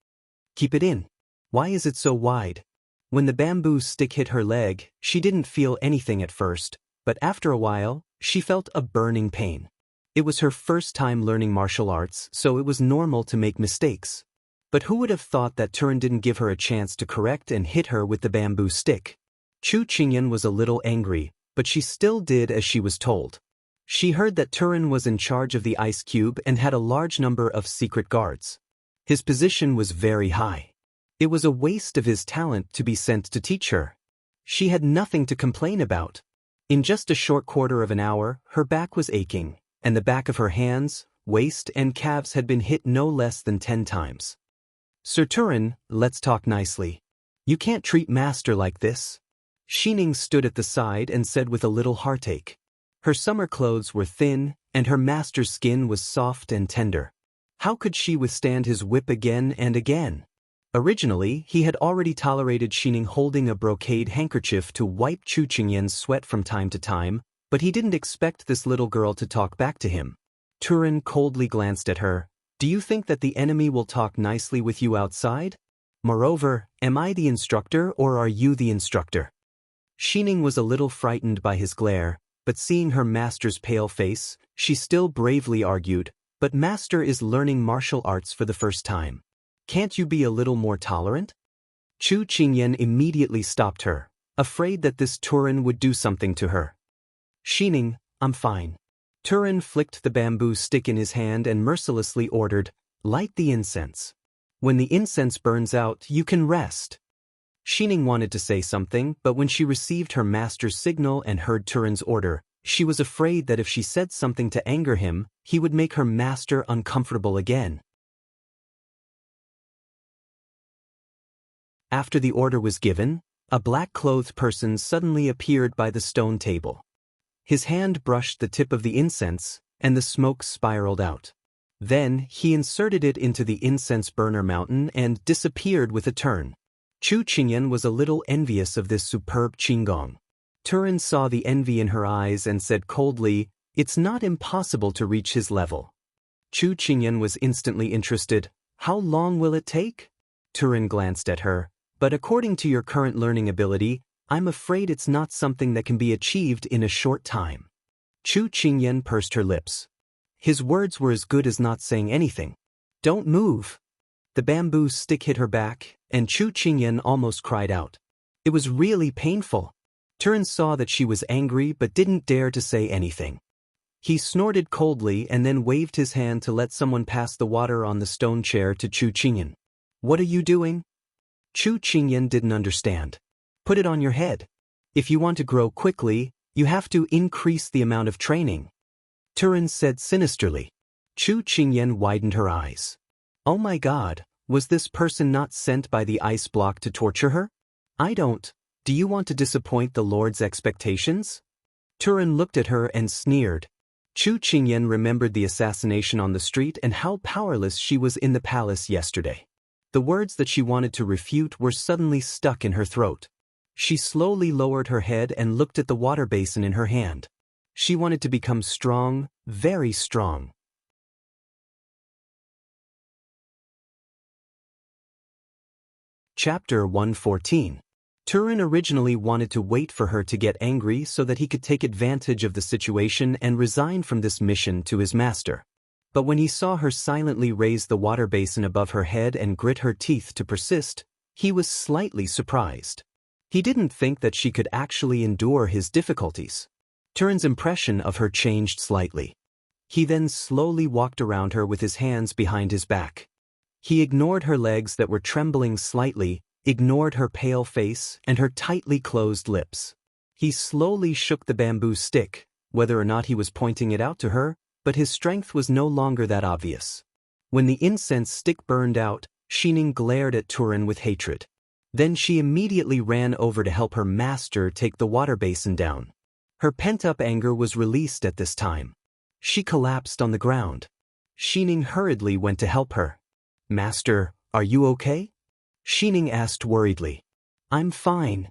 "Keep it in. Why is it so wide?" When the bamboo stick hit her leg, she didn't feel anything at first, but after a while, she felt a burning pain. It was her first time learning martial arts, so it was normal to make mistakes. But who would have thought that Turin didn't give her a chance to correct and hit her with the bamboo stick? Chu Qingyan was a little angry, but she still did as she was told. She heard that Turin was in charge of the ice cube and had a large number of secret guards. His position was very high. It was a waste of his talent to be sent to teach her. She had nothing to complain about. In just a short quarter of an hour, her back was aching, and the back of her hands, waist, and calves had been hit no less than 10 times. "Sir Turin, let's talk nicely. You can't treat Master like this." Xining stood at the side and said with a little heartache. Her summer clothes were thin, and her master's skin was soft and tender. How could she withstand his whip again and again? Originally, he had already tolerated Xining holding a brocade handkerchief to wipe Chu Qingyan's sweat from time to time, but he didn't expect this little girl to talk back to him. Turin coldly glanced at her. "Do you think that the enemy will talk nicely with you outside? Moreover, am I the instructor or are you the instructor?" Xining was a little frightened by his glare, but seeing her master's pale face, she still bravely argued, "But Master is learning martial arts for the first time. Can't you be a little more tolerant?" Chu Qingyan immediately stopped her, afraid that this Turin would do something to her. "Xining, I'm fine." Turin flicked the bamboo stick in his hand and mercilessly ordered, "Light the incense. When the incense burns out, you can rest." Xining wanted to say something, but when she received her master's signal and heard Turin's order, she was afraid that if she said something to anger him, he would make her master uncomfortable again. After the order was given, a black-clothed person suddenly appeared by the stone table. His hand brushed the tip of the incense, and the smoke spiraled out. Then he inserted it into the incense burner mountain and disappeared with a turn. Chu Qingyan was a little envious of this superb qinggong. Turin saw the envy in her eyes and said coldly, "It's not impossible to reach his level." Chu Qingyan was instantly interested. "How long will it take?" Turin glanced at her. "But according to your current learning ability, I'm afraid it's not something that can be achieved in a short time." Chu Qingyan pursed her lips. His words were as good as not saying anything. "Don't move." The bamboo stick hit her back, and Chu Qingyan almost cried out. It was really painful. Turin saw that she was angry but didn't dare to say anything. He snorted coldly and then waved his hand to let someone pass the water on the stone chair to Chu Qingyan. "What are you doing?" Chu Qingyan didn't understand. "Put it on your head. If you want to grow quickly, you have to increase the amount of training," Turin said sinisterly. Chu Qingyan widened her eyes. Oh my God, was this person not sent by the ice block to torture her? Do you want to disappoint the Lord's expectations? Turin looked at her and sneered. Chu Qingyan remembered the assassination on the street and how powerless she was in the palace yesterday. The words that she wanted to refute were suddenly stuck in her throat. She slowly lowered her head and looked at the water basin in her hand. She wanted to become strong, very strong. Chapter 114. Turin originally wanted to wait for her to get angry so that he could take advantage of the situation and resign from this mission to his master. But when he saw her silently raise the water basin above her head and grit her teeth to persist, he was slightly surprised. He didn't think that she could actually endure his difficulties. Turin's impression of her changed slightly. He then slowly walked around her with his hands behind his back. He ignored her legs that were trembling slightly, ignored her pale face and her tightly closed lips. He slowly shook the bamboo stick, whether or not he was pointing it out to her, but his strength was no longer that obvious. When the incense stick burned out, Xining glared at Turin with hatred. Then she immediately ran over to help her master take the water basin down. Her pent-up anger was released at this time. She collapsed on the ground. Xining hurriedly went to help her. "Master, are you okay?" Xining asked worriedly. "I'm fine."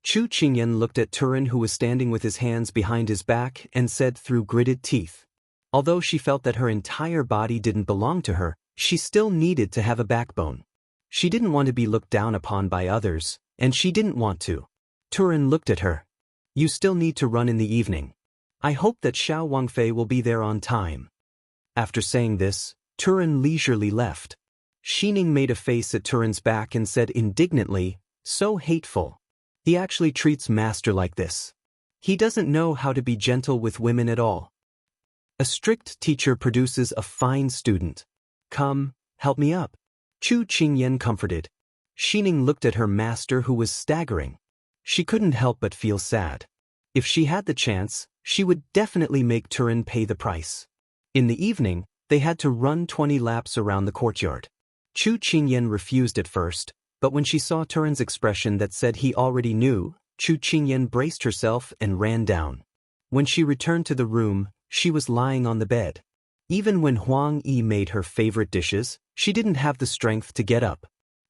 Chu Qingyan looked at Turin, who was standing with his hands behind his back, and said through gritted teeth. Although she felt that her entire body didn't belong to her, she still needed to have a backbone. She didn't want to be looked down upon by others, and she didn't want to. Turin looked at her. "You still need to run in the evening. I hope that Xiao Wangfei will be there on time." After saying this, Turin leisurely left. Xining made a face at Turin's back and said indignantly, "So hateful. He actually treats master like this. He doesn't know how to be gentle with women at all. A strict teacher produces a fine student. Come, help me up." Chu Qingyan comforted. Xining looked at her master, who was staggering. She couldn't help but feel sad. If she had the chance, she would definitely make Turin pay the price. In the evening, they had to run 20 laps around the courtyard. Chu Qingyan refused at first, but when she saw Turin's expression that said he already knew, Chu Qingyan braced herself and ran down. When she returned to the room, she was lying on the bed. Even when Huang Yi made her favorite dishes, she didn't have the strength to get up.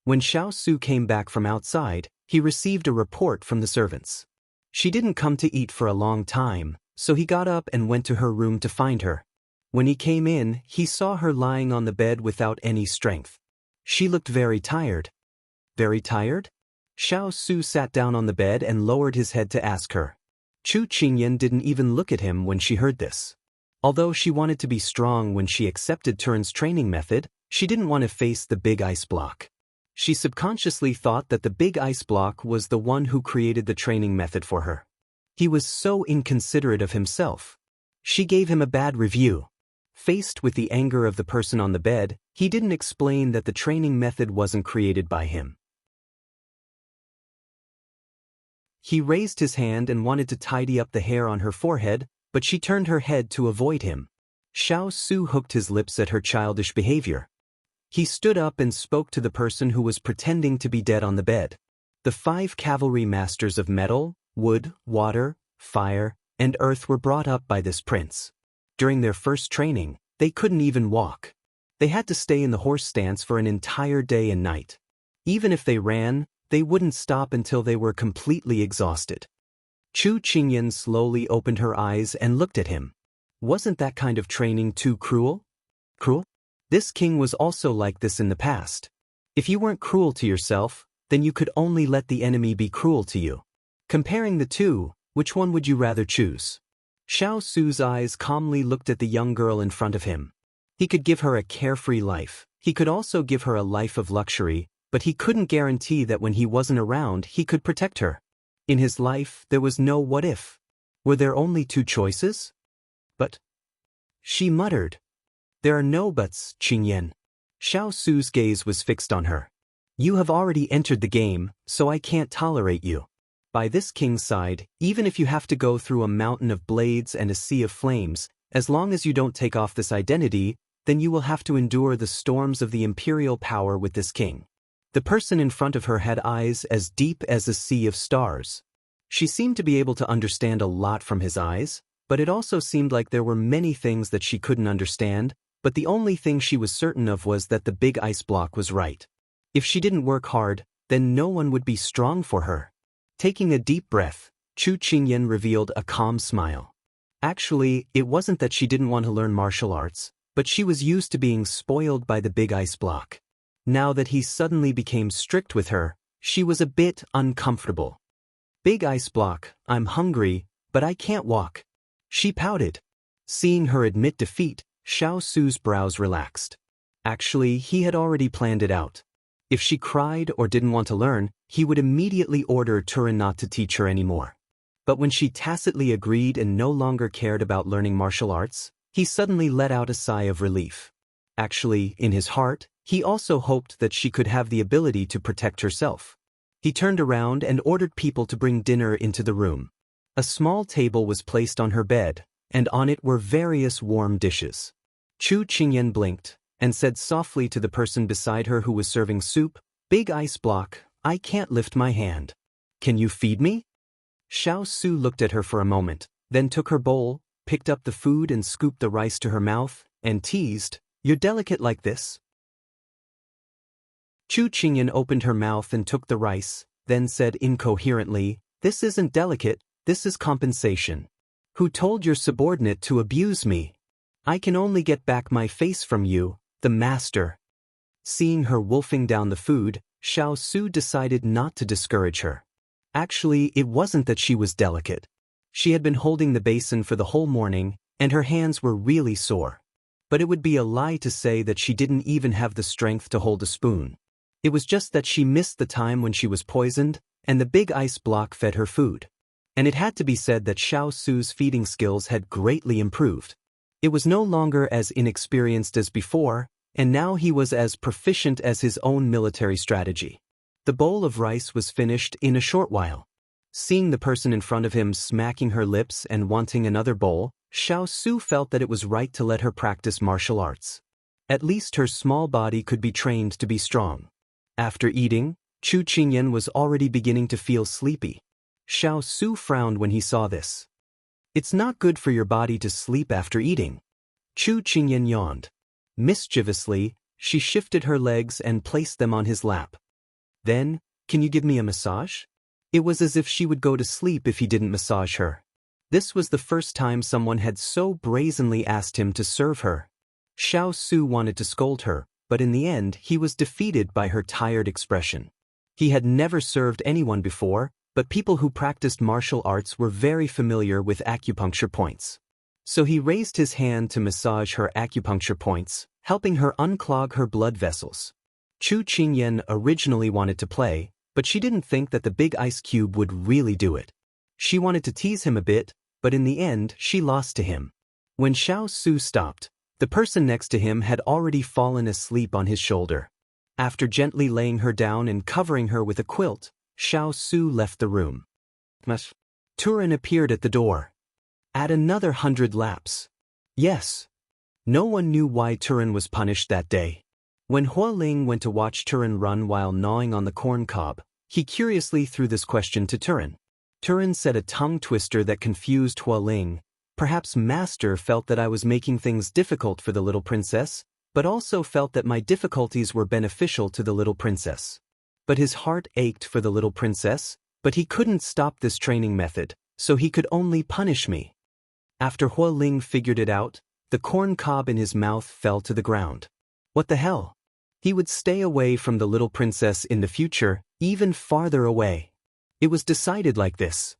When Xiao Su came back from outside, he received a report from the servants. She didn't come to eat for a long time, so he got up and went to her room to find her. When he came in, he saw her lying on the bed without any strength. She looked very tired. Very tired? Xiao Su sat down on the bed and lowered his head to ask her. Chu Qingyan didn't even look at him when she heard this. Although she wanted to be strong when she accepted Turin's training method, she didn't want to face the big ice block. She subconsciously thought that the big ice block was the one who created the training method for her. He was so inconsiderate of himself. She gave him a bad review. Faced with the anger of the person on the bed, he didn't explain that the training method wasn't created by him. He raised his hand and wanted to tidy up the hair on her forehead, but she turned her head to avoid him. Xiao Su hooked his lips at her childish behavior. He stood up and spoke to the person who was pretending to be dead on the bed. The 5 cavalry masters of metal, wood, water, fire, and earth were brought up by this prince. During their first training, they couldn't even walk. They had to stay in the horse stance for an entire day and night. Even if they ran, they wouldn't stop until they were completely exhausted. Chu Qingyan slowly opened her eyes and looked at him. Wasn't that kind of training too cruel? Cruel? This king was also like this in the past. If you weren't cruel to yourself, then you could only let the enemy be cruel to you. Comparing the two, which one would you rather choose? Xiao Su's eyes calmly looked at the young girl in front of him. He could give her a carefree life. He could also give her a life of luxury, but he couldn't guarantee that when he wasn't around he could protect her. In his life, there was no what if. Were there only 2 choices? But, she muttered. There are no buts, Qingyan. Xiao Su's gaze was fixed on her. You have already entered the game, so I can't tolerate you. By this king's side, even if you have to go through a mountain of blades and a sea of flames, as long as you don't take off this identity, then you will have to endure the storms of the imperial power with this king. The person in front of her had eyes as deep as a sea of stars. She seemed to be able to understand a lot from his eyes, but it also seemed like there were many things that she couldn't understand, but the only thing she was certain of was that the big ice block was right. If she didn't work hard, then no one would be strong for her. Taking a deep breath, Chu Qingyan revealed a calm smile. Actually, it wasn't that she didn't want to learn martial arts, but she was used to being spoiled by the big ice block. Now that he suddenly became strict with her, She was a bit uncomfortable. Big ice block, I'm hungry, but I can't walk. She pouted. Seeing her admit defeat, Xiao Su's brows relaxed. Actually, he had already planned it out. If she cried or didn't want to learn, he would immediately order Turin not to teach her anymore. But when she tacitly agreed and no longer cared about learning martial arts, he suddenly let out a sigh of relief. Actually, in his heart, he also hoped that she could have the ability to protect herself. He turned around and ordered people to bring dinner into the room. A small table was placed on her bed, and on it were various warm dishes. Chu Qingyan blinked, and said softly to the person beside her who was serving soup, "Big ice block, I can't lift my hand. Can you feed me?" Xiao Su looked at her for a moment, then took her bowl, picked up the food and scooped the rice to her mouth, and teased, "You're delicate like this." Chu Qingyan opened her mouth and took the rice, then said incoherently, "This isn't delicate, this is compensation. Who told your subordinate to abuse me? I can only get back my face from you, the master." Seeing her wolfing down the food, Xiao Su decided not to discourage her. Actually, it wasn't that she was delicate. She had been holding the basin for the whole morning, and her hands were really sore. But it would be a lie to say that she didn't even have the strength to hold a spoon. It was just that she missed the time when she was poisoned, and the big ice block fed her food. And it had to be said that Xiao Su's feeding skills had greatly improved. It was no longer as inexperienced as before, and now he was as proficient as his own military strategy. The bowl of rice was finished in a short while. Seeing the person in front of him smacking her lips and wanting another bowl, Xiao Su felt that it was right to let her practice martial arts. At least her small body could be trained to be strong. After eating, Chu Qingyan was already beginning to feel sleepy. Xiao Su frowned when he saw this. "It's not good for your body to sleep after eating." Chu Qingyan yawned. Mischievously, she shifted her legs and placed them on his lap. Then, "Can you give me a massage?" It was as if she would go to sleep if he didn't massage her. This was the first time someone had so brazenly asked him to serve her. Xiao Su wanted to scold her, but in the end he was defeated by her tired expression. He had never served anyone before, but people who practiced martial arts were very familiar with acupuncture points. So he raised his hand to massage her acupuncture points, helping her unclog her blood vessels. Chu Qingyan originally wanted to play, but she didn't think that the big ice cube would really do it. She wanted to tease him a bit, but in the end she lost to him. When Xiao Su stopped, the person next to him had already fallen asleep on his shoulder. After gently laying her down and covering her with a quilt, Xiao Su left the room. Turin appeared at the door. "Add another 100 laps." Yes. No one knew why Turin was punished that day. When Hua Ling went to watch Turin run while gnawing on the corn cob, he curiously threw this question to Turin. Turin said a tongue twister that confused Hua Ling. "Perhaps Master felt that I was making things difficult for the little princess, but also felt that my difficulties were beneficial to the little princess." But his heart ached for the little princess, but he couldn't stop this training method, so he could only punish me. After Hua Ling figured it out, the corn cob in his mouth fell to the ground. What the hell? He would stay away from the little princess in the future, even farther away. It was decided like this.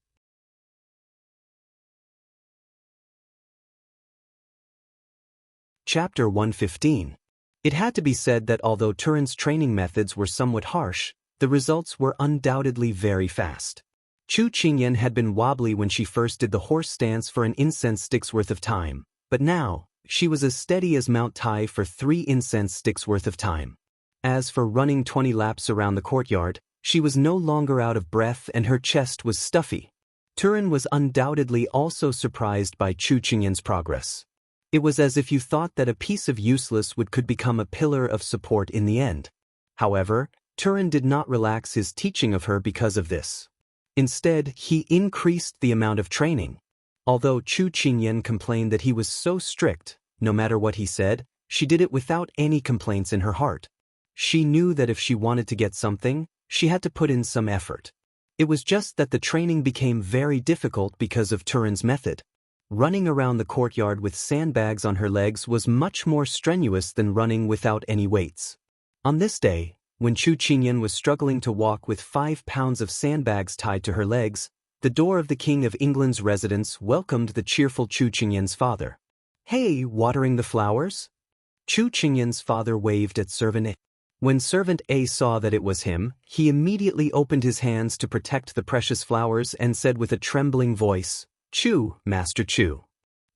Chapter 115. It had to be said that although Turin's training methods were somewhat harsh, the results were undoubtedly very fast. Chu Qingyan had been wobbly when she first did the horse stance for an incense stick's worth of time, but now, she was as steady as Mount Tai for 3 incense sticks worth of time. As for running 20 laps around the courtyard, she was no longer out of breath and her chest was stuffy. Turin was undoubtedly also surprised by Chu Qingyan's progress. It was as if you thought that a piece of useless wood could become a pillar of support in the end. However, Turin did not relax his teaching of her because of this. Instead, he increased the amount of training. Although Chu Qingyan complained that he was so strict, no matter what he said, she did it without any complaints in her heart. She knew that if she wanted to get something, she had to put in some effort. It was just that the training became very difficult because of Turin's method. Running around the courtyard with sandbags on her legs was much more strenuous than running without any weights. On this day, When Chu Qingyan was struggling to walk with 5 pounds of sandbags tied to her legs, the door of the King of England's residence welcomed the cheerful Chu Qingyan's father. "Hey, watering the flowers?" Chu Qingyan's father waved at servant A. When servant A saw that it was him, he immediately opened his hands to protect the precious flowers and said with a trembling voice, "Chu, Master Chu."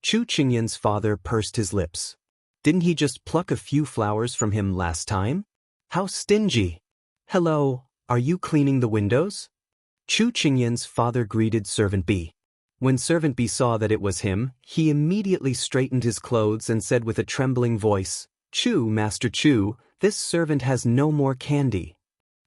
Chu Qingyan's father pursed his lips. Didn't he just pluck a few flowers from him last time? How stingy! "Hello, are you cleaning the windows?" Chu Qingyan's father greeted servant B. When servant B saw that it was him, he immediately straightened his clothes and said with a trembling voice, "Chu, Master Chu, this servant has no more candy."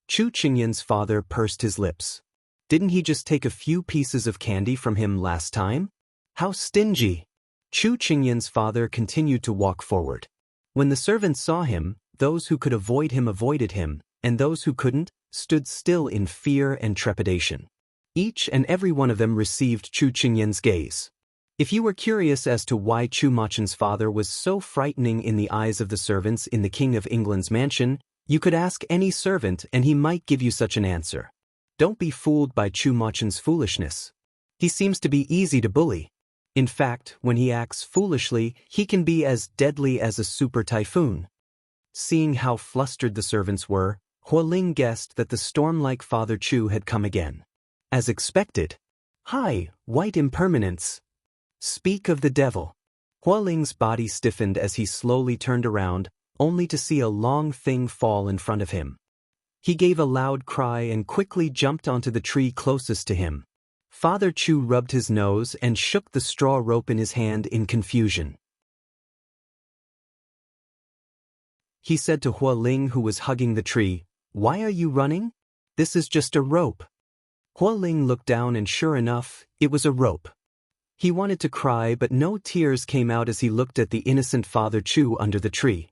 Chu Qingyan's father pursed his lips. Didn't he just take a few pieces of candy from him last time? How stingy! Chu Qingyan's father continued to walk forward. When the servants saw him, those who could avoid him avoided him, and those who couldn't, stood still in fear and trepidation. Each and every one of them received Chu Qingyan's gaze. If you were curious as to why Chu Machen's father was so frightening in the eyes of the servants in the King of England's mansion, you could ask any servant and he might give you such an answer. Don't be fooled by Chu Machen's foolishness. He seems to be easy to bully. In fact, when he acts foolishly, he can be as deadly as a super typhoon. Seeing how flustered the servants were, Hualing guessed that the storm-like Father Chu had come again. As expected. "Hi, white impermanence. Speak of the devil." Hualing's body stiffened as he slowly turned around, only to see a long thing fall in front of him. He gave a loud cry and quickly jumped onto the tree closest to him. Father Chu rubbed his nose and shook the straw rope in his hand in confusion. He said to Hualing, who was hugging the tree, "Why are you running? This is just a rope." Hualing looked down and sure enough, it was a rope. He wanted to cry but no tears came out as he looked at the innocent Father Chu under the tree.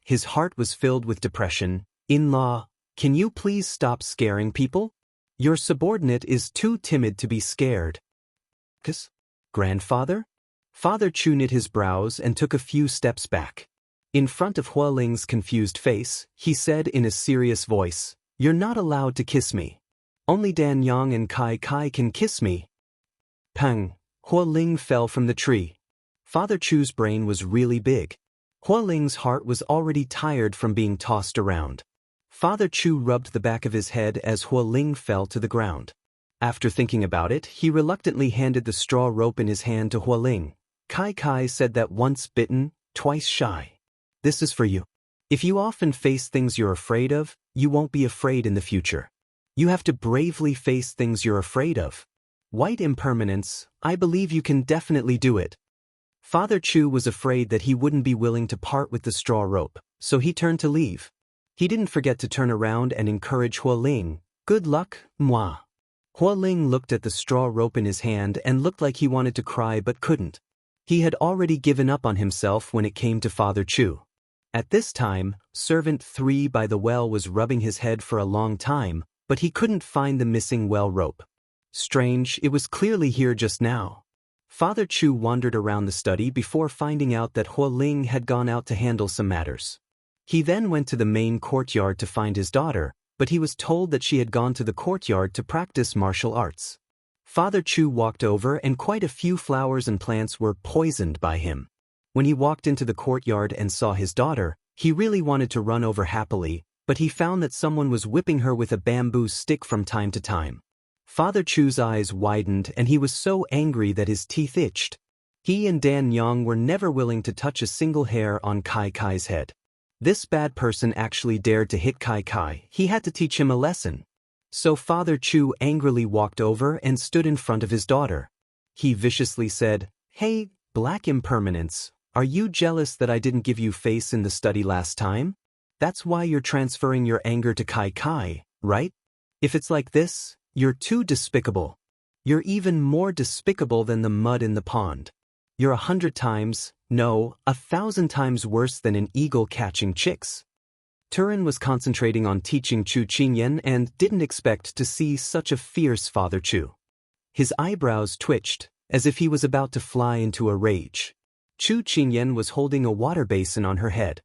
His heart was filled with depression. "In-law, can you please stop scaring people? Your subordinate is too timid to be scared." "Kiss? Grandfather?" Father Chu knit his brows and took a few steps back. In front of Hualing's confused face, he said in a serious voice, "You're not allowed to kiss me. Only Dan Yang and Kai Kai can kiss me." Pang! Hualing fell from the tree. Father Chu's brain was really big. Hualing's heart was already tired from being tossed around. Father Chu rubbed the back of his head as Hualing fell to the ground. After thinking about it, he reluctantly handed the straw rope in his hand to Hualing. Kai Kai said that once bitten, twice shy. This is for you. If you often face things you're afraid of, you won't be afraid in the future. You have to bravely face things you're afraid of. White impermanence, I believe you can definitely do it. Father Chu was afraid that he wouldn't be willing to part with the straw rope, so he turned to leave. He didn't forget to turn around and encourage Hualing. "Good luck, moi." Hualing looked at the straw rope in his hand and looked like he wanted to cry but couldn't. He had already given up on himself when it came to Father Chu. At this time, servant 3 by the well was rubbing his head for a long time, but he couldn't find the missing well rope. Strange, it was clearly here just now. Father Chu wandered around the study before finding out that Hualing had gone out to handle some matters. He then went to the main courtyard to find his daughter, but he was told that she had gone to the courtyard to practice martial arts. Father Chu walked over and quite a few flowers and plants were poisoned by him. When he walked into the courtyard and saw his daughter, he really wanted to run over happily, but he found that someone was whipping her with a bamboo stick from time to time. Father Chu's eyes widened and he was so angry that his teeth itched. He and Dan Yang were never willing to touch a single hair on Kai Kai's head. This bad person actually dared to hit Kai Kai. He had to teach him a lesson. So Father Chu angrily walked over and stood in front of his daughter. He viciously said, "Hey, black impermanence, are you jealous that I didn't give you face in the study last time? That's why you're transferring your anger to Kai Kai, right? If it's like this, you're too despicable. You're even more despicable than the mud in the pond. You're 100 times, no, 1,000 times worse than an eagle catching chicks." Turin was concentrating on teaching Chu Qingyan and didn't expect to see such a fierce Father Chu. His eyebrows twitched, as if he was about to fly into a rage. Chu Qingyan was holding a water basin on her head.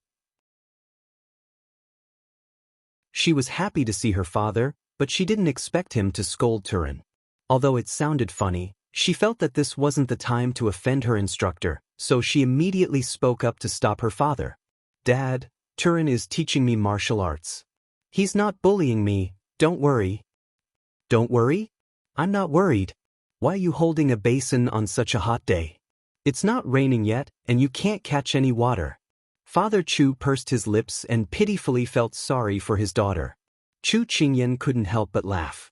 She was happy to see her father, but she didn't expect him to scold Turin. Although it sounded funny, she felt that this wasn't the time to offend her instructor, so she immediately spoke up to stop her father. "Dad, Turin is teaching me martial arts. He's not bullying me, don't worry." "Don't worry? I'm not worried. Why are you holding a basin on such a hot day? It's not raining yet, and you can't catch any water." Father Chu pursed his lips and pitifully felt sorry for his daughter. Chu Qingyan couldn't help but laugh.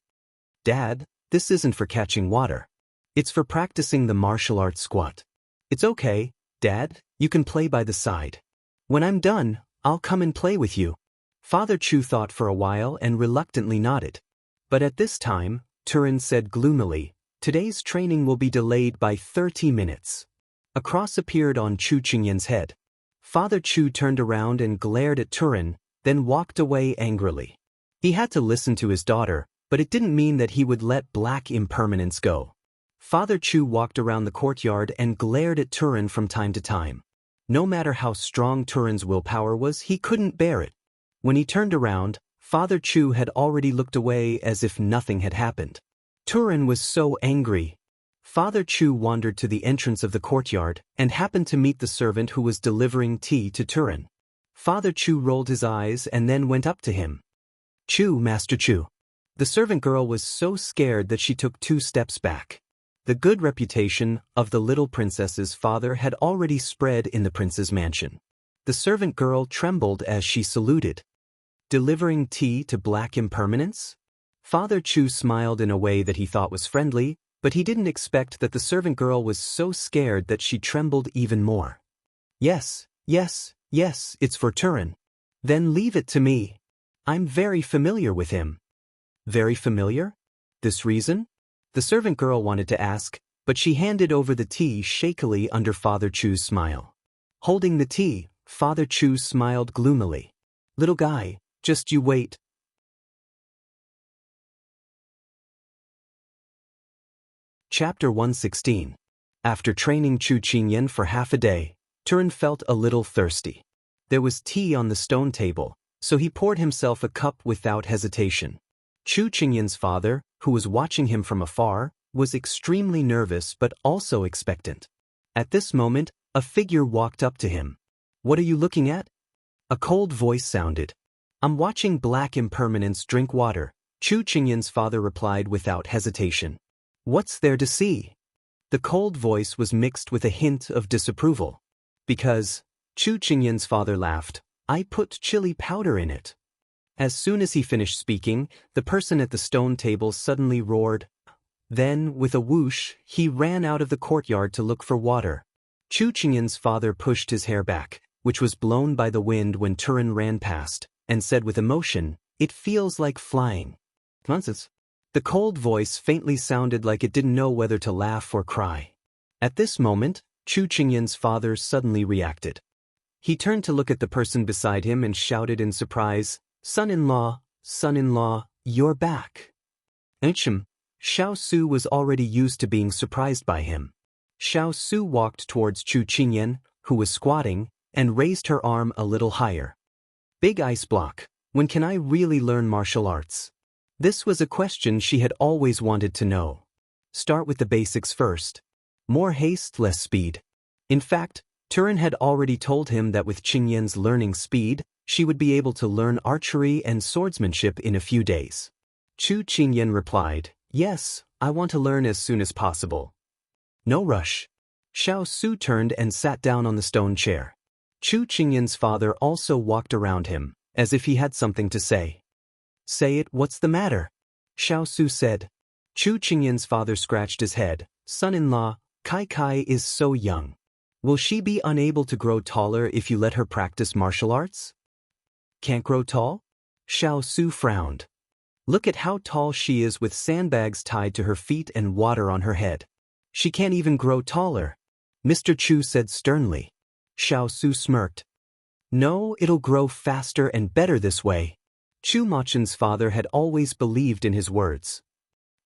"Dad, this isn't for catching water. It's for practicing the martial arts squat. It's okay, Dad, you can play by the side. When I'm done, I'll come and play with you." Father Chu thought for a while and reluctantly nodded. But at this time, Turin said gloomily, "Today's training will be delayed by 30 minutes. A cross appeared on Chu Qingyan's head. Father Chu turned around and glared at Turin, then walked away angrily. He had to listen to his daughter, but it didn't mean that he would let black impermanence go. Father Chu walked around the courtyard and glared at Turin from time to time. No matter how strong Turin's willpower was, he couldn't bear it. When he turned around, Father Chu had already looked away as if nothing had happened. Turin was so angry. Father Chu wandered to the entrance of the courtyard and happened to meet the servant who was delivering tea to Turin. Father Chu rolled his eyes and then went up to him. "Chu, Master Chu." The servant girl was so scared that she took 2 steps back. The good reputation of the little princess's father had already spread in the prince's mansion. The servant girl trembled as she saluted. "Delivering tea to black impermanence?" Father Chu smiled in a way that he thought was friendly, but he didn't expect that the servant girl was so scared that she trembled even more. Yes, it's for Turin." "Then leave it to me. I'm very familiar with him." "Very familiar? This reason?" The servant girl wanted to ask, but she handed over the tea shakily under Father Chu's smile. Holding the tea, Father Chu smiled gloomily. "Little guy, just you wait." Chapter 116. After training Chu Qingyan for half a day, Turin felt a little thirsty. There was tea on the stone table, so he poured himself a cup without hesitation. Chu Qingyan's father, who was watching him from afar, was extremely nervous but also expectant. At this moment, a figure walked up to him. "What are you looking at?" A cold voice sounded. "I'm watching black impermanence drink water," Chu Qingyan's father replied without hesitation. "What's there to see?" The cold voice was mixed with a hint of disapproval. "Because," Chu Qingyan's father laughed, "I put chili powder in it." As soon as he finished speaking, the person at the stone table suddenly roared. Then, with a whoosh, he ran out of the courtyard to look for water. Chu Qingyan's father pushed his hair back, which was blown by the wind when Turin ran past, and said with emotion, "It feels like flying." Nonsense. The cold voice faintly sounded like it didn't know whether to laugh or cry. At this moment, Chu Qingyan's father suddenly reacted. He turned to look at the person beside him and shouted in surprise, son-in-law, you're back." Anchem. Xiao Su was already used to being surprised by him. Xiao Su walked towards Chu Qingyan, who was squatting, and raised her arm a little higher. "Big ice block, when can I really learn martial arts?" This was a question she had always wanted to know. Start with the basics first. More haste, less speed. In fact, Turin had already told him that with Qingyan's learning speed, she would be able to learn archery and swordsmanship in a few days. Chu Qingyan replied, "Yes, I want to learn as soon as possible." "No rush." Xiao Su turned and sat down on the stone chair. Chu Qingyan's father also walked around him, as if he had something to say. "Say it, what's the matter?" Xiao Su said. Chu Qingyan's father scratched his head. "Son-in-law, Kai is so young. Will she be unable to grow taller if you let her practice martial arts?" "Can't grow tall?" Xiao Su frowned. "Look at how tall she is with sandbags tied to her feet and water on her head. She can't even grow taller," Mr. Chu said sternly. Xiao Su smirked. "No, it'll grow faster and better this way." Chu Machen's father had always believed in his words.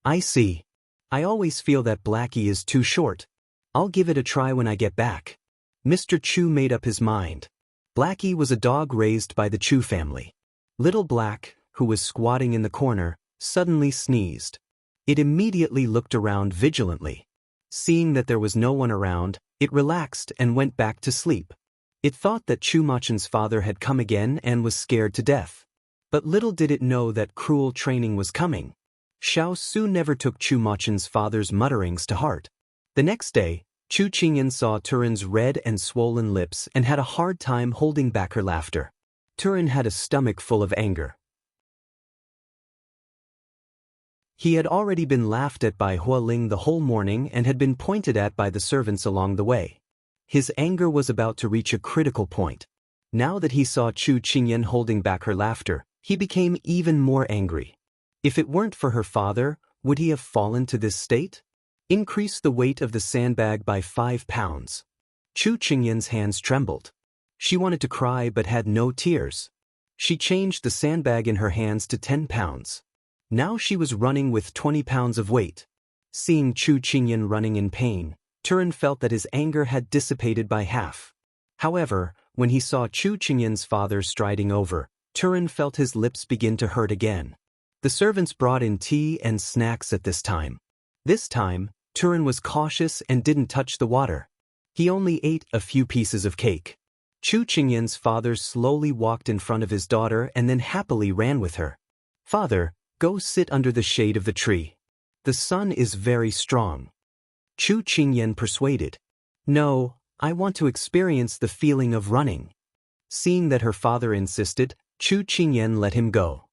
"I see. I always feel that Blackie is too short. I'll give it a try when I get back." Mr. Chu made up his mind. Blackie was a dog raised by the Chu family. Little Black, who was squatting in the corner, suddenly sneezed. It immediately looked around vigilantly. Seeing that there was no one around, it relaxed and went back to sleep. It thought that Chu Machen's father had come again and was scared to death. But little did it know that cruel training was coming. Xiao soon never took Chu Machen's father's mutterings to heart. The next day, Chu Qingyan saw Turin's red and swollen lips and had a hard time holding back her laughter. Turin had a stomach full of anger. He had already been laughed at by Hualing the whole morning and had been pointed at by the servants along the way. His anger was about to reach a critical point. Now that he saw Chu Qingyan holding back her laughter, he became even more angry. If it weren't for her father, would he have fallen to this state? Increase the weight of the sandbag by 5 pounds. Chu Qingyan's hands trembled. She wanted to cry but had no tears. She changed the sandbag in her hands to 10 pounds. Now she was running with 20 pounds of weight. Seeing Chu Qingyan running in pain, Turin felt that his anger had dissipated by half. However, when he saw Chu Qingyan's father striding over, Turin felt his lips begin to hurt again. The servants brought in tea and snacks at this time. This time, Turin was cautious and didn't touch the water. He only ate a few pieces of cake. Chu Qingyan's father slowly walked in front of his daughter and then happily ran with her. "Father, go sit under the shade of the tree. The sun is very strong." Chu Qingyan persuaded. "No, I want to experience the feeling of running." Seeing that her father insisted, Chu Qingyan let him go.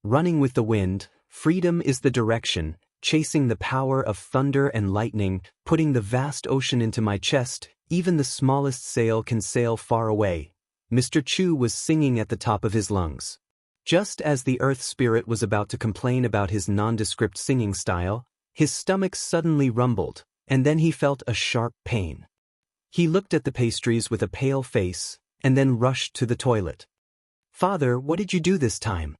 Running with the wind, freedom is the direction, chasing the power of thunder and lightning, putting the vast ocean into my chest, even the smallest sail can sail far away. Mr. Chu was singing at the top of his lungs. Just as the earth spirit was about to complain about his nondescript singing style, his stomach suddenly rumbled, and then he felt a sharp pain. He looked at the pastries with a pale face, and then rushed to the toilet. "Father, what did you do this time?"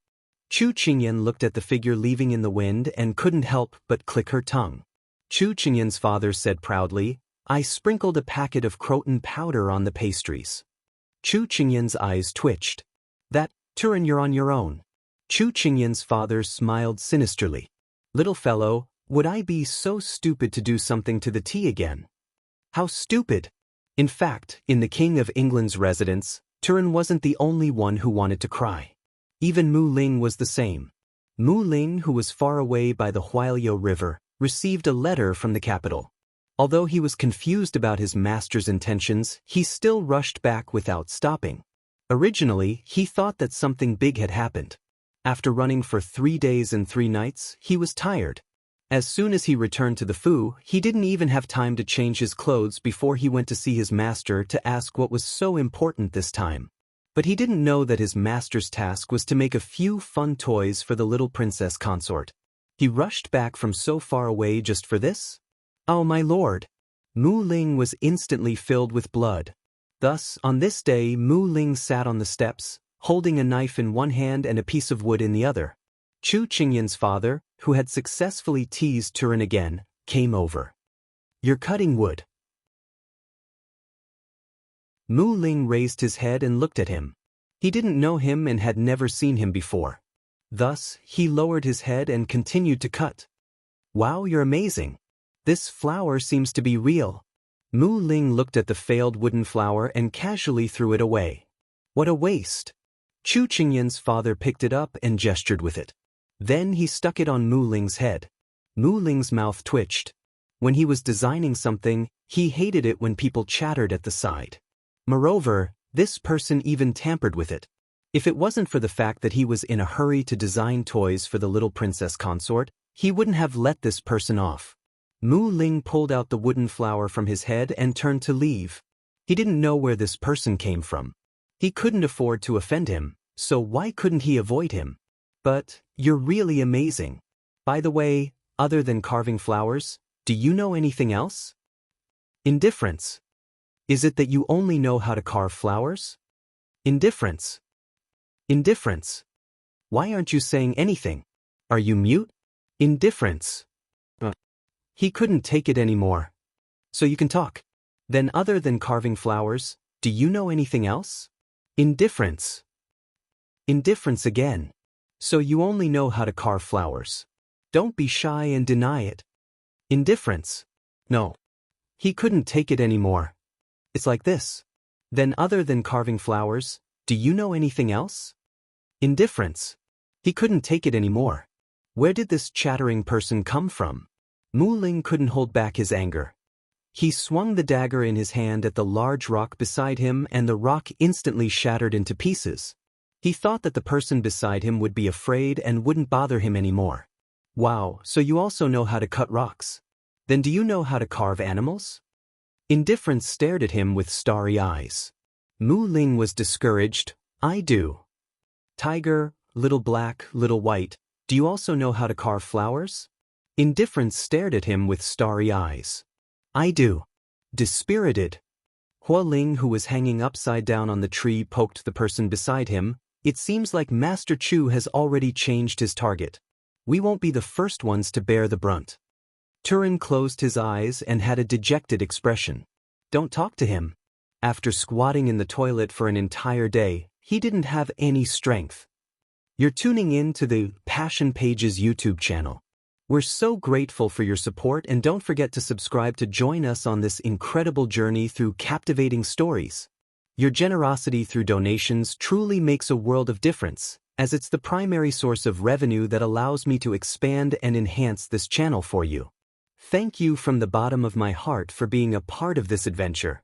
Chu Qingyan looked at the figure leaving in the wind and couldn't help but click her tongue. Chu Qingyan's father said proudly, "I sprinkled a packet of croton powder on the pastries." Chu Qingyan's eyes twitched. "That, Turin, you're on your own." Chu Qingyan's father smiled sinisterly. "Little fellow, would I be so stupid to do something to the tea again?" "How stupid!" In fact, in the King of England's residence, Turin wasn't the only one who wanted to cry. Even Mu Ling was the same. Mu Ling, who was far away by the Huailiu River, received a letter from the capital. Although he was confused about his master's intentions, he still rushed back without stopping. Originally, he thought that something big had happened. After running for 3 days and 3 nights, he was tired. As soon as he returned to the Fu, he didn't even have time to change his clothes before he went to see his master to ask what was so important this time. But he didn't know that his master's task was to make a few fun toys for the little princess consort. He rushed back from so far away just for this? "Oh, my lord!" Mu Ling was instantly filled with blood. Thus, on this day, Mu Ling sat on the steps, holding a knife in one hand and a piece of wood in the other. Chu Qingyan's father, who had successfully teased Turin again, came over. "You're cutting wood." Mu Ling raised his head and looked at him. He didn't know him and had never seen him before. Thus, he lowered his head and continued to cut. "Wow, you're amazing. This flower seems to be real." Mu Ling looked at the failed wooden flower and casually threw it away. "What a waste." Chu Qingyan's father picked it up and gestured with it. Then he stuck it on Mu Ling's head. Mu Ling's mouth twitched. When he was designing something, he hated it when people chattered at the side. Moreover, this person even tampered with it. If it wasn't for the fact that he was in a hurry to design toys for the little princess consort, he wouldn't have let this person off. Mu Ling pulled out the wooden flower from his head and turned to leave. He didn't know where this person came from. He couldn't afford to offend him, so why couldn't he avoid him? "But, you're really amazing. By the way, other than carving flowers, do you know anything else?" "Indifference. Is it that you only know how to carve flowers?" "Indifference. Indifference. Why aren't you saying anything? Are you mute?" "Indifference." He couldn't take it anymore. "So you can talk. Then other than carving flowers, do you know anything else?" "Indifference. Indifference again. So you only know how to carve flowers. Don't be shy and deny it. Indifference. No. He couldn't take it anymore. It's like this. Then other than carving flowers, do you know anything else? Indifference. He couldn't take it anymore. Where did this chattering person come from? Mu Ling couldn't hold back his anger. He swung the dagger in his hand at the large rock beside him, and the rock instantly shattered into pieces. He thought that the person beside him would be afraid and wouldn't bother him anymore. Wow, so you also know how to cut rocks. Then do you know how to carve animals? Indifference stared at him with starry eyes. Mu Ling was discouraged. I do. Tiger, little black, little white, do you also know how to carve flowers? Indifference stared at him with starry eyes. I do. Dispirited. Hua Ling, who was hanging upside down on the tree, poked the person beside him. It seems like Master Chu has already changed his target. We won't be the first ones to bear the brunt. Turin closed his eyes and had a dejected expression. Don't talk to him. After squatting in the toilet for an entire day, he didn't have any strength. You're tuning in to the Passion Pages YouTube channel. We're so grateful for your support, and don't forget to subscribe to join us on this incredible journey through captivating stories. Your generosity through donations truly makes a world of difference, as it's the primary source of revenue that allows me to expand and enhance this channel for you. Thank you from the bottom of my heart for being a part of this adventure.